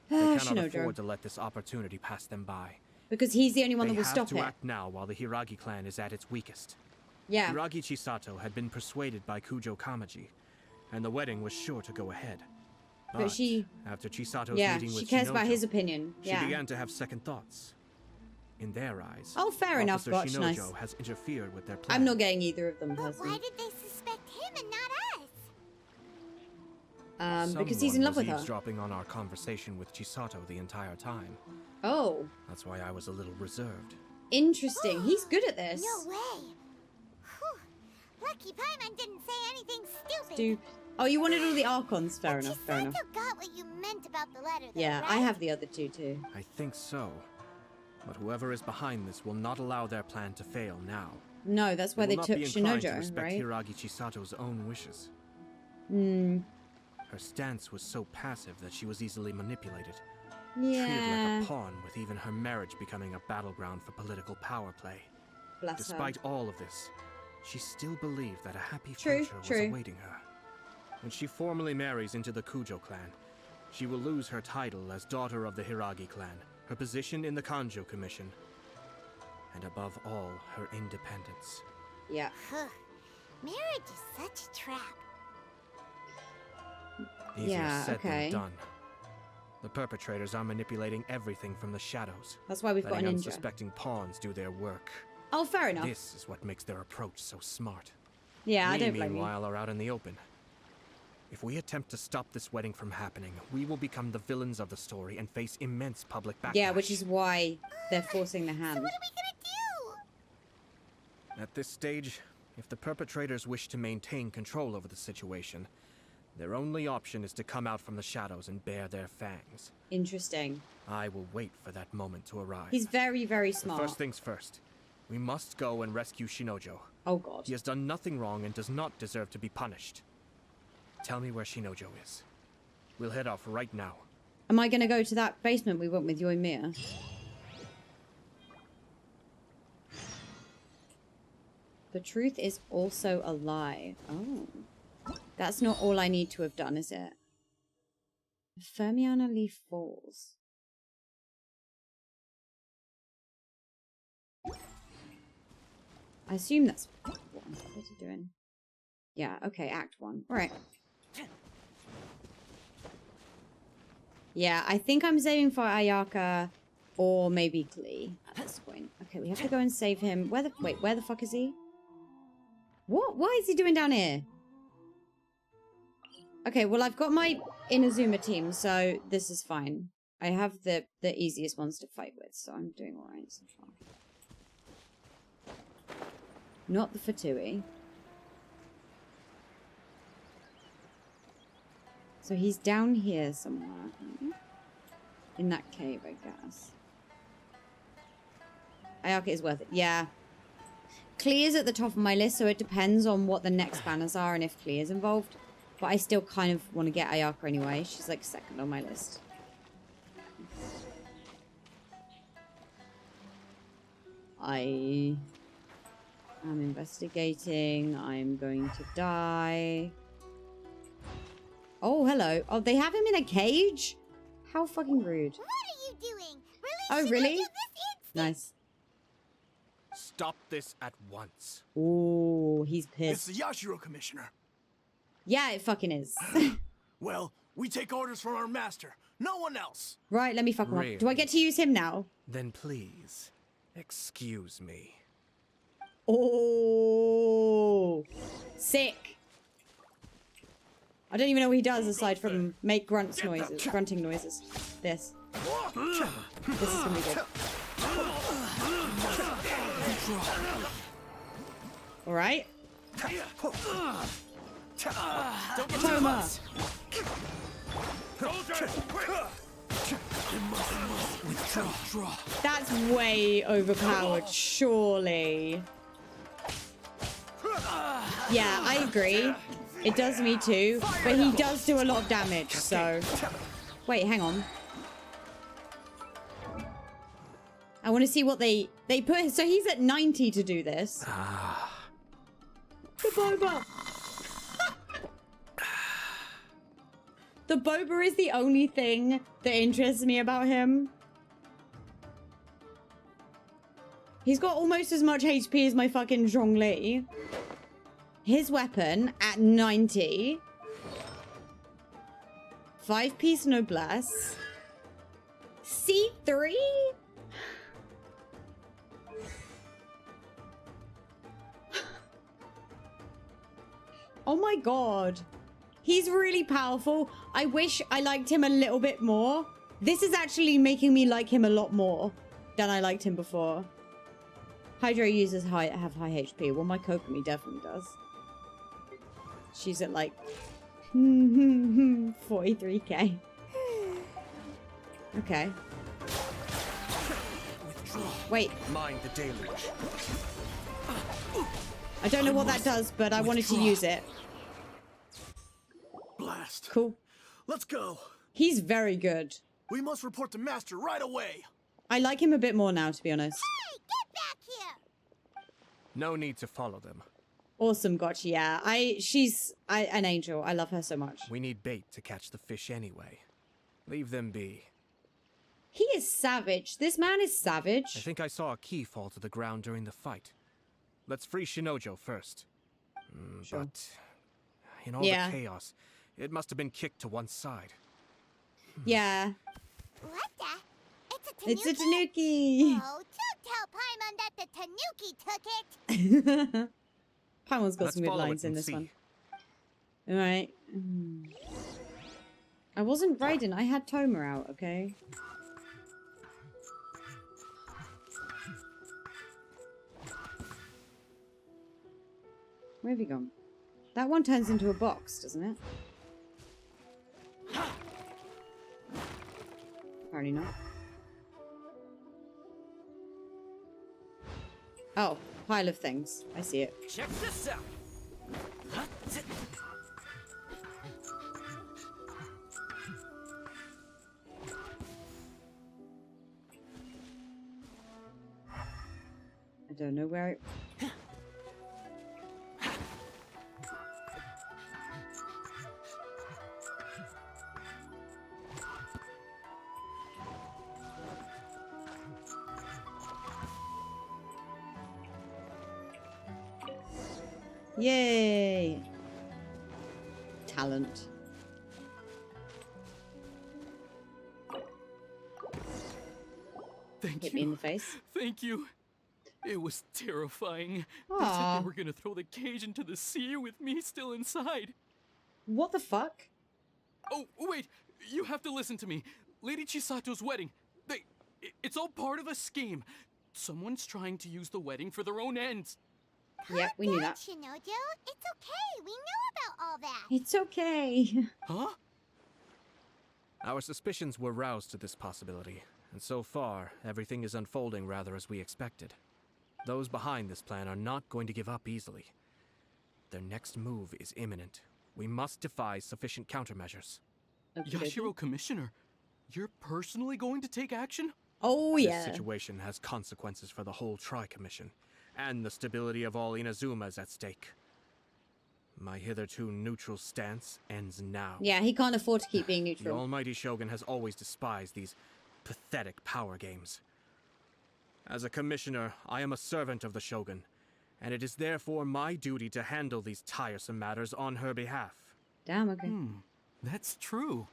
[SPEAKER 6] They cannot
[SPEAKER 2] Shinojo.
[SPEAKER 6] afford to let this opportunity pass them by.
[SPEAKER 2] Because he's the only one
[SPEAKER 6] They
[SPEAKER 2] that will
[SPEAKER 6] have
[SPEAKER 2] stop
[SPEAKER 6] to
[SPEAKER 2] it.
[SPEAKER 6] act now while the Hiragi clan is at its weakest.
[SPEAKER 2] Yeah.
[SPEAKER 6] Hiragi Chisato had been persuaded by Kujo Kamaji, and the wedding was sure to go ahead.
[SPEAKER 2] But she-
[SPEAKER 6] after Chisato's
[SPEAKER 2] Yeah,
[SPEAKER 6] meeting
[SPEAKER 2] she
[SPEAKER 6] with
[SPEAKER 2] cares about
[SPEAKER 6] Shinojo,
[SPEAKER 2] his opinion.
[SPEAKER 6] she
[SPEAKER 2] Yeah.
[SPEAKER 6] began to have second thoughts. In their eyes,
[SPEAKER 2] Oh, fair enough,
[SPEAKER 6] Officer
[SPEAKER 2] Gotch,
[SPEAKER 6] Shinojo
[SPEAKER 2] nice.
[SPEAKER 6] has interfered with their plans.
[SPEAKER 2] I'm not getting either of them
[SPEAKER 1] But
[SPEAKER 2] personally.
[SPEAKER 1] why did they suspect him and not us?
[SPEAKER 2] Because he's in love with
[SPEAKER 6] Someone was
[SPEAKER 2] her.
[SPEAKER 6] eavesdropping on our conversation with Chisato the entire time.
[SPEAKER 2] Oh,
[SPEAKER 6] That's why I was a little reserved.
[SPEAKER 2] interesting. He's good at this.
[SPEAKER 1] No way. Whew. Lucky Paimon didn't say anything stupid.
[SPEAKER 2] Stupid. Oh, you wanted all the Archons. Fair
[SPEAKER 1] But
[SPEAKER 2] enough, fair enough.
[SPEAKER 1] Chisato got what you meant about the letter, though,
[SPEAKER 2] Yeah, I
[SPEAKER 1] right?
[SPEAKER 2] have the other two too.
[SPEAKER 6] I think so. But whoever is behind this will not allow their plan to fail now.
[SPEAKER 2] No, that's why they
[SPEAKER 6] will
[SPEAKER 2] took
[SPEAKER 6] not be inclined to
[SPEAKER 2] Shinojo,
[SPEAKER 6] respect
[SPEAKER 2] right?
[SPEAKER 6] Hiragi Chisato's own wishes.
[SPEAKER 2] Hmm.
[SPEAKER 6] Her stance was so passive that she was easily manipulated. Treated
[SPEAKER 2] Yeah.
[SPEAKER 6] like a pawn, with even her marriage becoming a battleground for political power play.
[SPEAKER 2] Bless
[SPEAKER 6] Despite all of this, she still believed that a happy
[SPEAKER 2] True,
[SPEAKER 6] future was
[SPEAKER 2] true.
[SPEAKER 6] awaiting her. When she formally marries into the Kujo clan, she will lose her title as daughter of the Hiragi clan, her position in the Kanjo Commission, and above all, her independence.
[SPEAKER 2] her. Yeah.
[SPEAKER 1] Huh. Marriage is such a trap.
[SPEAKER 6] Easier
[SPEAKER 2] Yeah,
[SPEAKER 6] said
[SPEAKER 2] okay.
[SPEAKER 6] than done. The perpetrators are manipulating everything from the shadows.
[SPEAKER 2] That's why we've got a
[SPEAKER 6] letting
[SPEAKER 2] ninja.
[SPEAKER 6] unsuspecting pawns do their work.
[SPEAKER 2] Oh, fair enough.
[SPEAKER 6] This is what makes their approach so smart.
[SPEAKER 2] Yeah, I
[SPEAKER 6] We,
[SPEAKER 2] don't blame you.
[SPEAKER 6] meanwhile, are out in the open. If we attempt to stop this wedding from happening, we will become the villains of the story and face immense public backlash.
[SPEAKER 2] Yeah, which is why they're forcing the
[SPEAKER 1] So
[SPEAKER 2] hand.
[SPEAKER 1] what are we gonna do?
[SPEAKER 6] At this stage, if the perpetrators wish to maintain control over the situation, their only option is to come out from the shadows and bare their fangs.
[SPEAKER 2] Interesting.
[SPEAKER 6] I will wait for that moment to arrive.
[SPEAKER 2] He's very, very
[SPEAKER 6] But
[SPEAKER 2] smart.
[SPEAKER 6] first things first. We must go and rescue Shinojo.
[SPEAKER 2] Oh, God.
[SPEAKER 6] He has done nothing wrong and does not deserve to be punished. Tell me where Shinojo is. We'll head off right now.
[SPEAKER 2] Am I going to go to that basement we went with you and Mia? The truth is also a lie. Oh. That's not all I need to have done, is it? Fermiana leaf falls. I assume that's what is he doing? Yeah, okay, Act 1. Alright. Yeah, I think I'm saving for Ayaka or maybe Klee at this point. Okay, we have to go and save him. Where the fuck is he? What is he doing down here? Okay, well, I've got my Inazuma team, so this is fine. I have the easiest ones to fight with, so I'm doing alright so far. Not the Fatui. So he's down here somewhere. In that cave, I guess. Ayaka is worth it. Yeah. Klee is at the top of my list, so it depends on what the next banners are and if Klee is involved. But I still kind of want to get Ayaka anyway. She's like second on my list. I am investigating. I'm going to die. Oh, hello. Oh, they have him in a cage? How fucking rude.
[SPEAKER 1] What are you doing?
[SPEAKER 2] Oh, really? Nice.
[SPEAKER 6] Stop this at once.
[SPEAKER 2] Ooh, he's pissed.
[SPEAKER 12] It's the Yashiro Commissioner.
[SPEAKER 2] Yeah, it fucking is.
[SPEAKER 12] Well, we take orders from our master. No one else.
[SPEAKER 2] Right, let me fuck him up. Do I get to use him now?
[SPEAKER 6] Then please, excuse me.
[SPEAKER 2] Oh, sick. I don't even know what he does aside from make grunting noises. This. This is gonna be good. All right. Toma. That's way overpowered, surely. Yeah, I agree. It does me too, but he does do a lot of damage, so... Wait, hang on. I want to see what they put... So he's at 90 to do this. The boba! The boba is the only thing that interests me about him. He's got almost as much HP as my fucking Zhongli. His weapon at 90. 5-piece noblesse. C3? Oh my god. He's really powerful. I wish I liked him a little bit more. This is actually making me like him a lot more than I liked him before. Hydro users have high HP. Well, my Kokomi definitely does. She's at like 43k. Okay. Wait.
[SPEAKER 6] Mind the deluge.
[SPEAKER 2] I don't know what that does, but I wanted to use it.
[SPEAKER 12] Blast.
[SPEAKER 2] Cool.
[SPEAKER 12] Let's go.
[SPEAKER 2] He's very good.
[SPEAKER 12] We must report to Master right away.
[SPEAKER 2] I like him a bit more now, to be honest.
[SPEAKER 1] Hey, get back here!
[SPEAKER 6] No need to follow them.
[SPEAKER 2] Awesome, gotcha. Yeah, she's an angel. I love her so much.
[SPEAKER 6] We need bait to catch the fish anyway. Leave them be.
[SPEAKER 2] He is savage. This man is savage.
[SPEAKER 6] I think I saw a key fall to the ground during the fight. Let's free Shinojo first.
[SPEAKER 2] Sure.
[SPEAKER 6] But in all the chaos, it must have been kicked to one side.
[SPEAKER 2] Yeah.
[SPEAKER 1] What the? It's a tanuki?
[SPEAKER 2] It's a tanuki.
[SPEAKER 1] Oh, don't tell Paimon that the tanuki took it.
[SPEAKER 2] Paimon's got
[SPEAKER 6] Let's
[SPEAKER 2] some good
[SPEAKER 6] follow
[SPEAKER 2] lines
[SPEAKER 6] it
[SPEAKER 2] in
[SPEAKER 6] and
[SPEAKER 2] this
[SPEAKER 6] see.
[SPEAKER 2] one. Alright. I wasn't Raiden. I had Toma out, okay? Where have you gone? That one turns into a box, doesn't it? Apparently not. Oh, pile of things. I see it.
[SPEAKER 5] Check this out.
[SPEAKER 2] I don't know where it... Yay! Talent.
[SPEAKER 4] Thank
[SPEAKER 2] Hit
[SPEAKER 4] you.
[SPEAKER 2] me in the face.
[SPEAKER 4] Thank you. It was terrifying. They said
[SPEAKER 2] Aw.
[SPEAKER 4] they were gonna throw the cage into the sea with me still inside.
[SPEAKER 2] What the fuck?
[SPEAKER 4] Oh, wait! You have to listen to me. Lady Chisato's wedding. It's all part of a scheme. Someone's trying to use the wedding for their own ends.
[SPEAKER 2] Yeah, we knew that.
[SPEAKER 1] Shinojo, it's okay. We know about all that.
[SPEAKER 2] It's okay.
[SPEAKER 4] Huh?
[SPEAKER 6] Our suspicions were roused to this possibility, and so far, everything is unfolding rather as we expected. Those behind this plan are not going to give up easily. Their next move is imminent. We must devise sufficient countermeasures.
[SPEAKER 4] Yashiro Commissioner, you're personally going to take action?
[SPEAKER 2] Oh, yeah.
[SPEAKER 6] This situation has consequences for the whole Tri-Commission, and the stability of all Inazuma is at stake. My hitherto neutral stance ends now.
[SPEAKER 2] Yeah, he can't afford to keep being
[SPEAKER 6] The
[SPEAKER 2] neutral.
[SPEAKER 6] almighty Shogun has always despised these pathetic power games. As a commissioner, I am a servant of the Shogun, and it is therefore my duty to handle these tiresome matters on her behalf.
[SPEAKER 2] Damn, okay.
[SPEAKER 4] That's true.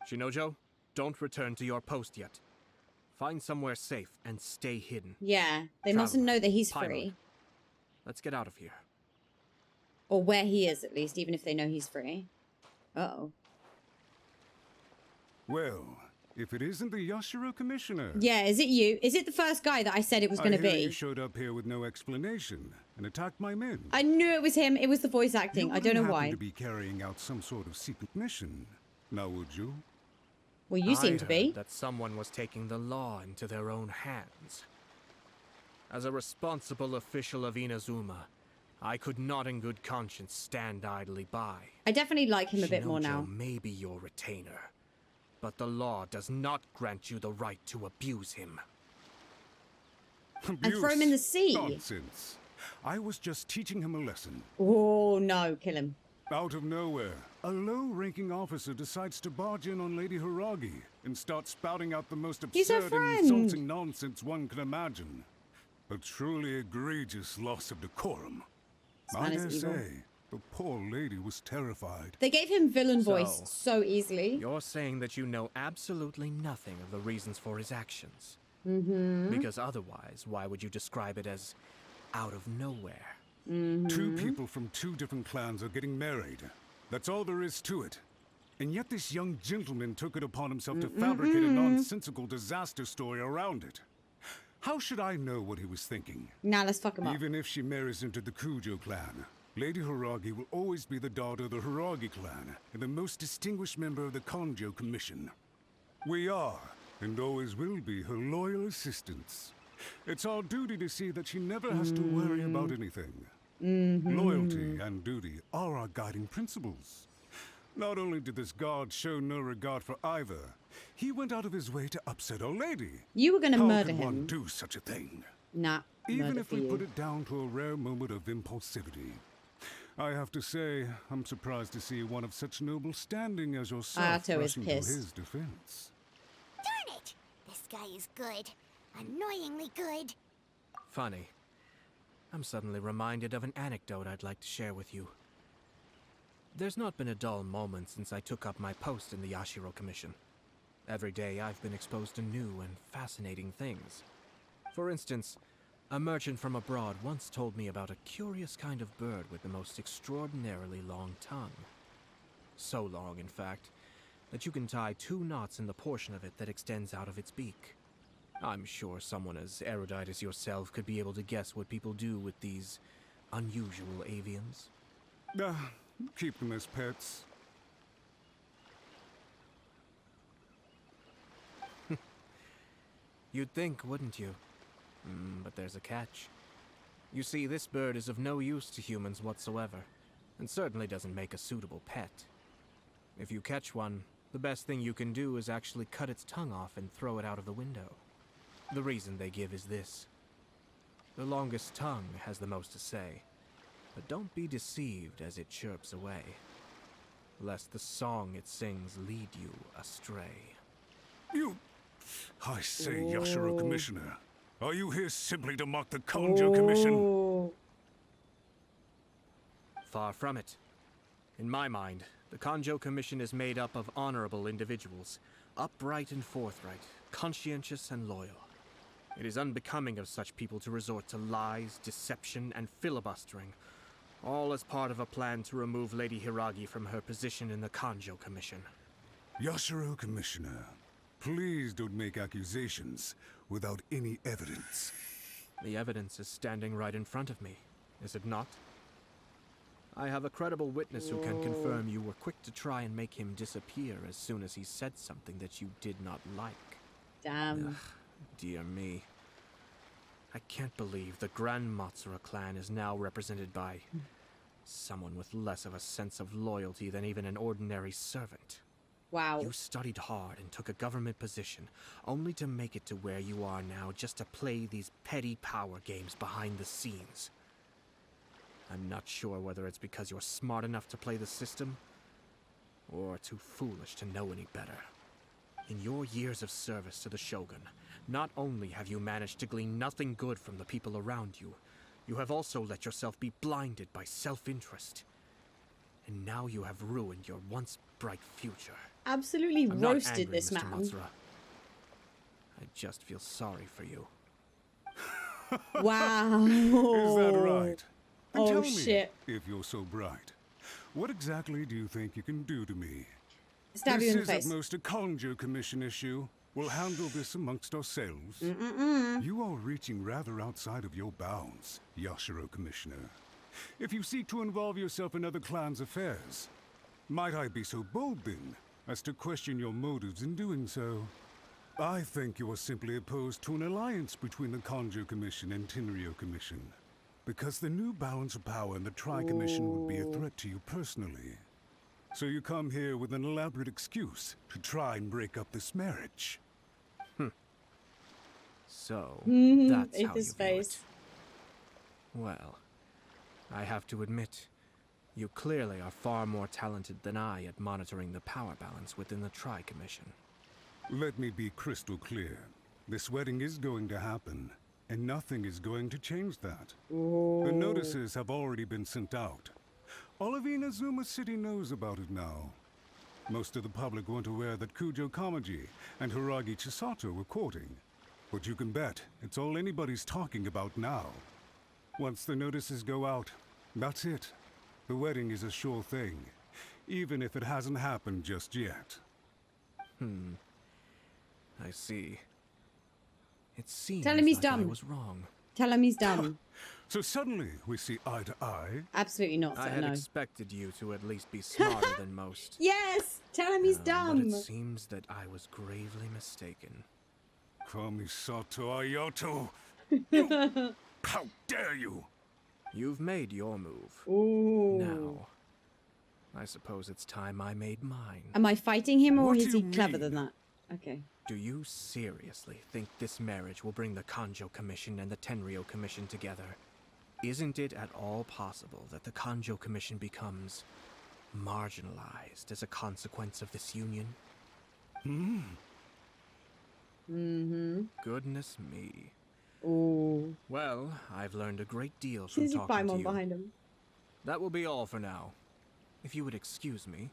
[SPEAKER 6] Shinojo, don't return to your post yet. Find somewhere safe and stay hidden.
[SPEAKER 2] Yeah, they
[SPEAKER 6] Traveler,
[SPEAKER 2] mustn't know that he's
[SPEAKER 6] Paimon,
[SPEAKER 2] free.
[SPEAKER 6] Let's get out of here.
[SPEAKER 2] Or where he is, at least, even if they know he's free. Uh-oh.
[SPEAKER 8] Well, if it isn't the Yashiro Commissioner.
[SPEAKER 2] Yeah, is it you? Is it the first guy that I said it was going to
[SPEAKER 8] I hear
[SPEAKER 2] be?
[SPEAKER 8] you showed up here with no explanation and attacked my men.
[SPEAKER 2] I knew it was him. It was the voice acting.
[SPEAKER 8] You
[SPEAKER 2] I don't know
[SPEAKER 8] wouldn't
[SPEAKER 2] why.
[SPEAKER 8] happen to be carrying out some sort of secret mission, now would you?
[SPEAKER 2] Well, you seem to
[SPEAKER 6] I
[SPEAKER 2] be.
[SPEAKER 6] heard that someone was taking the law into their own hands. As a responsible official of Inazuma, I could not in good conscience stand idly by.
[SPEAKER 2] I definitely like him a bit more
[SPEAKER 6] Shinojo
[SPEAKER 2] now.
[SPEAKER 6] may be your retainer, but the law does not grant you the right to abuse him.
[SPEAKER 2] And throw him in the sea.
[SPEAKER 8] Nonsense. I was just teaching him a lesson.
[SPEAKER 2] Oh, no. Kill him.
[SPEAKER 8] Out of nowhere, a low-ranking officer decides to barge in on Lady Hiragi and start spouting out the most
[SPEAKER 2] He's her
[SPEAKER 8] absurd and
[SPEAKER 2] friend.
[SPEAKER 8] insulting nonsense one can imagine. A truly egregious loss of decorum.
[SPEAKER 2] This man
[SPEAKER 8] I dare
[SPEAKER 2] is evil.
[SPEAKER 8] say, the poor lady was terrified.
[SPEAKER 2] They gave him villain voice so easily.
[SPEAKER 6] You're saying that you know absolutely nothing of the reasons for his actions.
[SPEAKER 2] Mm-hmm.
[SPEAKER 6] Because otherwise, why would you describe it as out of nowhere?
[SPEAKER 8] Two people from two different clans are getting married. That's all there is to it. And yet this young gentleman took it upon himself to fabricate a nonsensical disaster story around it. How should I know what he was thinking?
[SPEAKER 2] Now let's fuck him up.
[SPEAKER 8] Even if she marries into the Kujo clan, Lady Hiragi will always be the daughter of the Hiragi clan and the most distinguished member of the Konjo Commission. We are, and always will be, her loyal assistants. It's our duty to see that she never has to worry about anything. Loyalty and duty are our guiding principles. Not only did this guard show no regard for either, he went out of his way to upset our lady.
[SPEAKER 2] You were going to
[SPEAKER 8] How
[SPEAKER 2] murder
[SPEAKER 8] could one
[SPEAKER 2] him.
[SPEAKER 8] do such a thing?
[SPEAKER 2] Nah,
[SPEAKER 8] Even
[SPEAKER 2] murder
[SPEAKER 8] if
[SPEAKER 2] for
[SPEAKER 8] we
[SPEAKER 2] you.
[SPEAKER 8] put it down to a rare moment of impulsivity. I have to say, I'm surprised to see one of such noble standing as yourself
[SPEAKER 2] Ayato is
[SPEAKER 8] rushing to
[SPEAKER 2] pissed.
[SPEAKER 8] his defense.
[SPEAKER 1] Darn it! This guy is good. Annoyingly good.
[SPEAKER 6] Funny. I'm suddenly reminded of an anecdote I'd like to share with you. There's not been a dull moment since I took up my post in the Yashiro Commission. Every day I've been exposed to new and fascinating things. For instance, a merchant from abroad once told me about a curious kind of bird with the most extraordinarily long tongue. So long, in fact, that you can tie 2 knots in the portion of it that extends out of its beak. I'm sure someone as erudite as yourself could be able to guess what people do with these unusual avians.
[SPEAKER 8] Keep them as pets.
[SPEAKER 6] You'd think, wouldn't you? But there's a catch. You see, this bird is of no use to humans whatsoever, and certainly doesn't make a suitable pet. If you catch one, the best thing you can do is actually cut its tongue off and throw it out of the window. The reason they give is this. The longest tongue has the most to say, but don't be deceived as it chirps away, lest the song it sings lead you astray.
[SPEAKER 8] I say, Yashiro Commissioner, are you here simply to mock the Konjo Commission?
[SPEAKER 6] Far from it. In my mind, the Kanjo Commission is made up of honorable individuals, upright and forthright, conscientious and loyal. It is unbecoming of such people to resort to lies, deception, and filibustering, all as part of a plan to remove Lady Hiragi from her position in the Kanjo Commission.
[SPEAKER 8] Yashiro Commissioner, please don't make accusations without any evidence.
[SPEAKER 6] The evidence is standing right in front of me, is it not? I have a credible witness who can confirm you were quick to try and make him disappear as soon as he said something that you did not like.
[SPEAKER 2] Damn.
[SPEAKER 6] Ugh, dear me. I can't believe the Grand Matsura clan is now represented by someone with less of a sense of loyalty than even an ordinary servant.
[SPEAKER 2] Wow.
[SPEAKER 6] You studied hard and took a government position, only to make it to where you are now just to play these petty power games behind the scenes. I'm not sure whether it's because you're smart enough to play the system, or too foolish to know any better. In your years of service to the Shogun, not only have you managed to glean nothing good from the people around you, you have also let yourself be blinded by self-interest. And now you have ruined your once bright future.
[SPEAKER 2] Absolutely
[SPEAKER 6] I'm not
[SPEAKER 2] roasted
[SPEAKER 6] angry,
[SPEAKER 2] this
[SPEAKER 6] Mr.
[SPEAKER 2] man.
[SPEAKER 6] Matsura. I just feel sorry for you.
[SPEAKER 2] Wow.
[SPEAKER 8] Is that right? Then
[SPEAKER 2] Oh,
[SPEAKER 8] tell me,
[SPEAKER 2] shit.
[SPEAKER 8] if you're so bright, what exactly do you think you can do to me?
[SPEAKER 2] Stab
[SPEAKER 8] this
[SPEAKER 2] you in the
[SPEAKER 8] is
[SPEAKER 2] face.
[SPEAKER 8] at most a Kanjo Commission issue. We'll handle this amongst ourselves. You are reaching rather outside of your bounds, Yashiro Commissioner. If you seek to involve yourself in other clans' affairs, might I be so bold then as to question your motives in doing so? I think you are simply opposed to an alliance between the Kanjo Commission and Tenryo Commission, because the new balance of power in the Tri-Commission would be a threat to you personally. So you come here with an elaborate excuse to try and break up this marriage.
[SPEAKER 6] So,
[SPEAKER 2] Mhm,
[SPEAKER 6] that's
[SPEAKER 2] ate
[SPEAKER 6] how
[SPEAKER 2] his
[SPEAKER 6] you view
[SPEAKER 2] face.
[SPEAKER 6] it. Well, I have to admit, you clearly are far more talented than I at monitoring the power balance within the Tri-Commission.
[SPEAKER 8] Let me be crystal clear. This wedding is going to happen, and nothing is going to change that. The notices have already been sent out. All of Inazuma City knows about it now. Most of the public weren't aware that Kujo Kamaji and Hiragi Chisato were courting. But you can bet it's all anybody's talking about now. Once the notices go out, that's it. The wedding is a sure thing, even if it hasn't happened just yet.
[SPEAKER 6] I see. It seems
[SPEAKER 2] Tell him he's
[SPEAKER 6] like I
[SPEAKER 2] dumb.
[SPEAKER 6] was wrong.
[SPEAKER 2] Tell him he's dumb.
[SPEAKER 8] So suddenly we see eye to eye.
[SPEAKER 2] Absolutely not.
[SPEAKER 6] I
[SPEAKER 2] So
[SPEAKER 6] had
[SPEAKER 2] no.
[SPEAKER 6] expected you to at least be smarter than most.
[SPEAKER 2] Yes. Tell him he's
[SPEAKER 6] But
[SPEAKER 2] dumb.
[SPEAKER 6] it seems that I was gravely mistaken.
[SPEAKER 8] Kamisato Ayato! You, how dare you!
[SPEAKER 6] You've made your move.
[SPEAKER 2] Ooh.
[SPEAKER 6] Now, I suppose it's time I made mine.
[SPEAKER 2] Am I fighting him, or
[SPEAKER 8] What
[SPEAKER 2] is
[SPEAKER 8] do
[SPEAKER 2] he
[SPEAKER 8] you
[SPEAKER 2] clever
[SPEAKER 8] mean?
[SPEAKER 2] than that? Okay.
[SPEAKER 6] Do you seriously think this marriage will bring the Kanjo Commission and the Tenryo Commission together? Isn't it at all possible that the Kanjo Commission becomes marginalized as a consequence of this union? Goodness me.
[SPEAKER 2] Ooh.
[SPEAKER 6] Well, I've learned a great deal from
[SPEAKER 2] Here's your
[SPEAKER 6] talking to
[SPEAKER 2] Paimon
[SPEAKER 6] you.
[SPEAKER 2] behind him.
[SPEAKER 6] That will be all for now. If you would excuse me,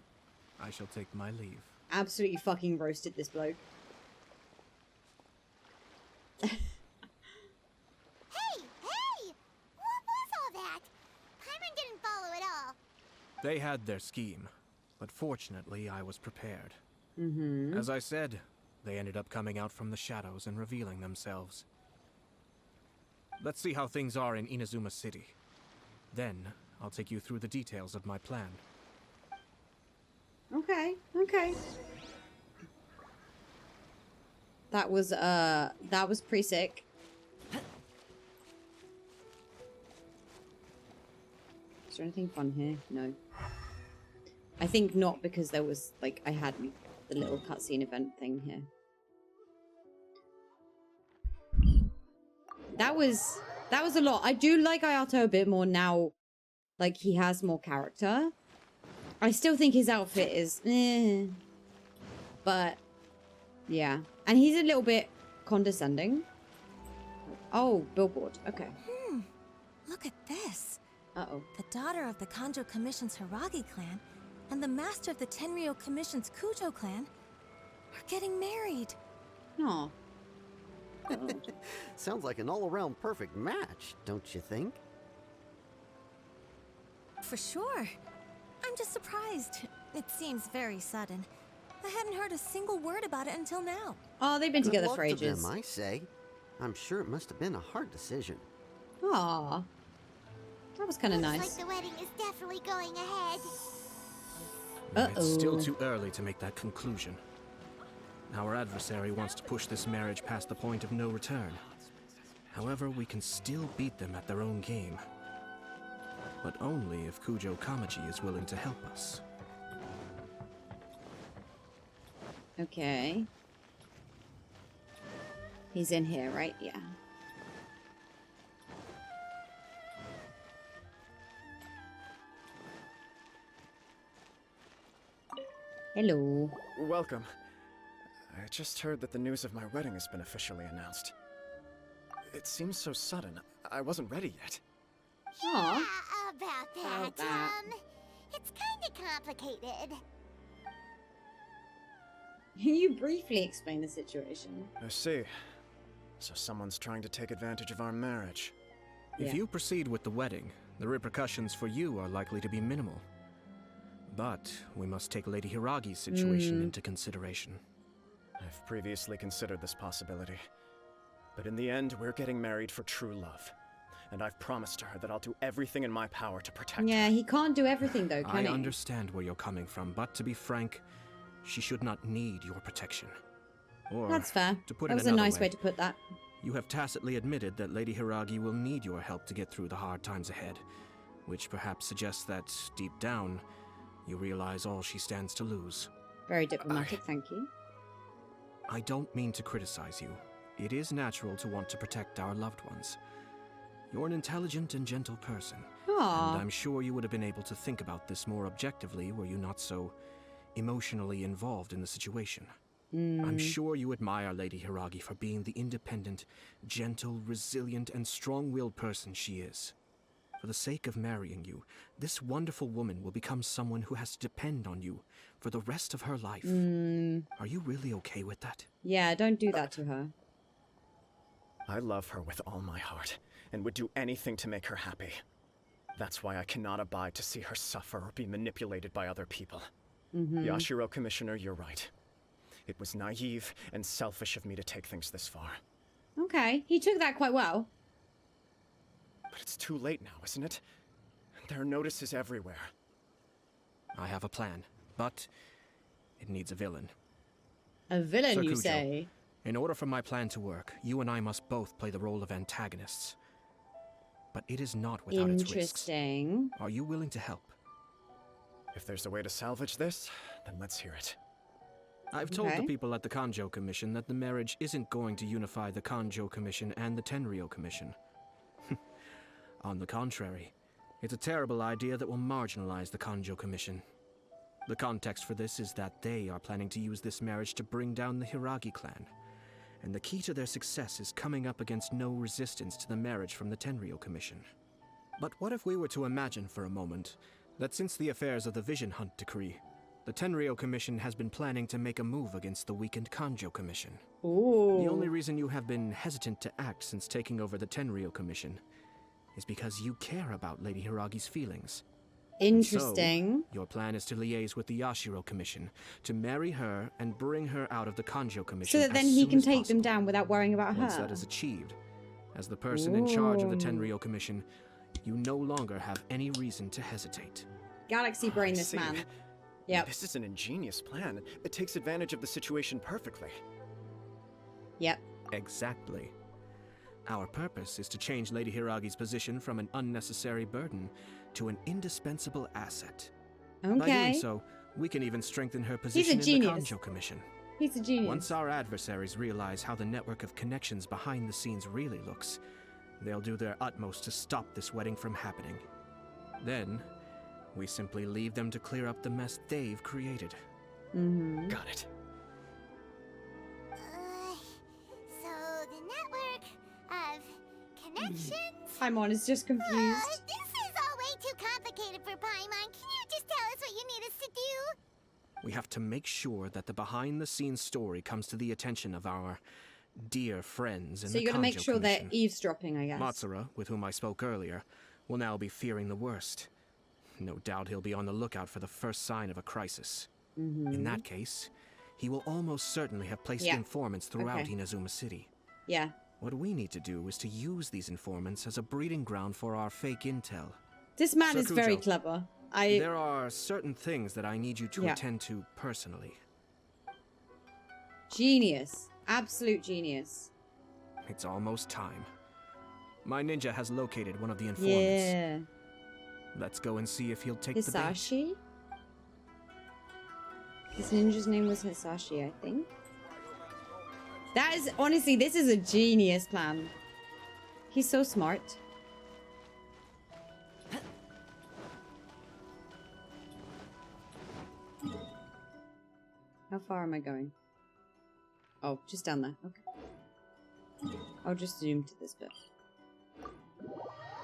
[SPEAKER 6] I shall take my leave.
[SPEAKER 2] Absolutely fucking roasted this bloke.
[SPEAKER 1] Hey! What was all that? Paimon didn't follow at all.
[SPEAKER 6] They had their scheme, but fortunately I was prepared.
[SPEAKER 2] Mm-hmm.
[SPEAKER 6] As I said, they ended up coming out from the shadows and revealing themselves. Let's see how things are in Inazuma City. Then, I'll take you through the details of my plan.
[SPEAKER 2] Okay. Okay. That was pretty sick. Is there anything fun here? No. I think not, because there was, like, I had the little cutscene event thing here. That was a lot. I do like Ayato a bit more now. Like, he has more character. I still think his outfit is but yeah. And he's a little bit condescending. Oh, billboard. Okay.
[SPEAKER 14] Look at this.
[SPEAKER 2] Uh-oh.
[SPEAKER 15] The daughter of the Kanjo Commission's Hiragi clan and the master of the Tenryou Commission's Kujo clan are getting married.
[SPEAKER 2] Aw.
[SPEAKER 16] Sounds like an all-around perfect match, don't you think?
[SPEAKER 15] For sure. I'm just surprised. It seems very sudden. I hadn't heard a single word about it until now.
[SPEAKER 2] Oh, they've been
[SPEAKER 16] Good
[SPEAKER 2] together
[SPEAKER 16] luck
[SPEAKER 2] for
[SPEAKER 16] to
[SPEAKER 2] ages.
[SPEAKER 16] them, I say. I'm sure it must have been a hard decision.
[SPEAKER 2] Aw. That was kind of
[SPEAKER 1] Looks
[SPEAKER 2] nice.
[SPEAKER 1] like the wedding is definitely going ahead.
[SPEAKER 6] It's still too early to make that conclusion. Our adversary wants to push this marriage past the point of no return. However, we can still beat them at their own game. But only if Kujo Kamaji is willing to help us.
[SPEAKER 2] Okay. He's in here, right? Yeah. Hello.
[SPEAKER 7] Welcome. I just heard that the news of my wedding has been officially announced. It seems so sudden. I wasn't ready yet.
[SPEAKER 1] Yeah, about that. It's kind of complicated.
[SPEAKER 2] You briefly explain the situation.
[SPEAKER 7] I see. So someone's trying to take advantage of our marriage.
[SPEAKER 6] If you proceed with the wedding, the repercussions for you are likely to be minimal. But we must take Lady Hiragi's situation into consideration.
[SPEAKER 7] I've previously considered this possibility. But in the end, we're getting married for true love. And I've promised her that I'll do everything in my power to protect her.
[SPEAKER 2] Yeah, he can't do everything though,
[SPEAKER 6] I
[SPEAKER 2] can he?
[SPEAKER 6] understand where you're coming from, but to be frank, she should not need your protection. Or,
[SPEAKER 2] That's fair.
[SPEAKER 6] to put
[SPEAKER 2] That
[SPEAKER 6] it
[SPEAKER 2] was a
[SPEAKER 6] another
[SPEAKER 2] nice way to put that.
[SPEAKER 6] You have tacitly admitted that Lady Hiragi will need your help to get through the hard times ahead, which perhaps suggests that, deep down, you realize all she stands to lose.
[SPEAKER 2] Very diplomatic, thank you.
[SPEAKER 6] I don't mean to criticize you. It is natural to want to protect our loved ones. You're an intelligent and gentle person.
[SPEAKER 2] Aww.
[SPEAKER 6] And I'm sure you would have been able to think about this more objectively were you not so emotionally involved in the situation. I'm sure you admire Lady Hiragi for being the independent, gentle, resilient, and strong-willed person she is. For the sake of marrying you, this wonderful woman will become someone who has to depend on you for the rest of her life. Are you really okay with that?
[SPEAKER 2] Yeah, don't do that to her.
[SPEAKER 7] I love her with all my heart, and would do anything to make her happy. That's why I cannot abide to see her suffer or be manipulated by other people. Yashiro Commissioner, you're right. It was naive and selfish of me to take things this far.
[SPEAKER 2] Okay, he took that quite well.
[SPEAKER 7] But it's too late now, isn't it? There are notices everywhere.
[SPEAKER 6] I have a plan, but it needs a villain.
[SPEAKER 2] A villain,
[SPEAKER 6] Sir
[SPEAKER 2] you
[SPEAKER 6] Kujo,
[SPEAKER 2] say?
[SPEAKER 6] In order for my plan to work, you and I must both play the role of antagonists. But it is not without its risks.
[SPEAKER 2] Interesting.
[SPEAKER 6] Are you willing to help?
[SPEAKER 7] If there's a way to salvage this, then let's hear it.
[SPEAKER 6] I've told the people at the Kanjo Commission that the marriage isn't going to unify the Kanjo Commission and the Tenryou Commission. On the contrary, it's a terrible idea that will marginalize the Kanjo Commission. The context for this is that they are planning to use this marriage to bring down the Hiragi clan. And the key to their success is coming up against no resistance to the marriage from the Tenryou Commission. But what if we were to imagine for a moment that since the affairs of the Vision Hunt Decree, the Tenryou Commission has been planning to make a move against the weakened Kanjo Commission.
[SPEAKER 2] Ooh.
[SPEAKER 6] The only reason you have been hesitant to act since taking over the Tenryou Commission is because you care about Lady Hiragi's feelings.
[SPEAKER 2] Interesting.
[SPEAKER 6] So, your plan is to liaise with the Yashiro Commission, to marry her and bring her out of the Kanjo Commission
[SPEAKER 2] So that then
[SPEAKER 6] as
[SPEAKER 2] he
[SPEAKER 6] soon
[SPEAKER 2] can
[SPEAKER 6] as
[SPEAKER 2] take
[SPEAKER 6] possible.
[SPEAKER 2] them down without worrying about
[SPEAKER 6] Once
[SPEAKER 2] her.
[SPEAKER 6] that is achieved, as the person in charge of the
[SPEAKER 2] Ooh.
[SPEAKER 6] Tenryou Commission, you no longer have any reason to hesitate.
[SPEAKER 2] Galaxy brain,
[SPEAKER 7] I
[SPEAKER 2] this
[SPEAKER 7] see.
[SPEAKER 2] man. Yep.
[SPEAKER 7] This is an ingenious plan. It takes advantage of the situation perfectly.
[SPEAKER 2] Yep.
[SPEAKER 6] Exactly. Our purpose is to change Lady Hiragi's position from an unnecessary burden to an indispensable asset. By
[SPEAKER 2] Okay.
[SPEAKER 6] doing so, we can even strengthen her position in the
[SPEAKER 2] genius.
[SPEAKER 6] Kanjo Commission.
[SPEAKER 2] He's a genius.
[SPEAKER 6] Once our adversaries realize how the network of connections behind the scenes really looks, they'll do their utmost to stop this wedding from happening. Then, we simply leave them to clear up the mess they've created.
[SPEAKER 7] Got it.
[SPEAKER 1] So the network of connections.
[SPEAKER 2] Paimon is just confused.
[SPEAKER 1] This is always Paimon, can you just tell us what you need us to do?
[SPEAKER 6] We have to make sure that the behind-the-scenes story comes to the attention of our dear friends in
[SPEAKER 2] So
[SPEAKER 6] the
[SPEAKER 2] you gotta make
[SPEAKER 6] Kanjo
[SPEAKER 2] sure they're
[SPEAKER 6] Commission.
[SPEAKER 2] eavesdropping, I guess.
[SPEAKER 6] Matsura, with whom I spoke earlier, will now be fearing the worst. No doubt he'll be on the lookout for the first sign of a crisis. In that case, he will almost certainly have placed informants throughout Inazuma City.
[SPEAKER 2] Yeah.
[SPEAKER 6] What we need to do is to use these informants as a breeding ground for our fake intel.
[SPEAKER 2] This man
[SPEAKER 6] Sir
[SPEAKER 2] is very
[SPEAKER 6] Kujo,
[SPEAKER 2] clever.
[SPEAKER 6] There are certain things that I need you to attend to personally.
[SPEAKER 2] Genius. Absolute genius.
[SPEAKER 6] It's almost time. My ninja has located one of the informants.
[SPEAKER 2] Yeah.
[SPEAKER 6] Let's go and see if he'll take the bait.
[SPEAKER 2] Hisashi? His ninja's name was Hisashi, I think. That is, honestly, this is a genius plan. He's so smart. How far am I going? Oh, just down there. Okay. I'll just zoom to this bit.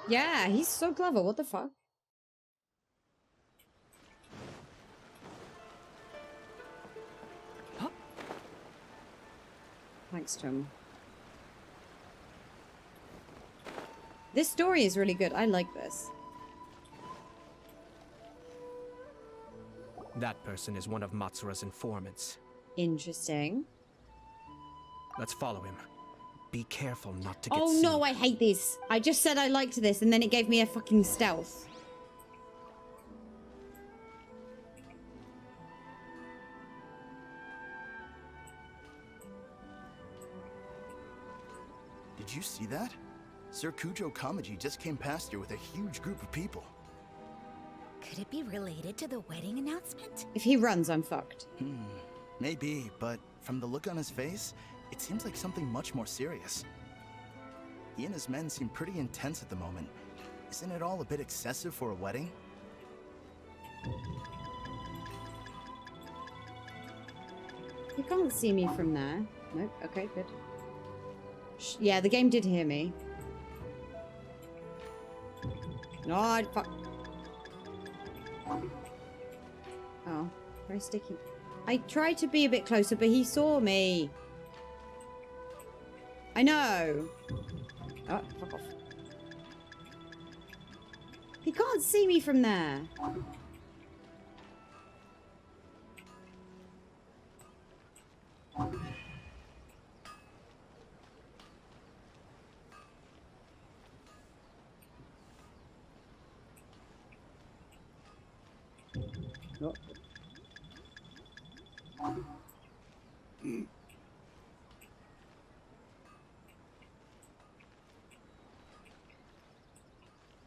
[SPEAKER 2] Yeah, he's so clever. What the fuck? Thanks, Tom. This story is really good. I like this.
[SPEAKER 6] That person is one of Matsura's informants.
[SPEAKER 2] Interesting.
[SPEAKER 6] Let's follow him. Be careful not to get
[SPEAKER 2] Oh
[SPEAKER 6] seen.
[SPEAKER 2] no, I hate this. I just said I liked this and then it gave me a fucking stealth.
[SPEAKER 12] Did you see that? Sir Kujo Kamaji just came past here with a huge group of people.
[SPEAKER 14] Could it be related to the wedding announcement?
[SPEAKER 2] If he runs, I'm fucked.
[SPEAKER 12] Maybe, but from the look on his face, it seems like something much more serious. He and his men seem pretty intense at the moment. Isn't it all a bit excessive for a wedding?
[SPEAKER 2] You can't see me from there. Nope. Okay, good. Yeah, the game did hear me. No, fuck. Oh, very sticky. I tried to be a bit closer, but he saw me. I know. Oh, fuck off. He can't see me from there. Oh.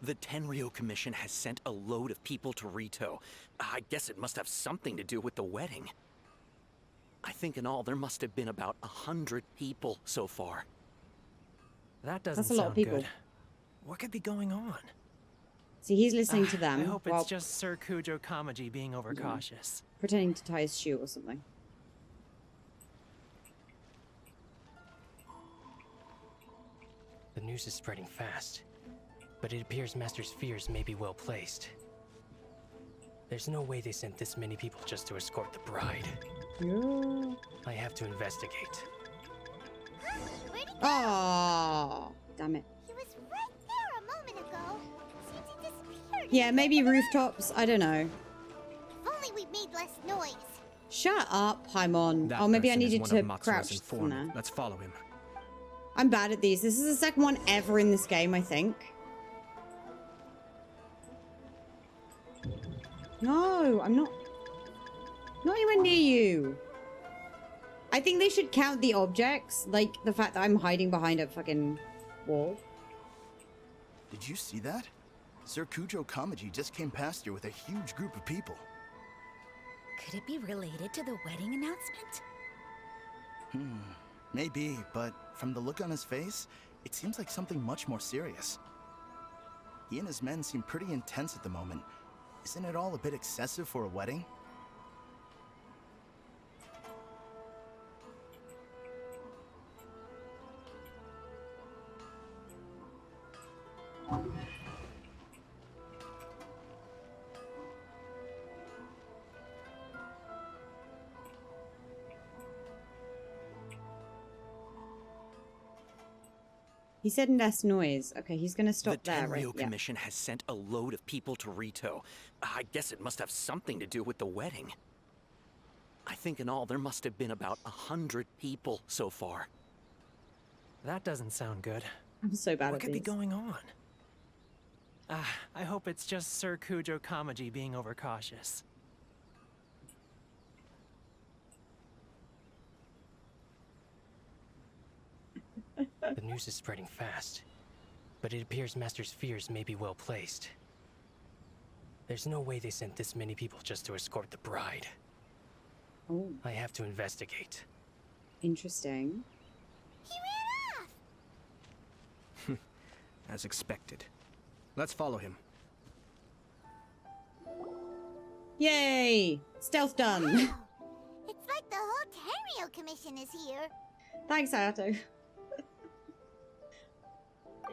[SPEAKER 17] The Tenryo Commission has sent a load of people to Rito. I guess it must have something to do with the wedding. I think in all there must have been about 100 people so far.
[SPEAKER 5] That doesn't
[SPEAKER 2] That's a lot of
[SPEAKER 5] sound
[SPEAKER 2] people.
[SPEAKER 5] good. What could be going on?
[SPEAKER 2] See, he's listening to them
[SPEAKER 5] I hope
[SPEAKER 2] while
[SPEAKER 5] it's just Sir Kujo Kamaji being overcautious.
[SPEAKER 2] pretending to tie his shoe or something.
[SPEAKER 5] The news is spreading fast, but it appears Master's fears may be well placed. There's no way they sent this many people just to escort the bride.
[SPEAKER 2] Yeah.
[SPEAKER 5] I have to investigate.
[SPEAKER 2] Oh, damn it.
[SPEAKER 1] He was right there a moment ago. Seems he disappeared.
[SPEAKER 2] Yeah, maybe rooftops. I don't know.
[SPEAKER 1] If only we made less noise.
[SPEAKER 2] Shut up, Paimon.
[SPEAKER 6] That
[SPEAKER 2] Oh, maybe I
[SPEAKER 6] person is
[SPEAKER 2] needed
[SPEAKER 6] one
[SPEAKER 2] to
[SPEAKER 6] of Matsura's
[SPEAKER 2] crouch from
[SPEAKER 6] informants.
[SPEAKER 2] there.
[SPEAKER 6] Let's follow him.
[SPEAKER 2] I'm bad at these. This is the second one ever in this game, I think. No, I'm not. Not anywhere near you. I think they should count the objects, like the fact that I'm hiding behind a fucking wall.
[SPEAKER 12] Did you see that? Sir Kujo Kamaji just came past here with a huge group of people.
[SPEAKER 14] Could it be related to the wedding announcement?
[SPEAKER 12] Maybe, but from the look on his face, it seems like something much more serious. He and his men seem pretty intense at the moment. Isn't it all a bit excessive for a wedding?
[SPEAKER 2] He said less noise. Okay, he's gonna stop
[SPEAKER 17] The
[SPEAKER 2] there, right?
[SPEAKER 17] Tenryo Commission has sent a load of people to Rito. I guess it must have something to do with the wedding. I think in all there must have been about 100 people so far.
[SPEAKER 5] That doesn't sound good.
[SPEAKER 2] I'm so bad
[SPEAKER 5] What
[SPEAKER 2] at
[SPEAKER 5] could be
[SPEAKER 2] these.
[SPEAKER 5] going on? I hope it's just Sir Kujo Kamaji being overcautious. The news is spreading fast, but it appears Master's fears may be well placed. There's no way they sent this many people just to escort the bride.
[SPEAKER 2] Oh.
[SPEAKER 5] I have to investigate.
[SPEAKER 2] Interesting.
[SPEAKER 1] He ran off!
[SPEAKER 6] As expected. Let's follow him.
[SPEAKER 2] Yay! Stealth done.
[SPEAKER 1] Wow. It's like the whole Tenryo Commission is here.
[SPEAKER 2] Thanks, Ayato.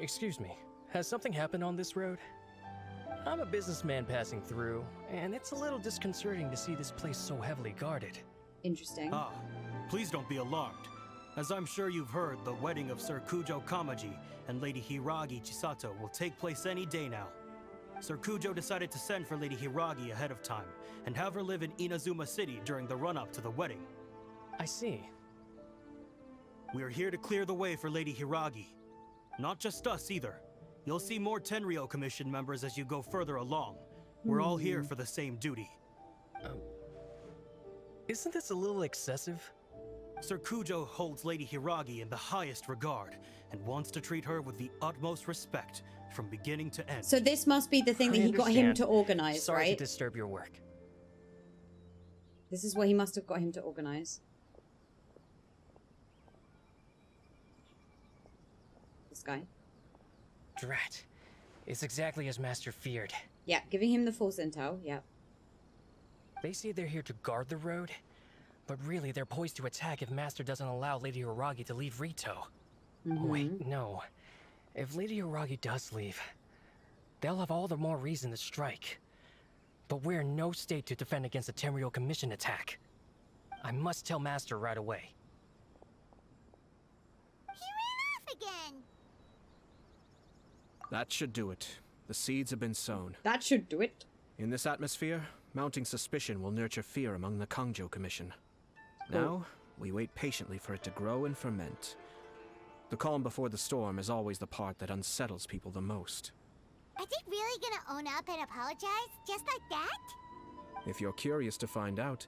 [SPEAKER 5] Excuse me, has something happened on this road? I'm a businessman passing through, and it's a little disconcerting to see this place so heavily guarded.
[SPEAKER 2] Interesting.
[SPEAKER 18] Ah, please don't be alarmed. As I'm sure you've heard, the wedding of Sir Kujo Kamaji and Lady Hiragi Chisato will take place any day now. Sir Kujo decided to send for Lady Hiragi ahead of time and have her live in Inazuma City during the run-up to the wedding.
[SPEAKER 5] I see.
[SPEAKER 18] We are here to clear the way for Lady Hiragi. Not just us either. You'll see more Tenryo Commission members as you go further along. We're all here for the same duty.
[SPEAKER 5] Isn't this a little excessive?
[SPEAKER 18] Sir Kujo holds Lady Hiragi in the highest regard and wants to treat her with the utmost respect from beginning to end.
[SPEAKER 2] So this must be the thing that he got him to organize,
[SPEAKER 5] Sorry
[SPEAKER 2] right?
[SPEAKER 5] to disturb your work.
[SPEAKER 2] This is what he must have got him to organize. This guy.
[SPEAKER 5] Drat. It's exactly as Master feared.
[SPEAKER 2] Yeah, giving him the false intel. Yeah.
[SPEAKER 5] They say they're here to guard the road, but really they're poised to attack if Master doesn't allow Lady Hiragi to leave Rito. Wait, no. If Lady Hiragi does leave, they'll have all the more reason to strike. But we're in no state to defend against a Tenryo Commission attack. I must tell Master right away.
[SPEAKER 1] He ran off again!
[SPEAKER 6] That should do it. The seeds have been sown.
[SPEAKER 2] That should do it.
[SPEAKER 6] In this atmosphere, mounting suspicion will nurture fear among the Kangjo Commission. Now, we wait patiently for it to grow and ferment. The calm before the storm is always the part that unsettles people the most.
[SPEAKER 1] Are they really gonna own up and apologize? Just like that?
[SPEAKER 6] If you're curious to find out,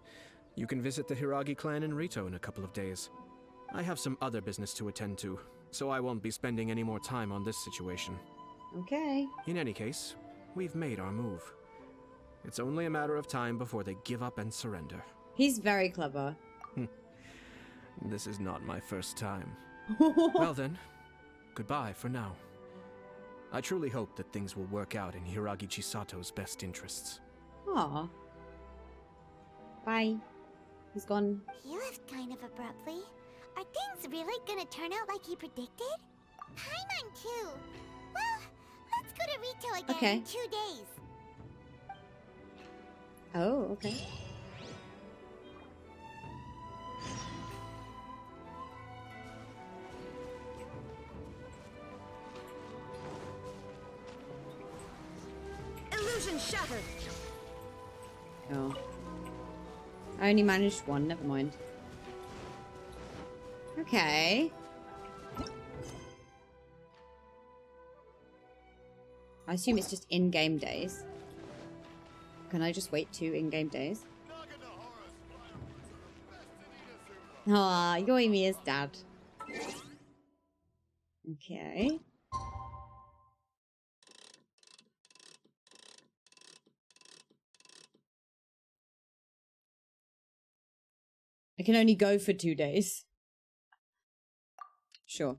[SPEAKER 6] you can visit the Hiragi clan in Rito in a couple of days. I have some other business to attend to, so I won't be spending any more time on this situation.
[SPEAKER 2] Okay.
[SPEAKER 6] In any case, we've made our move. It's only a matter of time before they give up and surrender.
[SPEAKER 2] He's very clever.
[SPEAKER 6] This is not my first time. Well then, goodbye for now. I truly hope that things will work out in Hiragi Chisato's best interests.
[SPEAKER 2] Aw. Bye. He's gone.
[SPEAKER 1] He left kind of abruptly. Are things really gonna turn out like he predicted? Paimon too! Well, let's go to Rito again in 2 days.
[SPEAKER 2] Oh, okay.
[SPEAKER 14] Illusion shattered.
[SPEAKER 2] Oh. I only managed one, never mind. Okay. I assume it's just in-game days. Can I just wait 2 in-game days? Aw, Yoimiya's dad. Okay. I can only go for 2 days. Sure.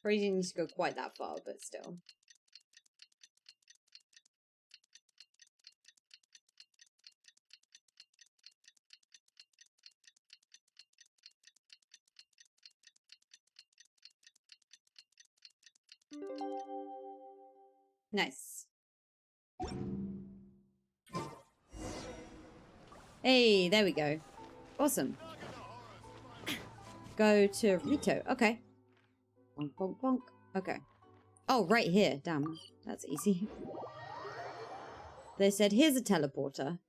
[SPEAKER 2] Probably didn't need to go quite that far, but still. Nice. Hey, there we go. Awesome. Go to Rito. Okay. Bonk, bonk, bonk. Okay. Oh, right here. Damn. That's easy. They said, here's a teleporter.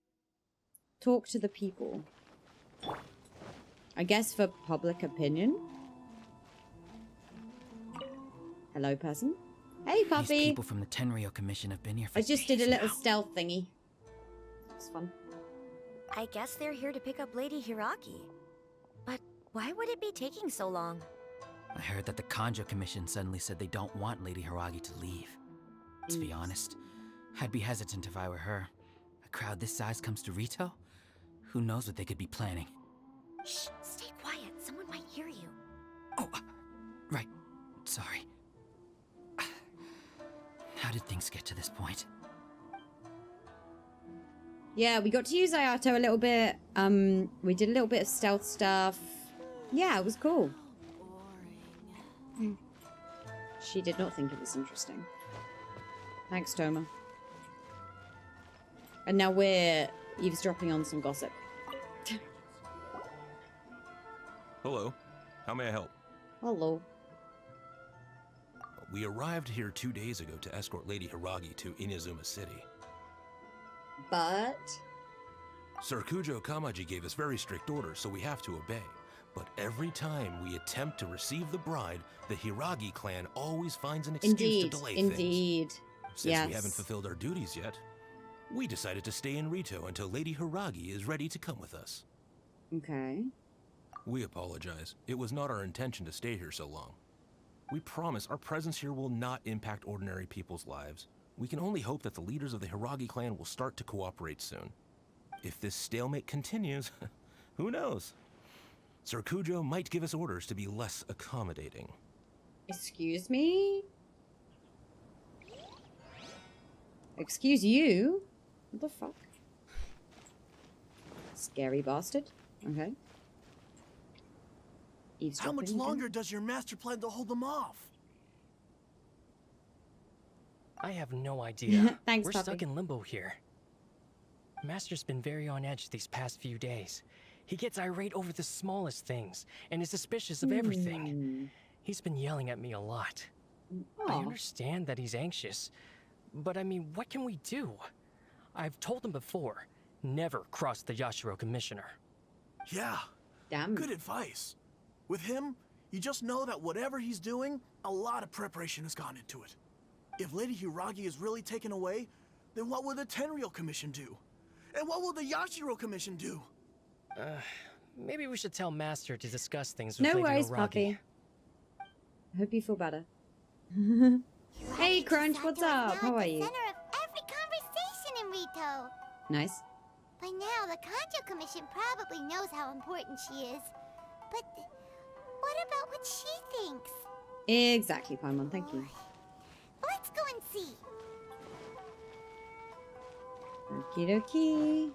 [SPEAKER 2] Talk to the people. I guess for public opinion. Hello, person. Hey, puppy.
[SPEAKER 19] These people from the Tenryo Commission have been here for
[SPEAKER 2] I just did a
[SPEAKER 19] days
[SPEAKER 2] little
[SPEAKER 19] now.
[SPEAKER 2] stealth thingy. It's fun.
[SPEAKER 14] I guess they're here to pick up Lady Hiragi. But why would it be taking so long?
[SPEAKER 19] I heard that the Kanjo Commission suddenly said they don't want Lady Hiragi to leave. To be honest, I'd be hesitant if I were her. A crowd this size comes to Rito? Who knows what they could be planning?
[SPEAKER 14] Shh, stay quiet. Someone might hear you.
[SPEAKER 19] Oh, right. Sorry. How did things get to this point?
[SPEAKER 2] Yeah, we got to use Ayato a little bit. We did a little bit of stealth stuff. Yeah, it was cool. She did not think it was interesting. Thanks, Toma. And now we're eavesdropping on some gossip.
[SPEAKER 20] Hello. How may I help?
[SPEAKER 2] Hello.
[SPEAKER 20] We arrived here 2 days ago to escort Lady Hiragi to Inazuma City.
[SPEAKER 2] But
[SPEAKER 20] Sir Kujo Kamaji gave us very strict orders, so we have to obey. But every time we attempt to receive the bride, the Hiragi clan always finds an excuse to delay things.
[SPEAKER 2] Indeed.
[SPEAKER 20] Since we haven't fulfilled our duties yet, we decided to stay in Rito until Lady Hiragi is ready to come with us.
[SPEAKER 2] Okay.
[SPEAKER 20] We apologize. It was not our intention to stay here so long. We promise our presence here will not impact ordinary people's lives. We can only hope that the leaders of the Hiragi clan will start to cooperate soon. If this stalemate continues, who knows? Sir Kujo might give us orders to be less accommodating.
[SPEAKER 2] Excuse me? Excuse you? What the fuck? Scary bastard. Okay.
[SPEAKER 21] How much longer does your master plan to hold them off?
[SPEAKER 5] I have no idea.
[SPEAKER 2] Thanks,
[SPEAKER 5] We're
[SPEAKER 2] puppy.
[SPEAKER 5] stuck in limbo here. Master's been very on edge these past few days. He gets irate over the smallest things and is suspicious of everything. He's been yelling at me a lot. I
[SPEAKER 2] Aw.
[SPEAKER 5] understand that he's anxious, but I mean, what can we do? I've told him before, never cross the Yashiro Commissioner.
[SPEAKER 21] Yeah.
[SPEAKER 2] Damn.
[SPEAKER 21] Good advice. With him, you just know that whatever he's doing, a lot of preparation has gone into it. If Lady Hiragi is really taken away, then what will the Tenryo Commission do? And what will the Yashiro Commission do?
[SPEAKER 5] Maybe we should tell Master to discuss things with
[SPEAKER 2] No
[SPEAKER 5] Lady
[SPEAKER 2] worries,
[SPEAKER 5] Hiragi.
[SPEAKER 2] puppy. I hope you feel better. Hey, Crunch, what's up? How are you?
[SPEAKER 1] Center of every conversation in Rito.
[SPEAKER 2] Nice.
[SPEAKER 1] By now, the Kanjo Commission probably knows how important she is. But what about what she thinks?
[SPEAKER 2] Exactly, Paimon. Thank you.
[SPEAKER 1] Let's go and see.
[SPEAKER 2] Okie dokie.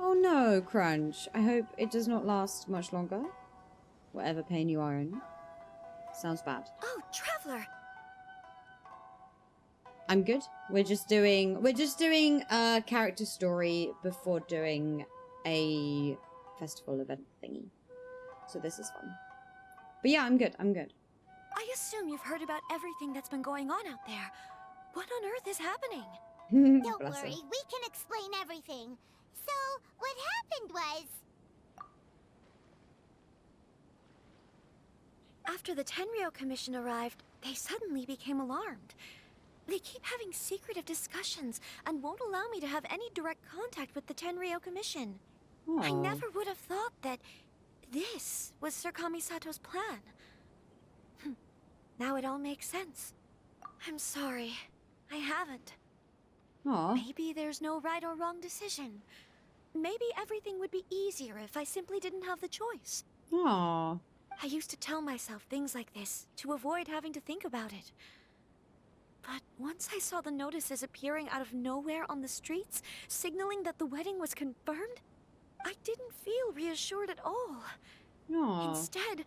[SPEAKER 2] Oh no, Crunch. I hope it does not last much longer. Whatever pain you are in. Sounds bad.
[SPEAKER 14] Oh, Traveler!
[SPEAKER 2] I'm good. We're just doing a character story before doing a festival event thingy. So this is fun. But yeah, I'm good. I'm good.
[SPEAKER 14] I assume you've heard about everything that's been going on out there. What on earth is happening?
[SPEAKER 1] Don't
[SPEAKER 2] Bless her.
[SPEAKER 1] worry, we can explain everything. So, what happened was...
[SPEAKER 14] After the Tenryo Commission arrived, they suddenly became alarmed. They keep having secretive discussions and won't allow me to have any direct contact with the Tenryo Commission. I
[SPEAKER 2] Aw.
[SPEAKER 14] never would have thought that this was Sir Kamisato's plan. Now it all makes sense. I'm sorry. I haven't.
[SPEAKER 2] Aw.
[SPEAKER 14] Maybe there's no right or wrong decision. Maybe everything would be easier if I simply didn't have the choice.
[SPEAKER 2] Aw.
[SPEAKER 14] I used to tell myself things like this to avoid having to think about it. But once I saw the notices appearing out of nowhere on the streets, signaling that the wedding was confirmed, I didn't feel reassured at all.
[SPEAKER 2] Aw.
[SPEAKER 14] Instead,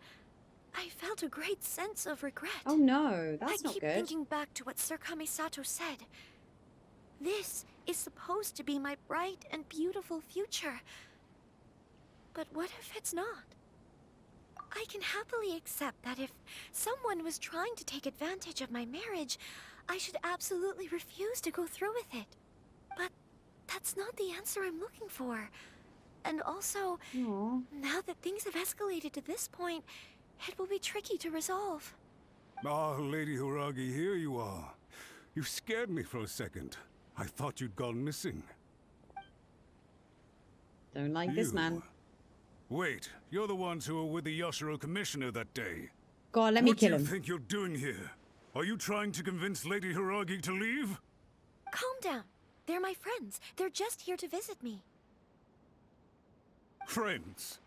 [SPEAKER 14] I felt a great sense of regret.
[SPEAKER 2] Oh no, that's
[SPEAKER 14] I
[SPEAKER 2] not
[SPEAKER 14] keep
[SPEAKER 2] good.
[SPEAKER 14] thinking back to what Sir Kamisato said. This is supposed to be my bright and beautiful future. But what if it's not? I can happily accept that if someone was trying to take advantage of my marriage, I should absolutely refuse to go through with it. But that's not the answer I'm looking for. And also, now that things have escalated to this point, it will be tricky to resolve.
[SPEAKER 8] Ah, Lady Hiragi, here you are. You scared me for a second. I thought you'd gone missing.
[SPEAKER 2] Don't like this man.
[SPEAKER 8] Wait, you're the ones who were with the Yashiro Commissioner that day.
[SPEAKER 2] God, let me kill him.
[SPEAKER 8] What do you think you're doing here? Are you trying to convince Lady Hiragi to leave?
[SPEAKER 14] Calm down. They're my friends. They're just here to visit me.
[SPEAKER 8] Friends?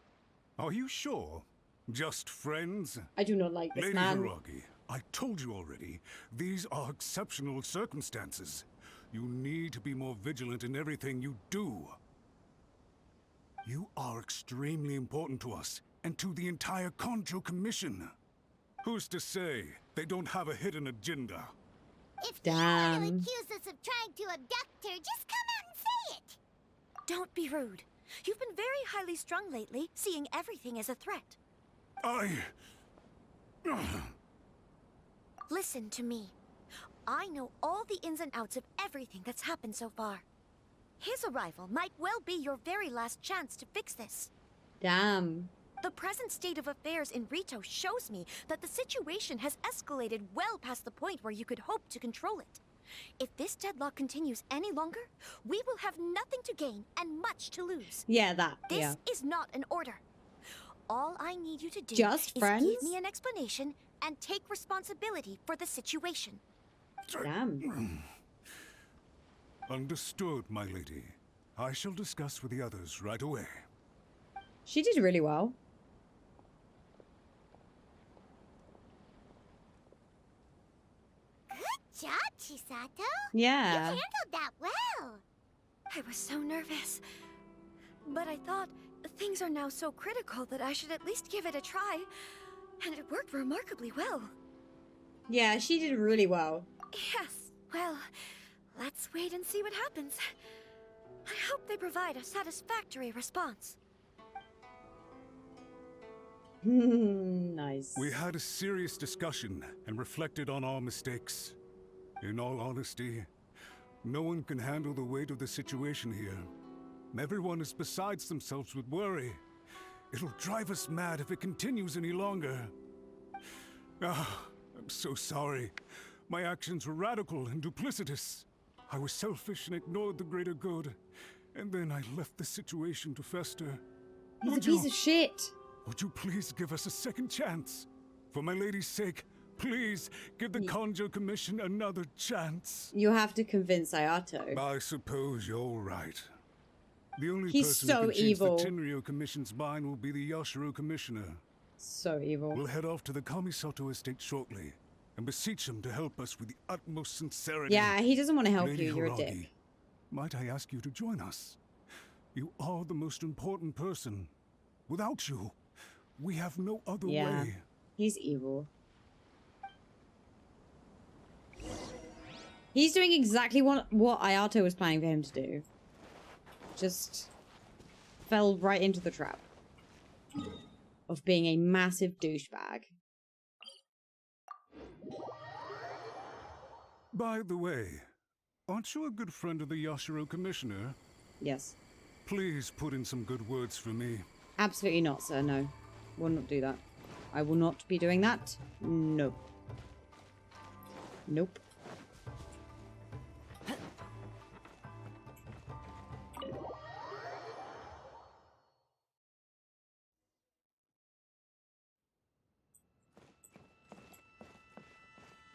[SPEAKER 8] Are you sure? Just friends?
[SPEAKER 2] I do not like this
[SPEAKER 8] Lady
[SPEAKER 2] man.
[SPEAKER 8] Hiragi, I told you already, these are exceptional circumstances. You need to be more vigilant in everything you do. You are extremely important to us, and to the entire Kanjo Commission. Who's to say they don't have a hidden agenda?
[SPEAKER 1] If you want to accuse us of trying to abduct her, just come out and say it!
[SPEAKER 14] Don't be rude. You've been very highly strung lately, seeing everything as a threat. Listen to me. I know all the ins and outs of everything that's happened so far. His arrival might well be your very last chance to fix this.
[SPEAKER 2] Damn.
[SPEAKER 14] The present state of affairs in Rito shows me that the situation has escalated well past the point where you could hope to control it. If this deadlock continues any longer, we will have nothing to gain and much to lose.
[SPEAKER 2] Yeah, that.
[SPEAKER 14] This is not an order. All I need you to do
[SPEAKER 2] Just
[SPEAKER 14] is
[SPEAKER 2] friends?
[SPEAKER 14] give me an explanation and take responsibility for the situation.
[SPEAKER 2] Damn.
[SPEAKER 8] Understood, my lady. I shall discuss with the others right away.
[SPEAKER 2] She did really well.
[SPEAKER 1] Good job, Chisato.
[SPEAKER 2] Yeah.
[SPEAKER 1] You handled that well.
[SPEAKER 14] I was so nervous. But I thought things are now so critical that I should at least give it a try. And it worked remarkably well.
[SPEAKER 2] Yeah, she did really well.
[SPEAKER 14] Yes, well, let's wait and see what happens. I hope they provide a satisfactory response.
[SPEAKER 2] Nice.
[SPEAKER 8] We had a serious discussion and reflected on our mistakes. In all honesty, no one can handle the weight of the situation here. Everyone is besides themselves with worry. It'll drive us mad if it continues any longer. I'm so sorry. My actions were radical and duplicitous. I was selfish and ignored the greater good. And then I left the situation to fester.
[SPEAKER 2] He's a piece of shit.
[SPEAKER 8] Would you please give us a second chance? For my lady's sake, please give the Kanjo Commission another chance.
[SPEAKER 2] You have to convince Ayato.
[SPEAKER 8] I suppose you're right. The only
[SPEAKER 2] He's
[SPEAKER 8] person
[SPEAKER 2] so
[SPEAKER 8] who can change
[SPEAKER 2] evil.
[SPEAKER 8] the Tenryo Commission's mind will be the Yashiro Commissioner.
[SPEAKER 2] So evil.
[SPEAKER 8] We'll head off to the Kamisato estate shortly and beseech him to help us with the utmost sincerity.
[SPEAKER 2] Yeah, he doesn't want to help
[SPEAKER 8] Lady
[SPEAKER 2] you. You're a
[SPEAKER 8] Hiragi,
[SPEAKER 2] dick.
[SPEAKER 8] might I ask you to join us? You are the most important person. Without you, we have no other
[SPEAKER 2] Yeah.
[SPEAKER 8] way.
[SPEAKER 2] He's evil. He's doing exactly what Ayato was planning for him to do. Just fell right into the trap of being a massive douchebag.
[SPEAKER 8] By the way, aren't you a good friend of the Yashiro Commissioner?
[SPEAKER 2] Yes.
[SPEAKER 8] Please put in some good words for me.
[SPEAKER 2] Absolutely not, sir. No. Will not do that. I will not be doing that. No. Nope.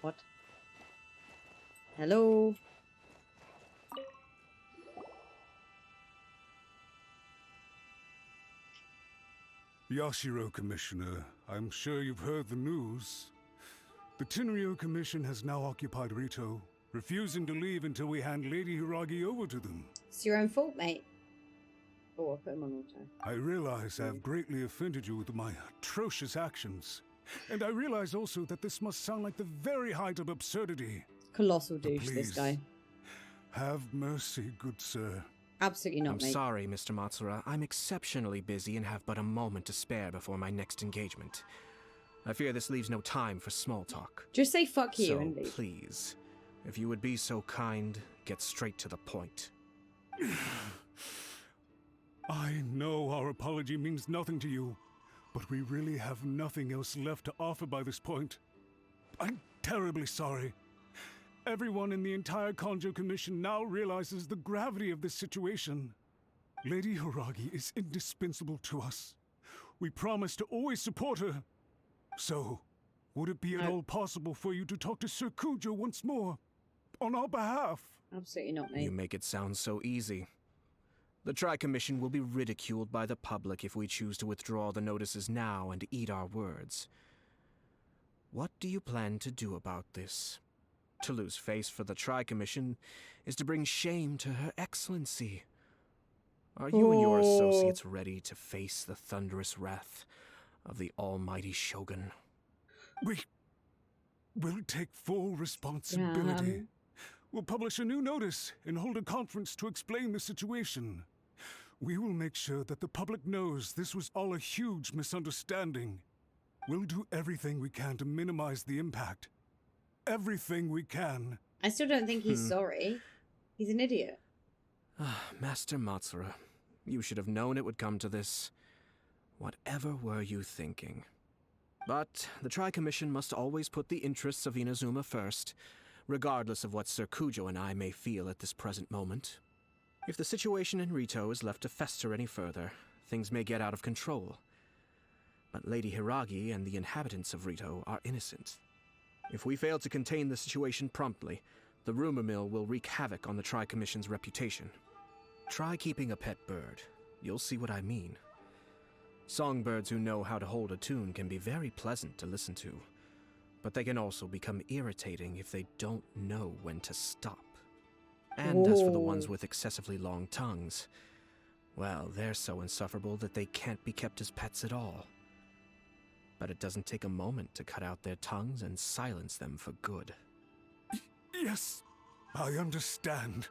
[SPEAKER 2] What? Hello?
[SPEAKER 8] Yashiro Commissioner, I'm sure you've heard the news. The Tenryo Commission has now occupied Rito, refusing to leave until we hand Lady Hiragi over to them.
[SPEAKER 2] It's your own fault, mate. Oh, I'll put him on auto.
[SPEAKER 8] I realize I have greatly offended you with my atrocious actions. And I realize also that this must sound like the very height of absurdity.
[SPEAKER 2] Colossal douche, this
[SPEAKER 8] Please,
[SPEAKER 2] guy.
[SPEAKER 8] Have mercy, good sir.
[SPEAKER 2] Absolutely not,
[SPEAKER 6] I'm
[SPEAKER 2] mate.
[SPEAKER 6] sorry, Mr. Matsura. I'm exceptionally busy and have but a moment to spare before my next engagement. I fear this leaves no time for small talk.
[SPEAKER 2] Just say fuck you
[SPEAKER 6] So
[SPEAKER 2] and leave.
[SPEAKER 6] please, if you would be so kind, get straight to the point.
[SPEAKER 8] I know our apology means nothing to you, but we really have nothing else left to offer by this point. I'm terribly sorry. Everyone in the entire Kanjo Commission now realizes the gravity of this situation. Lady Hiragi is indispensable to us. We promise to always support her. So, would it be at all possible for you to talk to Sir Kujo once more? On our behalf?
[SPEAKER 2] Absolutely not, mate.
[SPEAKER 6] You make it sound so easy. The Tri-Commission will be ridiculed by the public if we choose to withdraw the notices now and eat our words. What do you plan to do about this? To lose face for the Tri-Commission is to bring shame to Her Excellency. Are you and your associates ready to face the thunderous wrath of the almighty Shogun?
[SPEAKER 8] We will take full responsibility. We'll publish a new notice and hold a conference to explain the situation. We will make sure that the public knows this was all a huge misunderstanding. We'll do everything we can to minimize the impact. Everything we can.
[SPEAKER 2] I still don't think he's sorry. He's an idiot.
[SPEAKER 6] Master Matsura, you should have known it would come to this. Whatever were you thinking? But the Tri-Commission must always put the interests of Inazuma first, regardless of what Sir Kujo and I may feel at this present moment. If the situation in Rito is left to fester any further, things may get out of control. But Lady Hiragi and the inhabitants of Rito are innocent. If we fail to contain the situation promptly, the rumor mill will wreak havoc on the Tri-Commission's reputation. Try keeping a pet bird. You'll see what I mean. Songbirds who know how to hold a tune can be very pleasant to listen to, but they can also become irritating if they don't know when to stop. And as for the ones with excessively long tongues, well, they're so insufferable that they can't be kept as pets at all. But it doesn't take a moment to cut out their tongues and silence them for good.
[SPEAKER 8] Yes, I understand.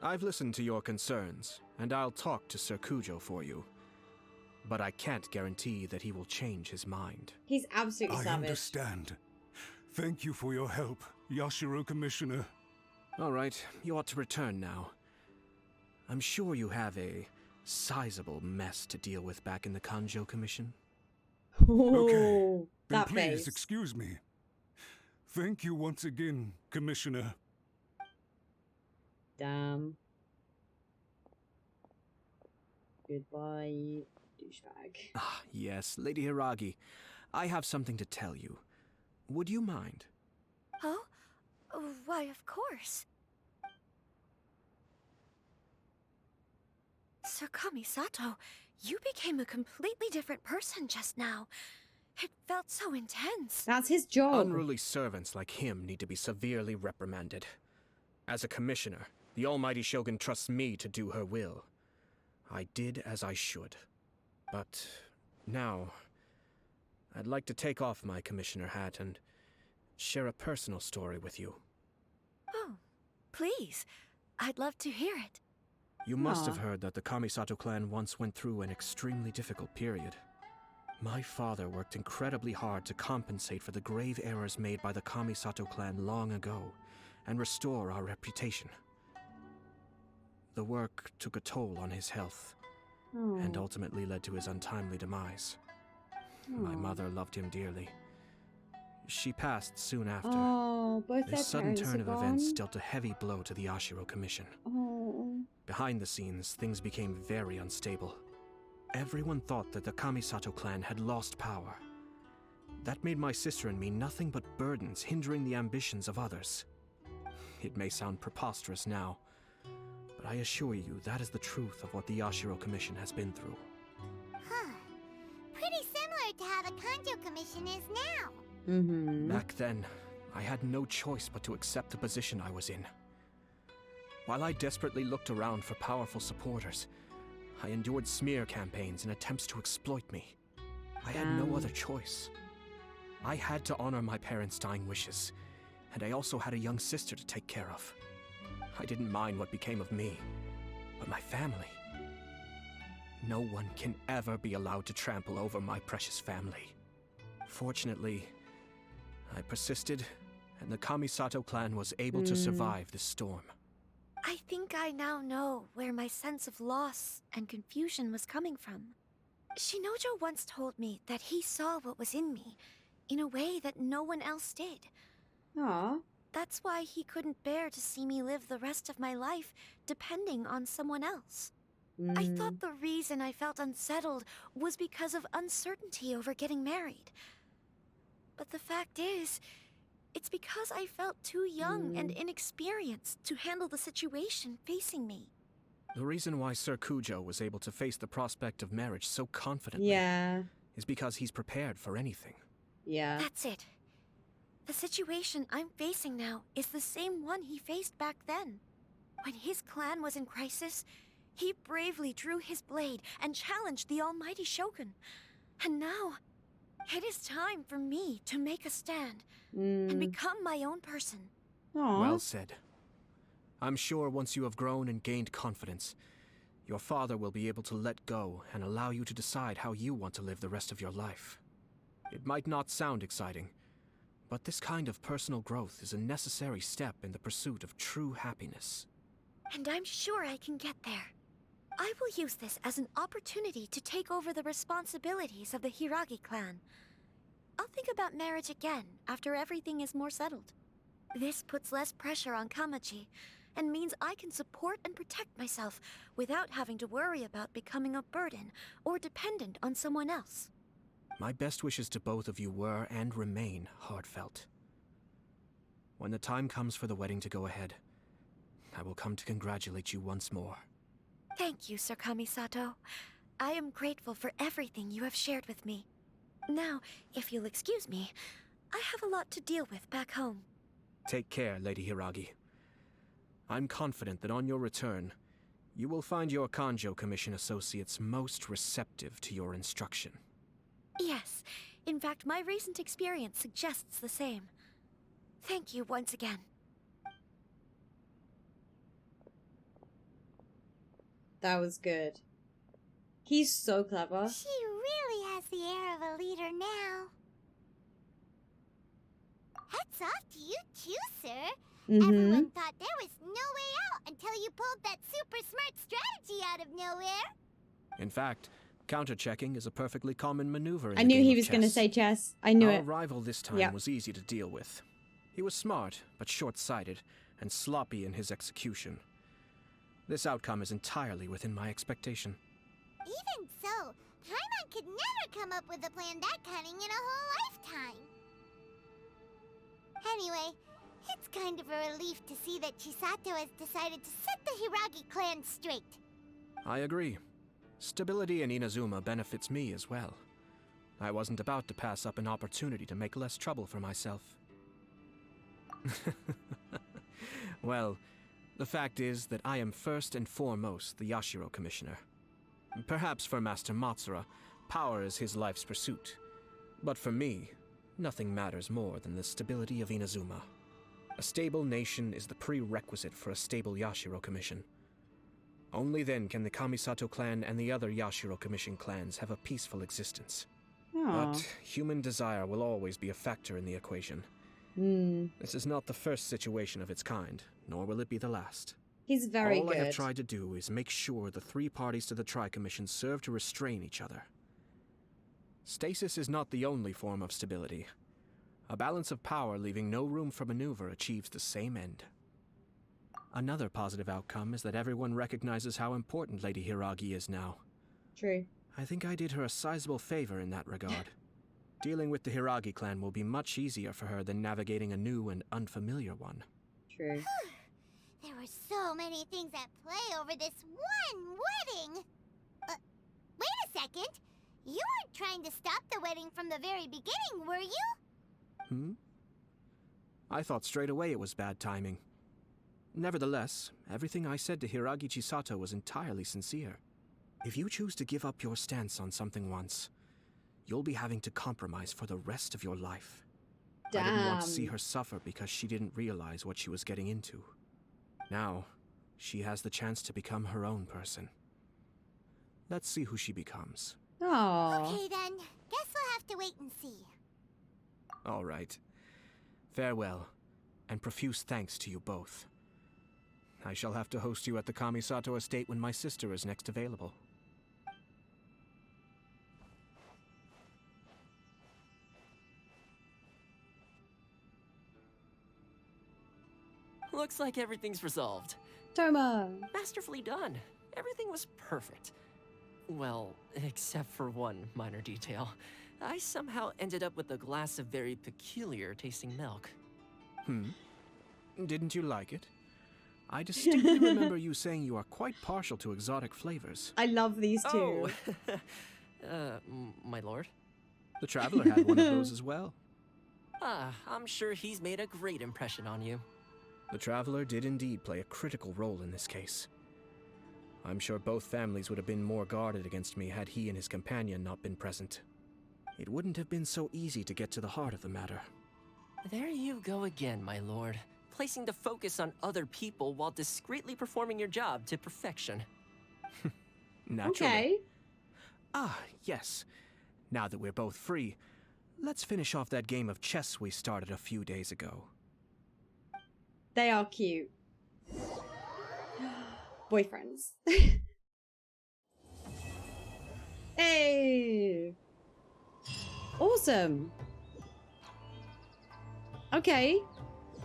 [SPEAKER 6] I've listened to your concerns, and I'll talk to Sir Kujo for you. But I can't guarantee that he will change his mind.
[SPEAKER 2] He's absolutely savage.
[SPEAKER 8] I understand. Thank you for your help, Yashiro Commissioner.
[SPEAKER 6] All right, you ought to return now. I'm sure you have a sizable mess to deal with back in the Kanjo Commission.
[SPEAKER 8] Okay, then
[SPEAKER 2] that
[SPEAKER 8] please
[SPEAKER 2] face.
[SPEAKER 8] excuse me. Thank you once again, Commissioner.
[SPEAKER 2] Damn. Goodbye, douchebag.
[SPEAKER 6] Ah, yes, Lady Hiragi. I have something to tell you. Would you mind?
[SPEAKER 14] Oh? Why, of course. Sir Kamisato, you became a completely different person just now. It felt so intense.
[SPEAKER 2] That's his job.
[SPEAKER 6] Unruly servants like him need to be severely reprimanded. As a commissioner, the almighty Shogun trusts me to do her will. I did as I should. But now, I'd like to take off my commissioner hat and share a personal story with you.
[SPEAKER 14] Oh, please. I'd love to hear it.
[SPEAKER 6] You must have heard that the Kamisato clan once went through an extremely difficult period. My father worked incredibly hard to compensate for the grave errors made by the Kamisato clan long ago and restore our reputation. The work took a toll on his health and ultimately led to his untimely demise. My mother loved him dearly. She passed soon after.
[SPEAKER 2] Oh, both their
[SPEAKER 6] This sudden
[SPEAKER 2] parents
[SPEAKER 6] turn
[SPEAKER 2] are
[SPEAKER 6] of
[SPEAKER 2] gone.
[SPEAKER 6] events dealt a heavy blow to the Ashiro Commission.
[SPEAKER 2] Oh.
[SPEAKER 6] Behind the scenes, things became very unstable. Everyone thought that the Kamisato clan had lost power. That made my sister and me nothing but burdens, hindering the ambitions of others. It may sound preposterous now, but I assure you that is the truth of what the Yashiro Commission has been through.
[SPEAKER 1] Huh. Pretty similar to how the Kanjo Commission is now.
[SPEAKER 6] Back then, I had no choice but to accept the position I was in. While I desperately looked around for powerful supporters, I endured smear campaigns and attempts to exploit me. I had no other choice. I had to honor my parents' dying wishes, and I also had a young sister to take care of. I didn't mind what became of me, but my family. No one can ever be allowed to trample over my precious family. Fortunately, I persisted, and the Kamisato clan was able to survive the storm.
[SPEAKER 14] I think I now know where my sense of loss and confusion was coming from. Shinojo once told me that he saw what was in me in a way that no one else did.
[SPEAKER 2] Aww.
[SPEAKER 14] That's why he couldn't bear to see me live the rest of my life depending on someone else. I thought the reason I felt unsettled was because of uncertainty over getting married. But the fact is, it's because I felt too young and inexperienced to handle the situation facing me.
[SPEAKER 6] The reason why Sir Kujo was able to face the prospect of marriage so confidently is because he's prepared for anything.
[SPEAKER 2] Yeah.
[SPEAKER 14] That's it. The situation I'm facing now is the same one he faced back then. When his clan was in crisis, he bravely drew his blade and challenged the almighty Shogun. And now, it is time for me to make a stand and become my own person.
[SPEAKER 2] Aww.
[SPEAKER 6] Well said. I'm sure once you have grown and gained confidence, your father will be able to let go and allow you to decide how you want to live the rest of your life. It might not sound exciting, but this kind of personal growth is a necessary step in the pursuit of true happiness.
[SPEAKER 14] And I'm sure I can get there. I will use this as an opportunity to take over the responsibilities of the Hiragi clan. I'll think about marriage again after everything is more settled. This puts less pressure on Kamaji, and means I can support and protect myself without having to worry about becoming a burden or dependent on someone else.
[SPEAKER 6] My best wishes to both of you were and remain heartfelt. When the time comes for the wedding to go ahead, I will come to congratulate you once more.
[SPEAKER 14] Thank you, Sir Kamisato. I am grateful for everything you have shared with me. Now, if you'll excuse me, I have a lot to deal with back home.
[SPEAKER 6] Take care, Lady Hiragi. I'm confident that on your return, you will find your Kanjo Commission associates most receptive to your instruction.
[SPEAKER 14] Yes, in fact, my recent experience suggests the same. Thank you once again.
[SPEAKER 2] That was good. He's so clever.
[SPEAKER 1] She really has the air of a leader now. Hats off to you too, sir. Everyone thought there was no way out until you pulled that super smart strategy out of nowhere.
[SPEAKER 6] In fact, counter-checking is a perfectly common maneuver in
[SPEAKER 2] I
[SPEAKER 6] the
[SPEAKER 2] knew
[SPEAKER 6] game
[SPEAKER 2] he
[SPEAKER 6] of
[SPEAKER 2] was going to
[SPEAKER 6] chess.
[SPEAKER 2] say chess. I knew
[SPEAKER 6] Our
[SPEAKER 2] it.
[SPEAKER 6] rival this time was easy to deal with. He was smart, but short-sighted, and sloppy in his execution. This outcome is entirely within my expectation.
[SPEAKER 1] Even so, Paimon could never come up with a plan that cunning in a whole lifetime. Anyway, it's kind of a relief to see that Chisato has decided to set the Hiragi clan straight.
[SPEAKER 6] I agree. Stability in Inazuma benefits me as well. I wasn't about to pass up an opportunity to make less trouble for myself. Well, the fact is that I am first and foremost the Yashiro Commissioner. Perhaps for Master Matsura, power is his life's pursuit. But for me, nothing matters more than the stability of Inazuma. A stable nation is the prerequisite for a stable Yashiro Commission. Only then can the Kamisato clan and the other Yashiro Commission clans have a peaceful existence. But human desire will always be a factor in the equation. This is not the first situation of its kind, nor will it be the last.
[SPEAKER 2] He's very
[SPEAKER 6] All
[SPEAKER 2] good.
[SPEAKER 6] I have tried to do is make sure the three parties to the Tri-Commission serve to restrain each other. Stasis is not the only form of stability. A balance of power leaving no room for maneuver achieves the same end. Another positive outcome is that everyone recognizes how important Lady Hiragi is now.
[SPEAKER 2] True.
[SPEAKER 6] I think I did her a sizable favor in that regard. Dealing with the Hiragi clan will be much easier for her than navigating a new and unfamiliar one.
[SPEAKER 2] True.
[SPEAKER 1] There were so many things at play over this one wedding. Wait a second. You weren't trying to stop the wedding from the very beginning, were you?
[SPEAKER 6] I thought straight away it was bad timing. Nevertheless, everything I said to Hiragi Chisato was entirely sincere. If you choose to give up your stance on something once, you'll be having to compromise for the rest of your life. I didn't want to see her suffer because she didn't realize what she was getting into. Now, she has the chance to become her own person. Let's see who she becomes.
[SPEAKER 2] Aww.
[SPEAKER 1] Okay then, guess we'll have to wait and see.
[SPEAKER 6] All right. Farewell, and profuse thanks to you both. I shall have to host you at the Kamisato estate when my sister is next available.
[SPEAKER 3] Looks like everything's resolved.
[SPEAKER 2] Toma!
[SPEAKER 3] Masterfully done. Everything was perfect. Well, except for one minor detail. I somehow ended up with a glass of very peculiar tasting milk.
[SPEAKER 6] Didn't you like it? I distinctly remember you saying you are quite partial to exotic flavors.
[SPEAKER 2] I love these two.
[SPEAKER 3] Oh, my lord?
[SPEAKER 6] The Traveler had one of those as well.
[SPEAKER 3] I'm sure he's made a great impression on you.
[SPEAKER 6] The Traveler did indeed play a critical role in this case. I'm sure both families would have been more guarded against me had he and his companion not been present. It wouldn't have been so easy to get to the heart of the matter.
[SPEAKER 3] There you go again, my lord. Placing the focus on other people while discreetly performing your job to perfection.
[SPEAKER 6] Naturally.
[SPEAKER 2] Okay.
[SPEAKER 6] Ah, yes. Now that we're both free, let's finish off that game of chess we started a few days ago.
[SPEAKER 2] They are cute. Boyfriends. Hey! Awesome! Okay.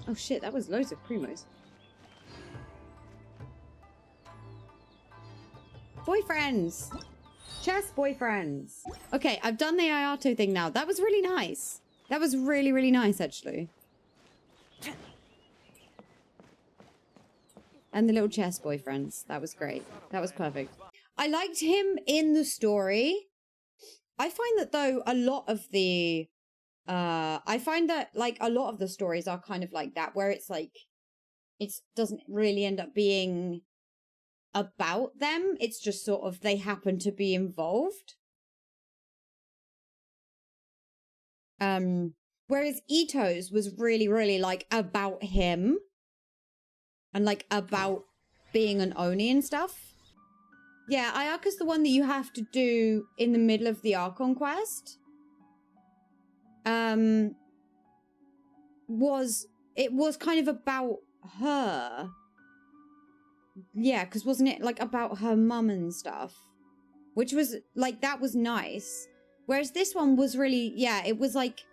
[SPEAKER 2] Oh shit, that was loads of primos. Boyfriends! Chess boyfriends! Okay, I've done the Ayato thing now. That was really nice. That was really, really nice, actually. And the little chess boyfriends. That was great. That was perfect. I liked him in the story. I find that, though, a lot of the... I find that, like, a lot of the stories are kind of like that, where it's, like, it doesn't really end up being about them. It's just sort of, they happen to be involved. Whereas Ito's was really, really, like, about him. And, like, about being an Oni and stuff. Yeah, Ayaka's the one that you have to do in the middle of the Archon quest. It was kind of about her. Yeah, because wasn't it, like, about her mum and stuff? Which was, like, that was nice. Whereas this one was really, yeah, it was, like,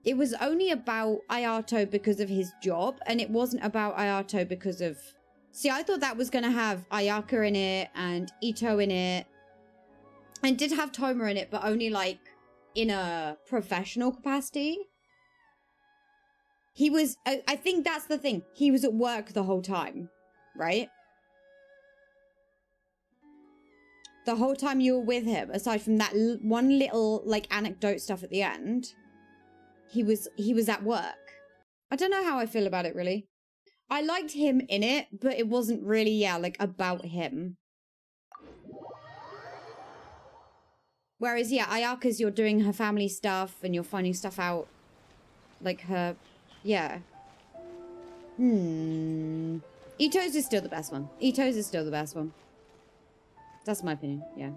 [SPEAKER 2] it was only about Ayato because of his job, and it wasn't about Ayato because of... See, I thought that was going to have Ayaka in it, and Ito in it. And did have Toma in it, but only, like, in a professional capacity. He was... I think that's the thing. He was at work the whole time, right? The whole time you were with him, aside from that one little, like, anecdote stuff at the end... He was at work. I don't know how I feel about it, really. I liked him in it, but it wasn't really, yeah, like, about him. Whereas, yeah, Ayaka's, you're doing her family stuff, and you're finding stuff out. Like, her... Yeah. Ito's is still the best one. Ito's is still the best one. That's my opinion, yeah.